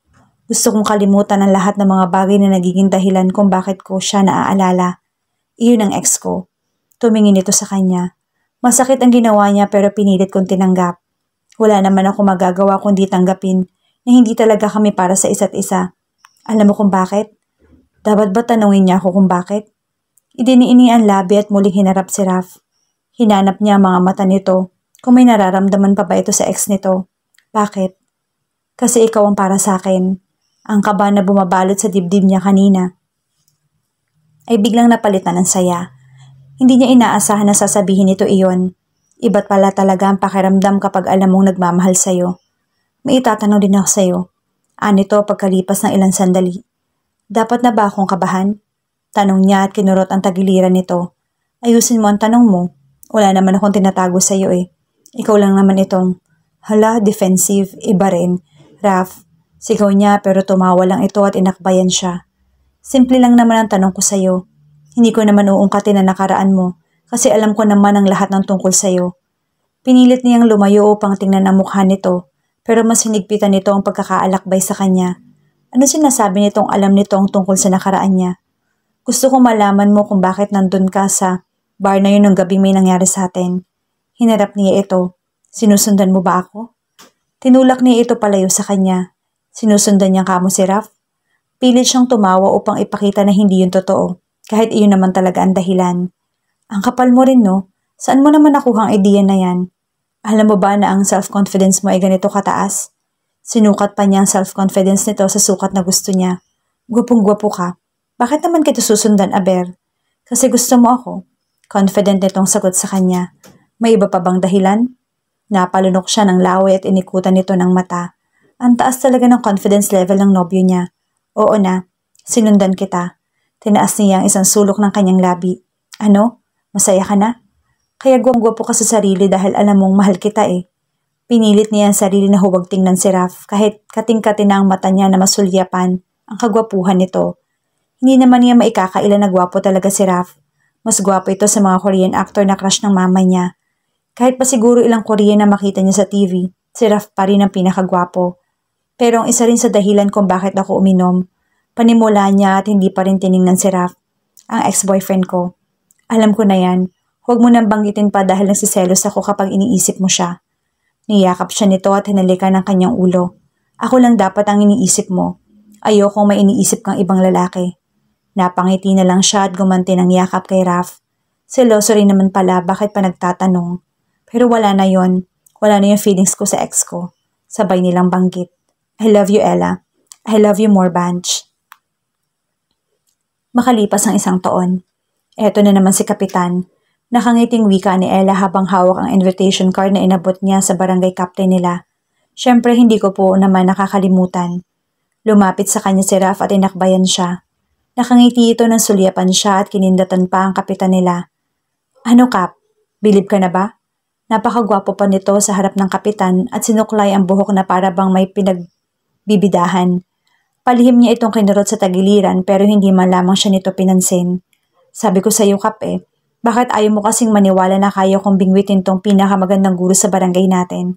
Gusto kong kalimutan ang lahat ng mga bagay na nagiging dahilan kung bakit ko siya naaalala. Iyon ang ex ko. Tumingin ito sa kanya. Masakit ang ginawa niya pero pinilit kong tinanggap. Wala naman ako magagawa kundi tanggapin na hindi talaga kami para sa isa't isa. Alam mo kung bakit? Dapat ba tanungin niya ako kung bakit? Idiniini ang labi at muling hinarap si Raph. Hinanap niya ang mga mata nito kung may nararamdaman pa ba ito sa ex nito. Bakit? Kasi ikaw ang para sa akin. Ang kaba na bumabalot sa dibdib niya kanina ay biglang napalitan ng saya. Hindi niya inaasahan na sasabihin nito iyon. Iba't pala talaga ang pakiramdam kapag alam mong nagmamahal sa'yo. May itatanong din ako sa'yo. Anito pagkalipas ng ilang sandali. Dapat na ba akong kabahan? Tanong niya at kinurot ang tagiliran nito. Ayusin mo ang tanong mo. Wala naman akong tinatago sa'yo eh. Ikaw lang naman itong, hala, defensive, iba rin. Raph, sigaw niya pero tumawa lang ito at inakbayan siya. Simple lang naman ang tanong ko sa'yo. Hindi ko naman uungkatin na nakaraan mo kasi alam ko naman ang lahat ng tungkol sa'yo. Pinilit niyang lumayo upang tingnan ang mukha nito pero mas hinigpitan nito ang pagkakaalakbay sa kanya. Ano sinasabi nitong alam nito ang tungkol sa nakaraan niya? Gusto kong malaman mo kung bakit nandun ka sa bar na yun ng gabing may nangyari sa atin. Hinarap niya ito. Sinusundan mo ba ako? Tinulak niya ito palayo sa kanya. Sinusundan niya kamo si Raf? Pilit siyang tumawa upang ipakita na hindi yun totoo, kahit iyon naman talaga ang dahilan. Ang kapal mo rin, no? Saan mo naman nakuha ang idea na yan? Alam mo ba na ang self-confidence mo ay ganito kataas? Sinukat pa niya ang self-confidence nito sa sukat na gusto niya. Gwapong-gwapo ka. Bakit naman kita susundan, Aber? Kasi gusto mo ako. Confident nitong sagot sa kanya. May iba pa bang dahilan? Napalunok siya ng laway at inikutan nito ng mata. Ang taas talaga ng confidence level ng nobyo niya. Oo na, sinundan kita. Tinaas niya ang isang sulok ng kanyang labi. Ano? Masaya ka na? Kaya gwang-gwapo ka sa sarili dahil alam mong mahal kita eh. Pinilit niya ang sarili na huwag tingnan si Raf kahit kating-kati na ang mata niya na masulyapan ang kagwapuhan nito. Hindi naman niya maikakaila na gwapo talaga si Raf. Mas gwapo ito sa mga Korean actor na crush ng mama niya. Kahit pa siguro ilang Korean na makita niya sa TV, si Raf pa rin ang pinakagwapo. Pero ang isa rin sa dahilan kung bakit ako uminom, panimula niya at hindi pa rin tiningnan si Raf, ang ex-boyfriend ko. Alam ko na yan, huwag mo nang banggitin pa dahil nagsiselos ako kapag iniisip mo siya. Niyakap siya nito at hinalikan ng kanyang ulo. Ako lang dapat ang iniisip mo. Ayokong may iniisip kang ibang lalaki. Napangiti na lang siya at gumanti ng yakap kay Raf. Seloso rin naman pala bakit pa nagtatanong. Pero wala na yon. Wala na yung feelings ko sa ex ko. Sabay nilang banggit. I love you, Ella. I love you more, Banch. Makalipas ang isang taon. Eto na naman si Kapitan. Nakangiting wika ni Ella habang hawak ang invitation card na inabot niya sa barangay captain nila. Siyempre hindi ko po naman nakakalimutan. Lumapit sa kanya si Raf at inakbayan siya. Nakangiti ito ng sulyapan siya at kinindatan pa ang kapitan nila. Ano Kap? Bilib ka na ba? Napakagwapo pa nito sa harap ng kapitan at sinuklay ang buhok na para bang may pinagbibidahan. Palihim niya itong kinurot sa tagiliran pero hindi man lamang siya nito pinansin. Sabi ko sa iyo Kap bakit ayaw mo kasing maniwala na kaya kong bingwitin tong pinakamagandang guro sa barangay natin?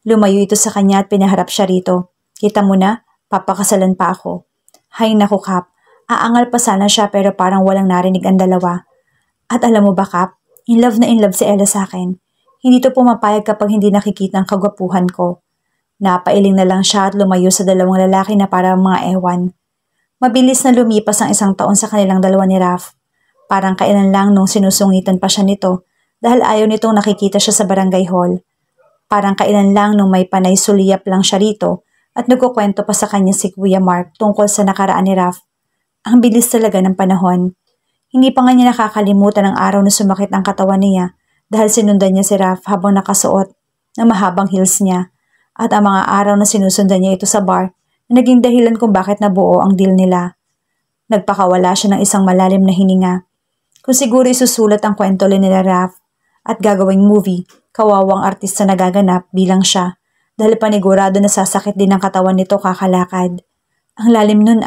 Lumayo ito sa kanya at pinaharap siya rito. Kita mo na, papakasalan pa ako. Hay naku Kap. Aangal pa sana siya pero parang walang narinig ang dalawa. At alam mo ba Kap, in love si Ella sa akin. Hindi to pumapayag kapag hindi nakikita ang kagwapuhan ko. Napailing na lang siya at lumayo sa dalawang lalaki na parang mga ewan. Mabilis na lumipas ang isang taon sa kanilang dalawa ni Raf. Parang kailan lang nung sinusungitan pa siya nito dahil ayaw nitong nakikita siya sa barangay hall. Parang kailan lang nung may panay suliyap lang siya rito at nagkukwento pa sa kanya si Kuya Mark tungkol sa nakaraan ni Raf. Ang bilis talaga ng panahon. Hindi pa nga niya nakakalimutan ang araw na sumakit ang katawan niya dahil sinundan niya si Raf habang nakasuot ng mahabang heels niya at ang mga araw na sinusundan niya ito sa bar na naging dahilan kung bakit nabuo ang deal nila. Nagpakawala siya ng isang malalim na hininga. Kung siguro isusulat ang kwento nila Raf at gagawing movie, kawawang artista na gaganap bilang siya dahil panigurado na sasakit din ang katawan nito kakalakad. Ang lalim nun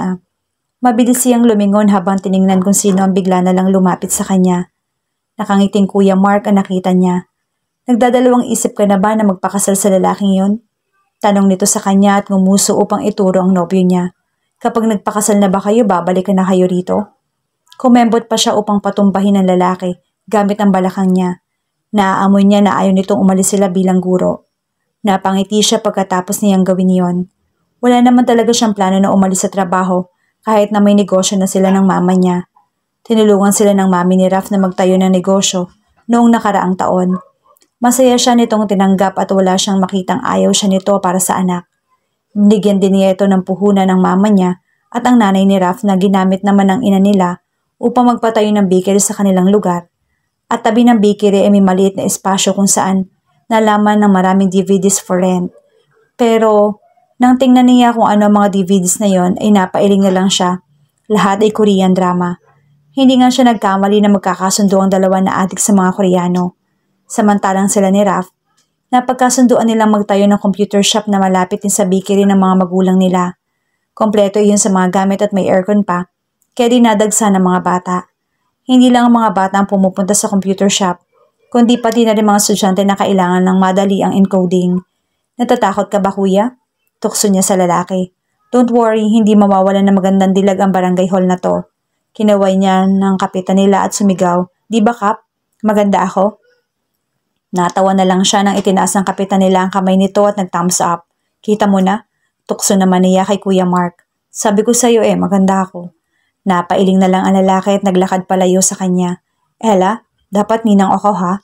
Mabilis siyang lumingon habang tiningnan kung sino ang bigla na lang lumapit sa kanya. Nakangiting Kuya Mark ang nakita niya. Nagdadalawang isip ka na ba na magpakasal sa lalaking yon? Tanong nito sa kanya at ngumuso upang ituro ang nobyo niya. Kapag nagpakasal na ba kayo, babalikan na kayo rito? Kumembot pa siya upang patumbahin ang lalaki gamit ang balakang niya. Naaamoy niya na ayaw nitong umalis sila bilang guro. Napangiti siya pagkatapos niyang gawin yon. Wala naman talaga siyang plano na umalis sa trabaho kahit na may negosyo na sila ng mama niya. Tinulungan sila ng mami ni Raf na magtayo ng negosyo noong nakaraang taon. Masaya siya nitong tinanggap at wala siyang makitang ayaw siya nito para sa anak. Binigyan din niya ito ng puhunan ng mama niya at ang nanay ni Raf na ginamit naman ng ina nila upang magpatayo ng bakery sa kanilang lugar. At tabi ng bakery ay may maliit na espasyo kung saan nalaman ng maraming DVDs for rent. Pero nang tingnan niya kung ano ang mga DVDs na yon ay napailing na lang siya. Lahat ay Korean drama. Hindi nga siya nagkamali na magkakasundo ang dalawa na adik sa mga Koreano. Samantalang sila ni Raf, napagkasunduan nilang magtayo ng computer shop na malapit din sa bakery ng mga magulang nila. Kompleto iyon sa mga gamit at may aircon pa, kaya dinadagsa ng mga bata. Hindi lang ang mga bata ang pumupunta sa computer shop, kundi pati na rin mga estudyante na kailangan ng madali ang encoding. Natatakot ka ba kuya? Tukso niya sa lalaki. Don't worry, hindi mawawalan ng magandang dilag ang barangay hall na to. Kinaway niya ng kapitan nila at sumigaw, Di ba Kap? Maganda ako? Natawa na lang siya nang itinaas ng kapitan nila ang kamay nito at nag-thumbs up. Kita mo na? Tukso naman niya kay Kuya Mark. Sabi ko sa'yo maganda ako. Napailing na lang ang lalaki at naglakad palayo sa kanya. Ella, dapat ninang ako ha?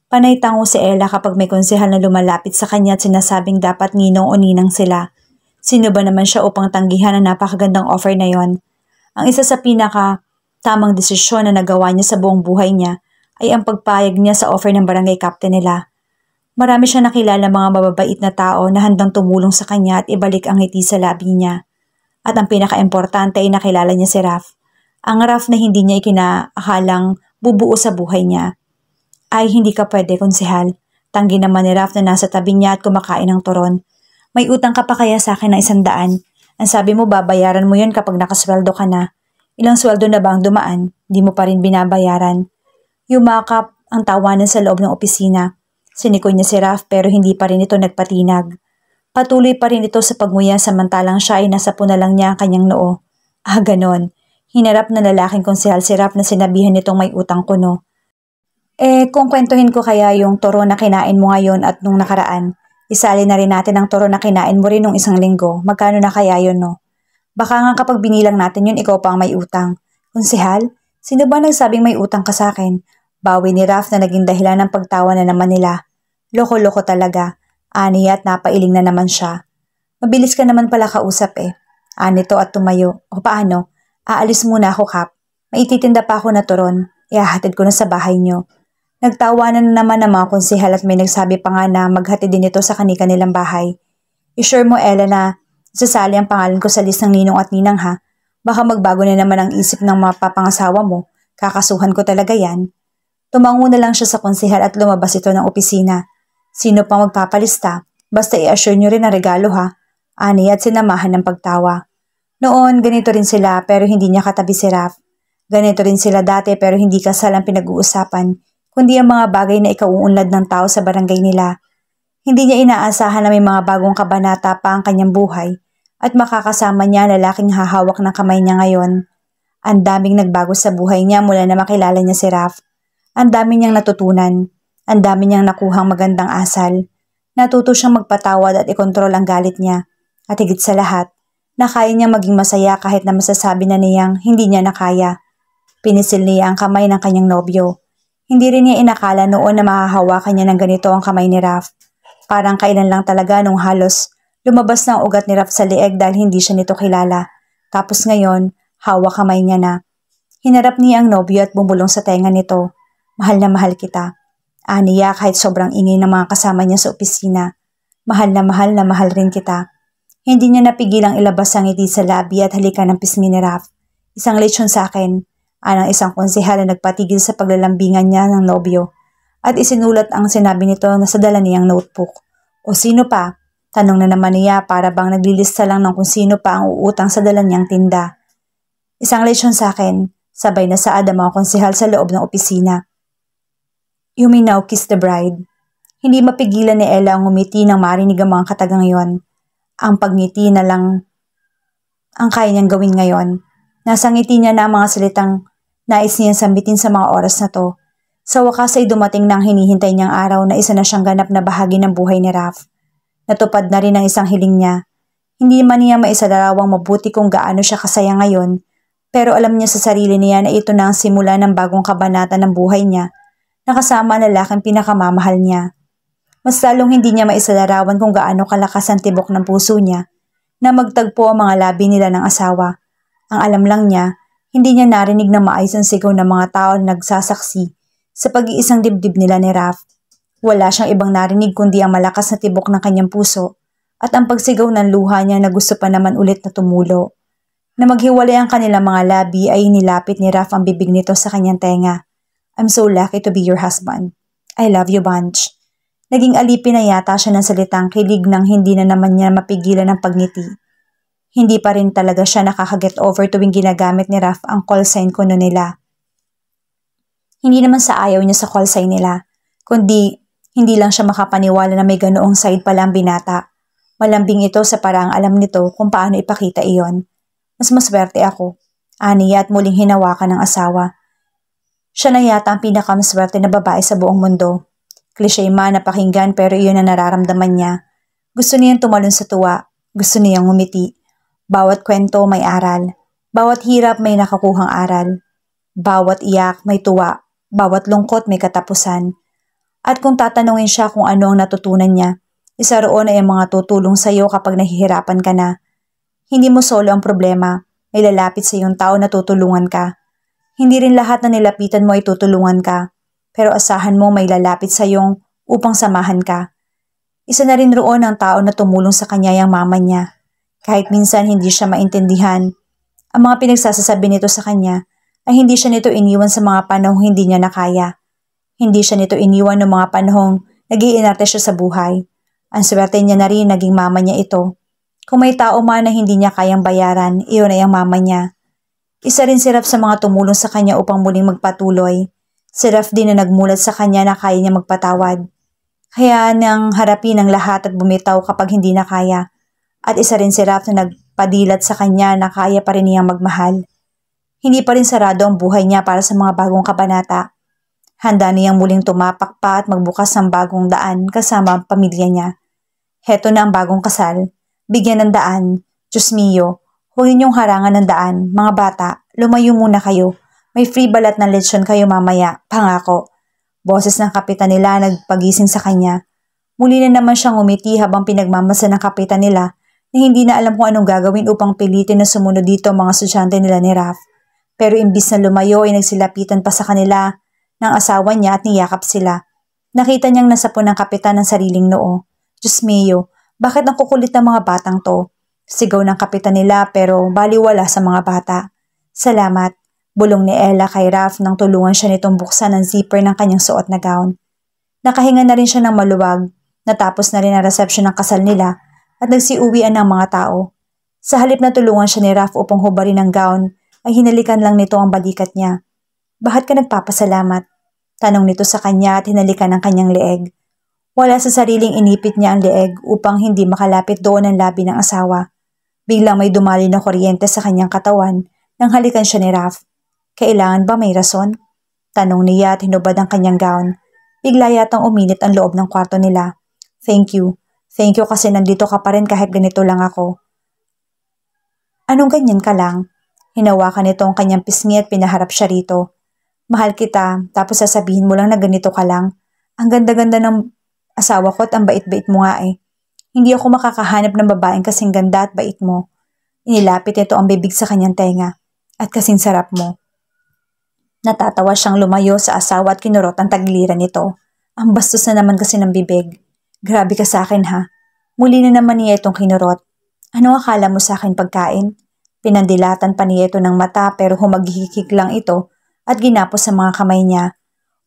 Panay tango si Ella kapag may konsehal na lumalapit sa kanya at sinasabing dapat ninong o ninang sila. Sino ba naman siya upang tanggihan ang napakagandang offer na yon? Ang isa sa tamang desisyon na nagawa niya sa buong buhay niya ay ang pagpayag niya sa offer ng barangay captain nila. Marami siya nakilala mga mababait na tao na handang tumulong sa kanya at ibalik ang ngiti sa labi niya. At ang pinaka-importante ay nakilala niya si Raf. Ang Raf na hindi niya ikinaakalang bubuo sa buhay niya. Ay, hindi ka pwede, konsehal. Tanggi naman ni Raf na nasa tabi niya at kumakain ng turon. May utang ka pa kaya sa akin na 100? Ang sabi mo babayaran mo yun kapag nakasweldo ka na. Ilang sweldo na ba ang dumaan? Di mo pa rin binabayaran. Yumakap ang tawanan sa loob ng opisina. Sinikoy niya si Raf pero hindi pa rin ito nagpatinag. Patuloy pa rin ito sa pagmuya samantalang siya ay nasa puna lang niya ang kanyang noo. Ganon. Hinarap na lalaking konsehal si Raf na sinabihan nitong may utang kuno. Kung kwentuhin ko kaya yung toro na kinain mo ngayon at nung nakaraan, isali na rin natin ang toro na kinain mo rin nung 1 linggo. Magkano na kaya yun, no? Baka nga kapag binilang natin yun, ikaw pa ang may utang. Konsehal, sino ba nagsabing may utang ka sa akin? Bawi ni Raf na naging dahilan ng pagtawa na naman nila. Loko-loko talaga. Ani at napailing na naman siya. Mabilis ka naman pala kausap Ani to at tumayo. O paano? Aalis muna ako, Kap. May ititinda pa ako na turon. Ihahatid ko na sa bahay niyo. Nagtawanan na naman ang mga konsehal at may nagsabi pa nga na maghatid din ito sa kanilang bahay. I-sure mo, Ella, na sasali ang pangalan ko sa list ng ninong at ninang ha. Baka magbago na naman ang isip ng mga papangasawa mo. Kakasuhan ko talaga yan. Tumango na lang siya sa konsehal at lumabas ito ng opisina. Sino pang magpapalista? Basta i-assure nyo rin ang regalo ha. Ani at sinamahan ng pagtawa. Noon, ganito rin sila pero hindi niya katabi si Raf. Ganito rin sila dati pero hindi kasal ang pinag-uusapan, kundi ang mga bagay na ikauunlad ng tao sa barangay nila. Hindi niya inaasahan na may mga bagong kabanata pa ang kanyang buhay at makakasama niya ang lalaking hahawak ng kamay niya ngayon. Ang daming nagbago sa buhay niya mula na makilala niya si Raf. Ang dami niyang natutunan. Ang dami niyang nakuhang magandang asal. Natuto siyang magpatawad at ikontrol ang galit niya. At higit sa lahat, na kaya niyang maging masaya kahit na masasabi na niyang hindi niya nakaya. Pinisil niya ang kamay ng kanyang nobyo. Hindi rin niya inakala noon na mahahawakan niya ng ganito ang kamay ni Raf. Parang kailan lang talaga nung halos lumabas na ang ugat ni Raf sa leeg dahil hindi siya nito kilala. Tapos ngayon, hawak kamay niya na. Hinarap niya ang nobyo at bumulong sa tenga nito. Mahal na mahal kita. Aniya kahit sobrang ingay ng mga kasama niya sa opisina. Mahal na mahal rin kita. Hindi niya napigilang ilabas ang ngiti sa labi at halikan ng pisngi ni Raf. Isang lechon sa akin. Anang isang konsehal na nagpatigil sa paglalambingan niya ng nobyo. At isinulat ang sinabi nito na sa dala niyang notebook. O sino pa? Tanong na naman niya para bang naglilista lang ng kung sino pa ang uutang sa dala niyang tinda. Isang lechon sa akin. Sabay na saad ang mga konsehal sa loob ng opisina. You may now kiss the bride. Hindi mapigilan ni Ella ang ngumiti nang marinig ang mga katagang yon. Ang pagngiti na lang ang kaya niyang gawin ngayon. Nasa ngiti niya na ang mga salitang nais niyang sambitin sa mga oras na to. Sa wakas ay dumating na ang hinihintay niyang araw na isa na siyang ganap na bahagi ng buhay ni Raf. Natupad na rin ang isang hiling niya. Hindi man niya maisalarawang mabuti kung gaano siya kasaya ngayon, pero alam niya sa sarili niya na ito na ang simula ng bagong kabanata ng buhay niya, nakasama ang lalaking pinakamamahal niya. Mas lalong hindi niya maisalarawan kung gaano kalakas ang tibok ng puso niya na magtagpo ang mga labi nila ng asawa. Ang alam lang niya, hindi niya narinig na maayos ang sigaw ng mga tao na nagsasaksi sa pag-iisang dibdib nila ni Raf. Wala siyang ibang narinig kundi ang malakas na tibok ng kanyang puso at ang pagsigaw ng luha niya na gusto pa naman ulit na tumulo. Na maghiwalay ang kanilang mga labi ay nilapit ni Raf ang bibig nito sa kanyang tenga. I'm so lucky to be your husband. I love you, Bunch. Naging alipin na yata siya ng salitang kilig nang hindi na naman niya mapigilan ang pagngiti. Hindi pa rin talaga siya nakakaget over tuwing ginagamit ni Raf ang call sign kuno nila. Hindi naman sa ayaw niya sa call sign nila, kundi hindi lang siya makapaniwala na may ganoong side pala ang binata. Malambing ito sa paraang alam nito kung paano ipakita iyon. Mas maswerte ako. Aniya at muling hinawakan ng asawa. Siya na yata ang pinakamaswerte na babae sa buong mundo. Cliché man na pakinggan pero iyon ang nararamdaman niya. Gusto niyang tumalon sa tuwa. Gusto niyang ngumiti. Bawat kwento may aral. Bawat hirap may nakakuhang aral. Bawat iyak may tuwa. Bawat lungkot may katapusan. At kung tatanungin siya kung ano ang natutunan niya, isa roon ay ang mga tutulong sa iyo kapag nahihirapan ka na. Hindi mo solo ang problema. May lalapit sa iyong tao na tutulungan ka. Hindi rin lahat na nilapitan mo ay tutulungan ka. Pero asahan mo may lalapit sa iyong upang samahan ka. Isa na rin roon ang tao na tumulong sa kanya yung mama niya. Kahit minsan hindi siya maintindihan, ang mga pinagsasasabi nito sa kanya ay hindi siya nito iniwan sa mga panahong hindi niya nakaya. Hindi siya nito iniwan ng mga panahong nag-iinarte siya sa buhay. Ang swerte niya na rin naging mama niya ito. Kung may tao man na hindi niya kayang bayaran, iyon ay ang mama niya. Isa rin si Raf sa mga tumulong sa kanya upang muling magpatuloy. Si Raf din na nagmulat sa kanya na kaya niya magpatawad. Kaya nang harapin ang lahat at bumitaw kapag hindi na kaya. At isa rin si Raf na nagpadilat sa kanya na kaya pa rin niyang magmahal. Hindi pa rin sarado ang buhay niya para sa mga bagong kabanata. Handa niyang muling tumapak pa at magbukas ng bagong daan kasama ang pamilya niya. Heto na ang bagong kasal. Bigyan ng daan. Diyos mio, huwag ninyong harangan ng daan. Mga bata, lumayo muna kayo. May free balat na lechon kayo mamaya. Pangako. Boses ng kapitan nila nagpagising sa kanya. Muli na naman siyang umiti habang pinagmamasa ng kapitan nila na hindi na alam kung anong gagawin upang pilitin na sumunod dito ang mga estudyante nila ni Raf. Pero imbis na lumayo ay nagsilapitan pa sa kanila ng asawa niya at niyakap sila. Nakita niyang nasapon ng kapitan ang sariling noo. Diyos mio, bakit ang kukulit ng mga batang to? Sigaw ng kapitan nila pero baliwala sa mga bata. Salamat, bulong ni Ella kay Raf nang tulungan siya nitong buksan ang zipper ng kanyang suot na gown. Nakahinga na rin siya ng maluwag, natapos na rin ang resepsyon ng kasal nila at nagsiuwian ng mga tao. Sa halip na tulungan siya ni Raf upang hubarin ang gown, ay hinalikan lang nito ang balikat niya. Bakit ka nagpapasalamat? Tanong nito sa kanya at hinalikan ang kanyang leeg. Wala sa sariling inipit niya ang leeg upang hindi makalapit doon ang labi ng asawa. Biglang may dumali na kuryente sa kanyang katawan nang halikan siya ni Raf. Kailangan ba may rason? Tanong niya at hinubad ang kanyang gown. Bigla yatang uminit ang loob ng kwarto nila. Thank you. Thank you kasi nandito ka pa rin kahit ganito lang ako. Anong ganyan ka lang? Hinawakan nito ang kanyang pisngi at pinaharap siya rito. Mahal kita, tapos sasabihin mo lang na ganito ka lang. Ang ganda-ganda ng asawa ko at ang bait-bait mo nga eh. Hindi ako makakahanap ng babaeng kasing ganda at bait mo. Inilapit nito ang bibig sa kanyang tenga. At kasing sarap mo. Natatawa siyang lumayo sa asawa at kinurot ang tagliran nito. Ang bastos na naman kasi ng bibig. Grabe ka sa akin ha. Muli na naman niya itong kinurot. Ano akala mo sa akin pagkain? Pinandilatan pa niya ito ng mata pero humagihikik lang ito at ginapos sa mga kamay niya.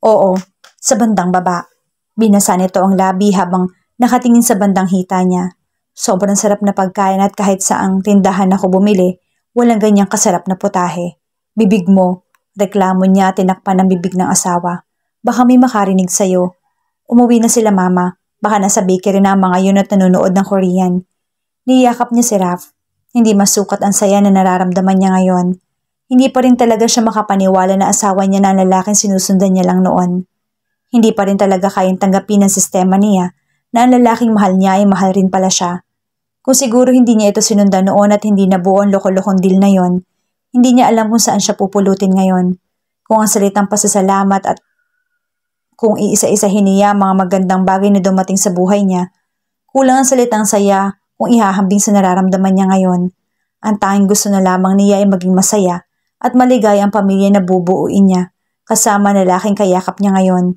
Oo, sa bandang baba. Binasa nito ang labi habang nakatingin sa bandang hita niya. Sobrang sarap na pagkain at kahit saang tindahan ako bumili, walang ganyang kasarap na putahe. Bibig mo, reklamo niya at tinakpan ang bibig ng asawa. Baka may makarinig sa'yo. Umuwi na sila mama. Baka nasa bakery na ang mga yun at nanonood ng Korean. Niyakap niya si Raf. Hindi masukat ang saya na nararamdaman niya ngayon. Hindi pa rin talaga siya makapaniwala na asawa niya na ang lalaking sinusundan niya lang noon. Hindi pa rin talaga kayang tanggapin ng sistema niya na ang lalaking mahal niya ay mahal rin pala siya. Kung siguro hindi niya ito sinundan noon at hindi nabuo ang loko-lokong deal na yon, hindi niya alam kung saan siya pupulutin ngayon. Kung ang salitang pasasalamat at kung iisa-isahin niya mga magandang bagay na dumating sa buhay niya, kulang ang salitang saya kung ihahambing sa nararamdaman niya ngayon. Ang tanging gusto na lamang niya ay maging masaya at maligaya ang pamilya na bubuuin niya, kasama ang lalaking kayakap niya ngayon.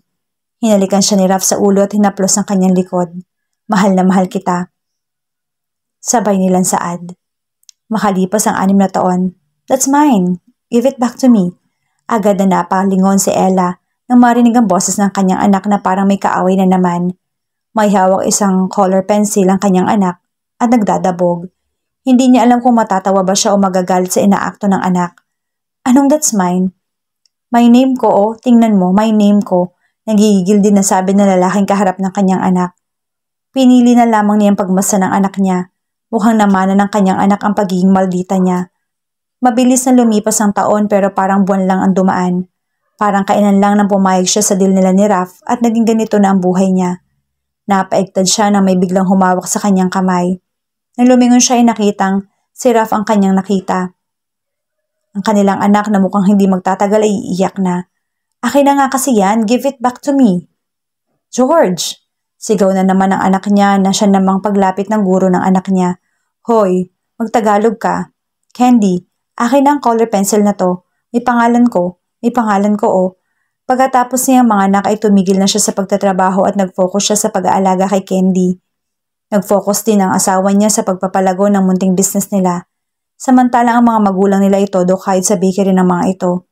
Hinalikan siya ni Raf sa ulo at hinaplos ang kanyang likod. Mahal na mahal kita. Sabay nilang saad. Makalipas ang 6 na taon. That's mine. Give it back to me. Agad na napalingon si Ella nang marinig ang boses ng kanyang anak na parang may kaaway na naman. May hawak isang color pencil ang kanyang anak at nagdadabog. Hindi niya alam kung matatawa ba siya o magagalit sa inaakto ng anak. Anong that's mine? My name ko oh, tingnan mo, my name ko. Nagigigil din na sabi ng lalaking kaharap ng kanyang anak. Pinili na lamang niyang pagmasa ng anak niya. Mukhang namana ng kanyang anak ang pagiging maldita niya. Mabilis na lumipas ang taon pero parang buwan lang ang dumaan. Parang kainan lang nang pumayag siya sa deal nila ni Raph at naging ganito na ang buhay niya. Napaigtad siya nang may biglang humawak sa kanyang kamay. Nang lumingon siya ay nakitang si Raph ang kanyang nakita. Ang kanilang anak na mukhang hindi magtatagal ay iiyak na. Akin na nga kasi yan, give it back to me. George! Sigaw na naman ang anak niya na siya namang paglapit ng guro ng anak niya. Hoy, magtagalog ka. Candy, akin na ang color pencil na to. May pangalan ko oh. Pagkatapos niyang mga anak ay tumigil na siya sa pagtatrabaho at nag-focus siya sa pag-aalaga kay Candy. Nag-focus din ang asawa niya sa pagpapalago ng munting business nila. Samantalang ang mga magulang nila ay todo kahit sa bakery ng mga ito.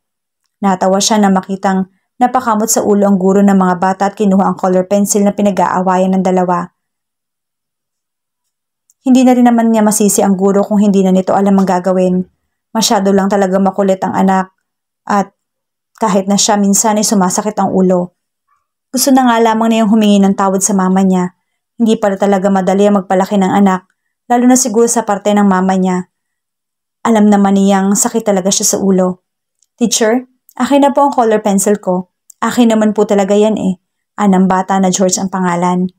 Natawa siya na makitang napakamot sa ulo ang guro ng mga bata at kinuha ang color pencil na pinag-aawayan ng dalawa. Hindi na rin naman niya masisi ang guro kung hindi na nito alam ang gagawin. Masyado lang talaga makulit ang anak at kahit na siya minsan ay sumasakit ang ulo. Gusto na nga lamang niyang humingi ng tawad sa mama niya. Hindi pala talaga madali ang magpalaki ng anak, lalo na siguro sa parte ng mama niya. Alam naman niyang sakit talaga siya sa ulo. Teacher, akin na po ang color pencil ko. Akin naman po talaga yan eh. Anang bata na George ang pangalan.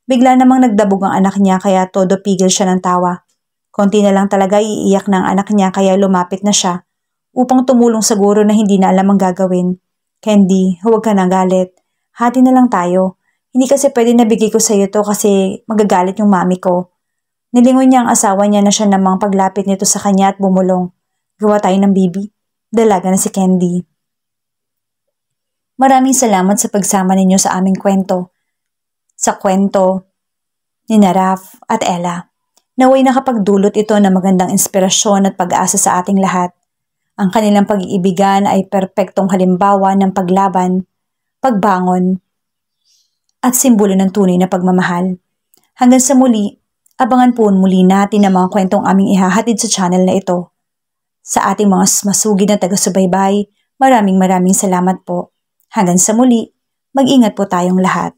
Bigla namang nagdabog ang anak niya kaya todo pigil siya ng tawa. Konti na lang talaga iiyak ng anak niya kaya lumapit na siya upang tumulong sa guro na hindi na alam ang gagawin. Candy, huwag ka na galit. Hati na lang tayo. Hindi kasi pwede na bigay ko sa iyo to kasi magagalit yung mami ko. Nilingon niya ang asawa niya na siya namang paglapit nito sa kanya at bumulong. Gawa tayo ng baby. Dalaga na si Candy. Maraming salamat sa pagsama ninyo sa aming kwento. Sa kwento ni Raph at Ella. Naway nakapagdulot ito ng magandang inspirasyon at pag-asa sa ating lahat. Ang kanilang pag-iibigan ay perpektong halimbawa ng paglaban, pagbangon, at simbolo ng tunay na pagmamahal. Hanggang sa muli, abangan po muli natin ang mga kwentong aming ihahatid sa channel na ito. Sa ating mga masugid na taga-subaybay, maraming salamat po. Hanggang sa muli, mag-ingat po tayong lahat.